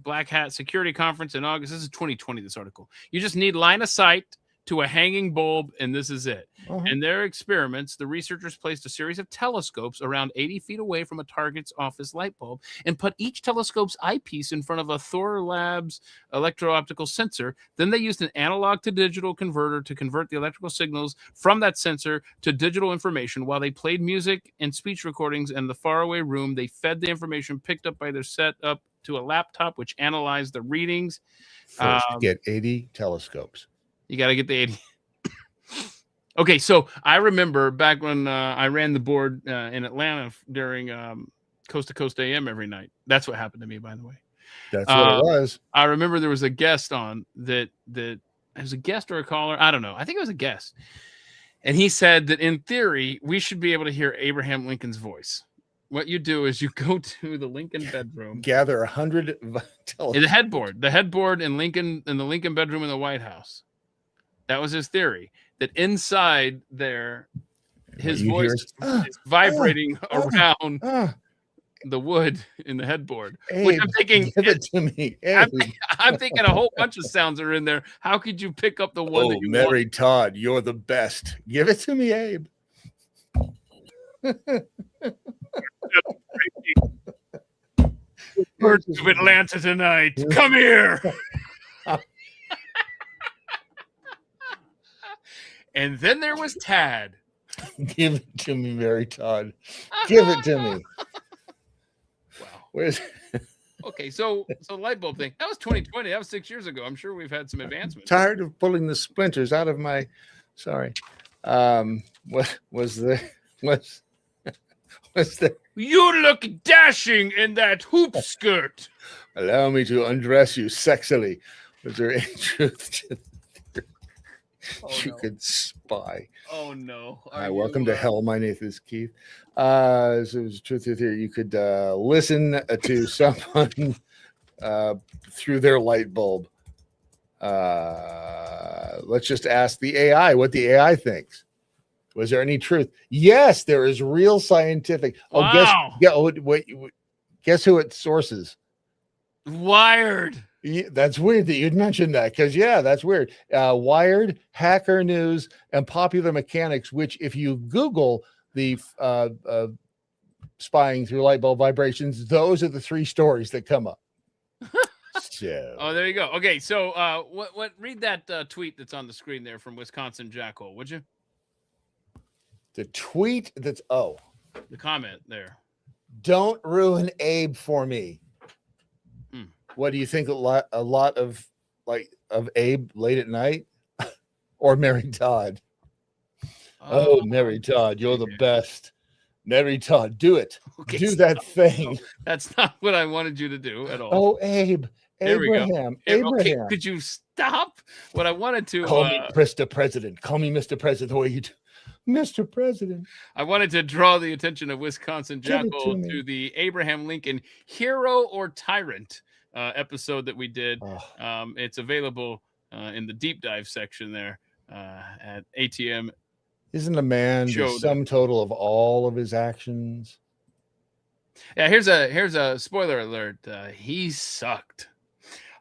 Black Hat Security Conference in August. This is 2020, this article. You just need line of sight to a hanging bulb, and this is it. In their experiments, the researchers placed a series of telescopes around 80 feet away from a target's office light bulb and put each telescope's eyepiece in front of a Thor Labs electro-optical sensor. Then they used an analog to digital converter to convert the electrical signals from that sensor to digital information. While they played music and speech recordings in the faraway room, they fed the information picked up by their setup to a laptop, which analyzed the readings.
First, get 80 telescopes.
You got to get the 80. Okay, so I remember back when I ran the board in Atlanta during Coast to Coast AM every night. That's what happened to me, by the way.
That's what it was.
I remember there was a guest on that it was a guest or a caller. I don't know. I think it was a guest. And he said that in theory, we should be able to hear Abraham Lincoln's voice. What you do is you go to the Lincoln bedroom,
gather 100
the headboard in the Lincoln bedroom in the White House. That was his theory, that inside there, his voice is vibrating around the wood in the headboard.
Abe,
which I'm thinking,
give it to me.
I'm thinking a whole bunch of sounds are in there. How could you pick up the one that you
Mary Todd, you're the best. Give it to me, Abe.
Birds of Atlanta tonight. Come here. And then there was Tad.
Give it to me, Mary Todd. Give it to me.
Wow.
Where's
Okay, so light bulb thing. That was 2020. That was 6 years ago. I'm sure we've had some advancements.
Tired of pulling the splinters out of my what was there?
You look dashing in that hoop skirt.
Allow me to undress you sexily. Was there any truth to you could spy?
Oh no!
Hi, welcome to hell. My name is Keith. So there's truth here. You could listen to someone through their light bulb. Let's just ask the AI what the AI thinks. Was there any truth? Yes, there is real scientific.
Wow.
Guess who it sources?
Wired.
Yeah, that's weird that you'd mentioned that because, that's weird. Wired, Hacker News, and Popular Mechanics, which if you Google the spying through light bulb vibrations, those are the three stories that come up.
Oh, there you go. Okay, so read that tweet that's on the screen there from Wisconsin Jackhole, would you?
The tweet that's
the comment there.
don't ruin Abe for me. What do you think? A lot of Abe late at night or Mary Todd? Oh, Mary Todd, you're the best. Mary Todd, do it.
Okay,
do that thing.
That's not what I wanted you to do at all.
Oh, Abe.
There we go.
Abraham.
Okay, could you stop? What I wanted to
call me Mr. President. Call me Mr. President the way you do. Mr. President.
I wanted to draw the attention of Wisconsin Jackal to the Abraham Lincoln Hero or Tyrant episode that we did. It's available in the deep dive section there at ATM.
Isn't a man the sum total of all of his actions?
Yeah, here's a spoiler alert. He sucked.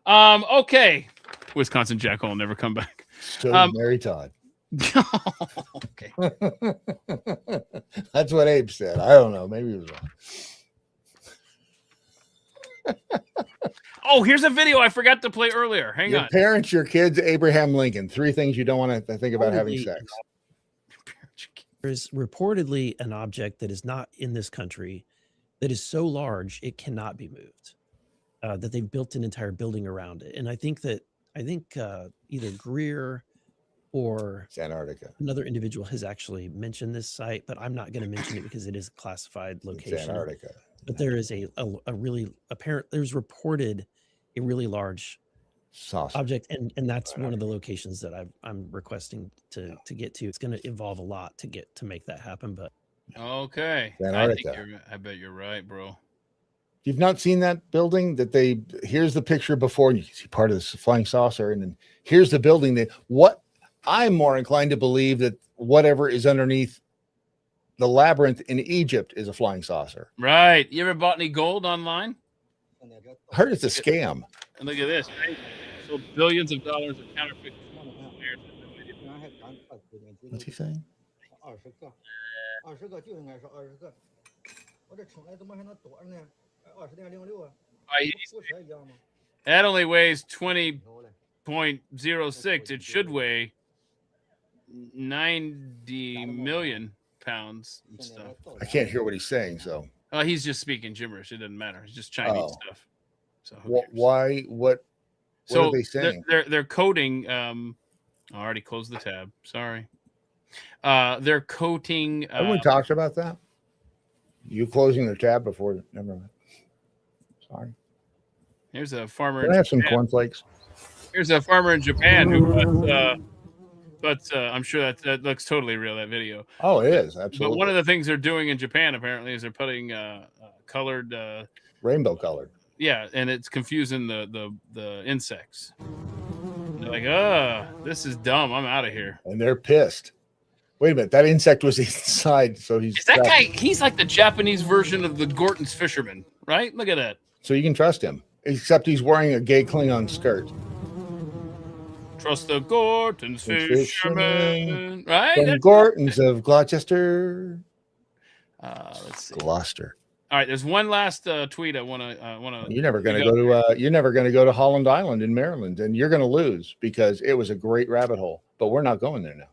Okay. Wisconsin Jackal will never come back.
So Mary Todd.
Okay.
That's what Abe said. I don't know. Maybe he was wrong.
Here's a video I forgot to play earlier. Hang on.
Your parents, your kids, Abraham Lincoln. 3 things you don't want to think about having sex.
There's reportedly an object that is not in this country that is so large it cannot be moved. That they've built an entire building around it. And I think either Greer or
Antarctica,
another individual has actually mentioned this site, but I'm not going to mention it because it is a classified location.
It's Antarctica.
But there is a really apparent. There's reported a really large object, and that's one of the locations that I'm requesting to get to. It's going to involve a lot to make that happen, but
okay.
Antarctica.
I bet you're right, bro.
You've not seen that building here's the picture before, and you can see part of this flying saucer, and then here's the building what I'm more inclined to believe that whatever is underneath the labyrinth in Egypt is a flying saucer.
Right. You ever bought any gold online?
I heard it's a scam.
And look at this. Right? So billions of dollars of counterfeit.
What's he saying?
That only weighs 20.06. It should weigh 90 million pounds and stuff.
I can't hear what he's saying, so.
He's just speaking gibberish. It doesn't matter. It's just Chinese stuff. So
why? What are they saying?
They're coding. I already closed the tab. Sorry. They're coating.
Everyone talked about that. You closing the tab before? Never mind. Sorry.
Here's a farmer.
Can I have some cornflakes?
Here's a farmer in Japan who but I'm sure that looks totally real, that video.
Oh, it is. Absolutely.
But one of the things they're doing in Japan, apparently, is they're putting colored...
rainbow colored.
Yeah, and it's confusing the insects. They're like, this is dumb. I'm out of here.
And they're pissed. Wait a minute. That insect was inside, so he's...
Is that guy... He's like the Japanese version of the Gorton's fisherman, right? Look at that.
So you can trust him, except he's wearing a gay Klingon skirt.
Trust the Gorton's fisherman, right?
From Gorton's of Gloucester.
Let's see.
Gloucester.
All right, there's one last tweet I want to.
You're never going to go to. You're never going to go to Holland Island in Maryland, and you're going to lose because it was a great rabbit hole. But we're not going there now.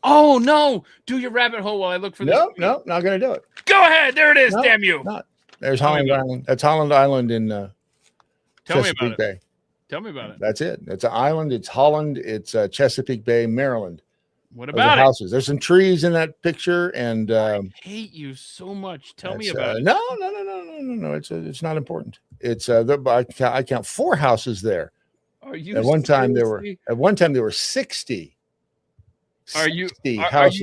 Oh no! Do your rabbit hole while I look for this.
No, not going to do it.
Go ahead. There it is.
No,
damn you!
Not. There's Holland Island. That's Holland Island in
Tell me
Chesapeake
about
Bay.
it. Tell me about it.
That's it. It's an island. It's Holland. It's Chesapeake Bay, Maryland.
What about it?
Houses. There's some trees in that picture, and
I hate you so much. Tell me about it.
No. It's not important. It's I count 4 houses there.
Are you
at one time there were 60.
Are you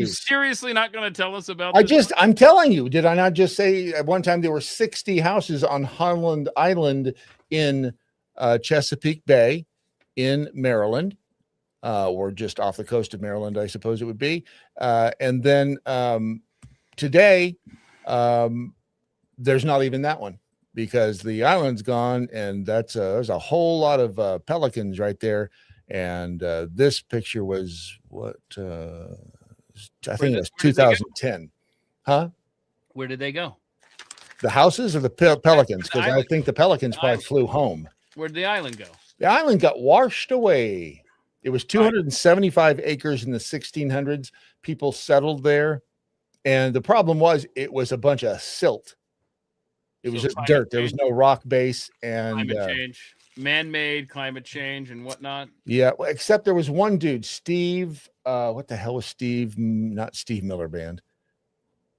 seriously not going to tell us about this?
I'm telling you, did I not just say at one time there were 60 houses on Holland Island in Chesapeake Bay in Maryland, or just off the coast of Maryland, I suppose it would be. And then today, there's not even that one because the island's gone, and there's a whole lot of pelicans right there. And this picture was what I think it was 2010. Huh?
Where did they go?
The houses or the pelicans? Because I think the pelicans probably flew home.
Where did the island go?
The island got washed away. It was 275 acres in the 1600s. People settled there. And the problem was it was a bunch of silt. It was
So
just
climate
dirt. There was
change,
no rock base, and
climate change, man-made climate change, and whatnot.
yeah, well, except there was one dude, Steve. What the hell was Steve? Not Steve Miller Band.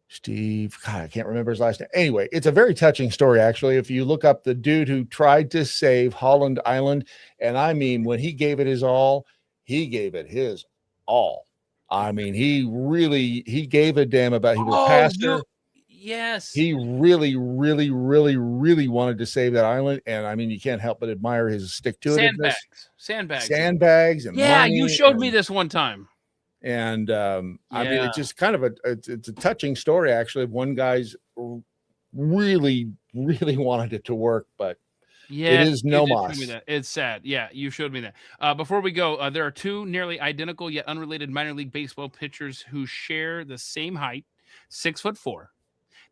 Steve, God, I can't remember his last name. Anyway, it's a very touching story, actually. If you look up the dude who tried to save Holland Island, and I mean, when he gave it his all, he gave it his all. I mean, he gave a damn about. He was a pastor.
Yes.
He really, really, really, really wanted to save that island, and I mean, you can't help but admire his stick-to-itiveness. Sandbags, and
yeah,
money
you showed me
and-
this one time.
And I mean,
Yeah.
it's just kind of it's a touching story, actually. One guy's really, really wanted it to work, but
Yeah,
it is
you
no
did show
moss.
me that. It's sad. Yeah, you showed me that. Before we go, there are two nearly identical yet unrelated minor league baseball pitchers who share the same height, 6'4".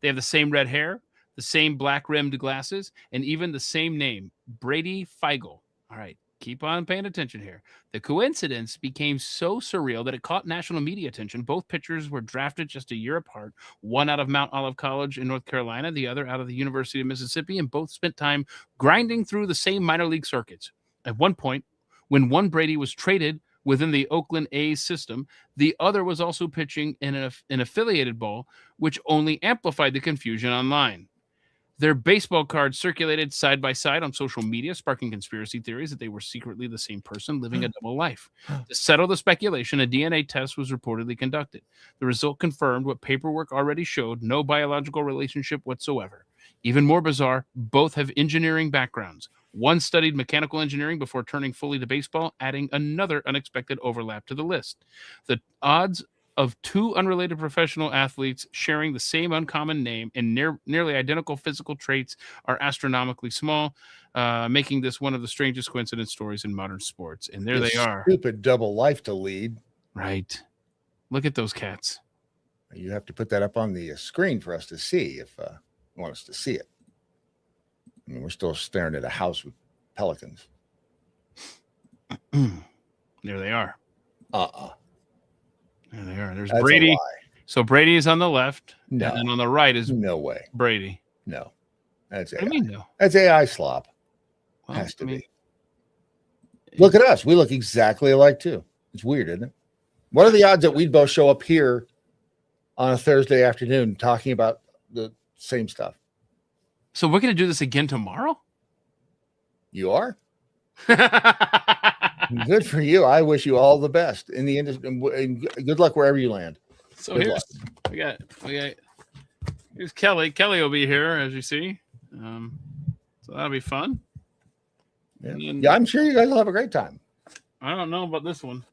They have the same red hair, the same black rimmed glasses, and even the same name, Brady Feigl. All right, keep on paying attention here. The coincidence became so surreal that it caught national media attention. Both pitchers were drafted just a year apart, one out of Mount Olive College in North Carolina, the other out of the University of Mississippi, and both spent time grinding through the same minor league circuits. At one point, when one Brady was traded within the Oakland A's system, the other was also pitching in an affiliated ball, which only amplified the confusion online. Their baseball cards circulated side by side on social media, sparking conspiracy theories that they were secretly the same person living a double life. To settle the speculation, a DNA test was reportedly conducted. The result confirmed what paperwork already showed: no biological relationship whatsoever. Even more bizarre, both have engineering backgrounds. One studied mechanical engineering before turning fully to baseball, adding another unexpected overlap to the list. The odds of two unrelated professional athletes sharing the same uncommon name and nearly identical physical traits are astronomically small, making this one of the strangest coincidence stories in modern sports. And there they are.
Stupid double life to lead.
Right. Look at those cats.
You have to put that up on the screen for us to see if you want us to see it. I mean, we're still staring at a house with pelicans.
There they are. There they are. There's
That's
Brady.
a lie.
So Brady is on the left.
No.
And then on the right is
No way.
Brady.
No. That's
What
AI.
do you mean, no?
That's AI slop.
Well,
Has to
I mean,
be. Look at us. We look exactly alike too. It's weird, isn't it? What are the odds that we'd both show up here on a Thursday afternoon talking about the same stuff?
So we're going to do this again tomorrow?
You are? Good for you. I wish you all the best in the industry, and good luck wherever you land.
So
Good
here's we got here's Kelly. Kelly will be here, as you see. So that'll be fun.
Yeah.
And then-
Yeah, I'm sure you guys will have a great time.
I don't know about this one.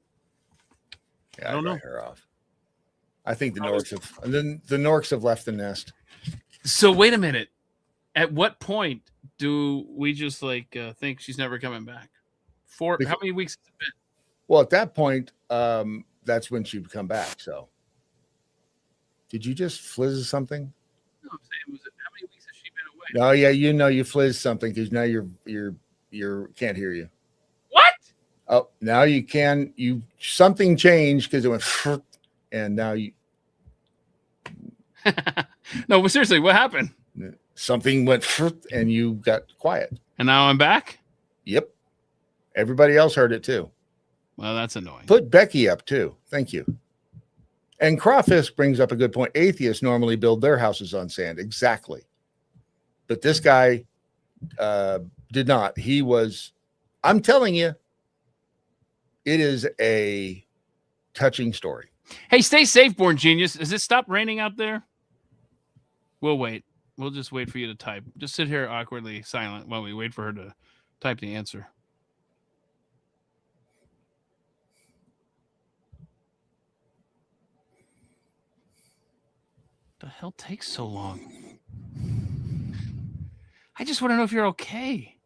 Yeah,
I don't know.
write her off. I think the Norks have left the nest.
So wait a minute. At what point do we just think she's never coming back? How many weeks has it been?
Well, at that point, that's when she'd come back. So, did you just fizz something?
No, I'm saying, how many weeks has she been away?
Oh yeah, you fizz something because now you're can't hear you.
What?
Oh, now you can. Something changed because it went, and now you.
No, but seriously, what happened?
Something went, and you got quiet.
And now I'm back?
Yep. Everybody else heard it too.
Well, that's annoying.
Put Becky up too. Thank you. And Crawfish brings up a good point. Atheists normally build their houses on sand. Exactly. But this guy did not. I'm telling you, it is a touching story.
Hey, stay safe, Born Genius. Has it stopped raining out there? We'll wait. We'll just wait for you to type. Just sit here awkwardly silent while we wait for her to type the answer. The hell takes so long? I just want to know if you're okay.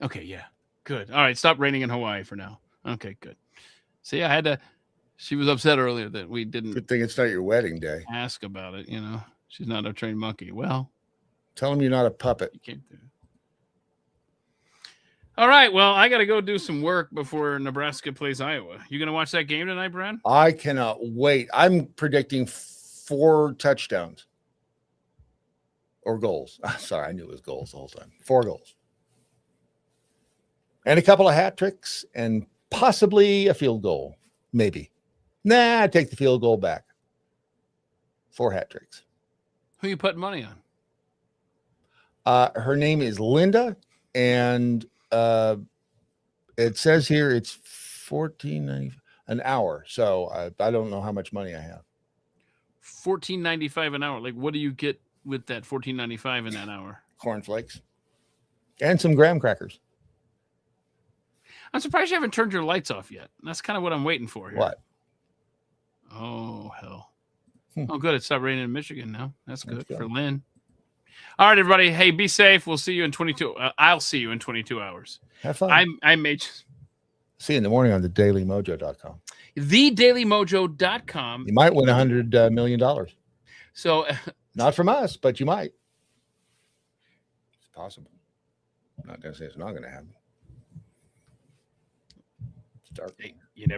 Okay, yeah. Good. All right, stop raining in Hawaii for now. Okay, good. See, she was upset earlier that we didn't
Good thing it's not your wedding day.
ask about it, She's not a trained monkey. Well,
Tell him you're not a puppet.
you can't do it. All right, well, I got to go do some work before Nebraska plays Iowa. You going to watch that game tonight, Brad?
I cannot wait. I'm predicting 4 touchdowns or goals. Sorry, I knew it was goals the whole time. 4 goals. And a couple of hat tricks and possibly a field goal. Maybe. Nah, I take the field goal back. 4 hat tricks.
Who you putting money on?
Her name is Linda, and it says here it's $14.95 an hour. So I don't know how much money I have.
$14.95 an hour. Like, what do you get with that $14.95 in that hour?
Cornflakes and some graham crackers.
I'm surprised you haven't turned your lights off yet. That's kind of what I'm waiting for here.
What?
Oh, hell. Oh, good. It stopped raining in Michigan now. That's good
Let's go.
for Lynn. All right, everybody. Hey, be safe. We'll see you in 22. I'll see you in 22 hours.
Have fun.
I may just
See you in the morning on thedailymojo.com.
thedailymojo.com.
You might win $100 million.
So
Not from us, but you might. It's possible. I'm not going to say it's not going to happen. It's dark.
you never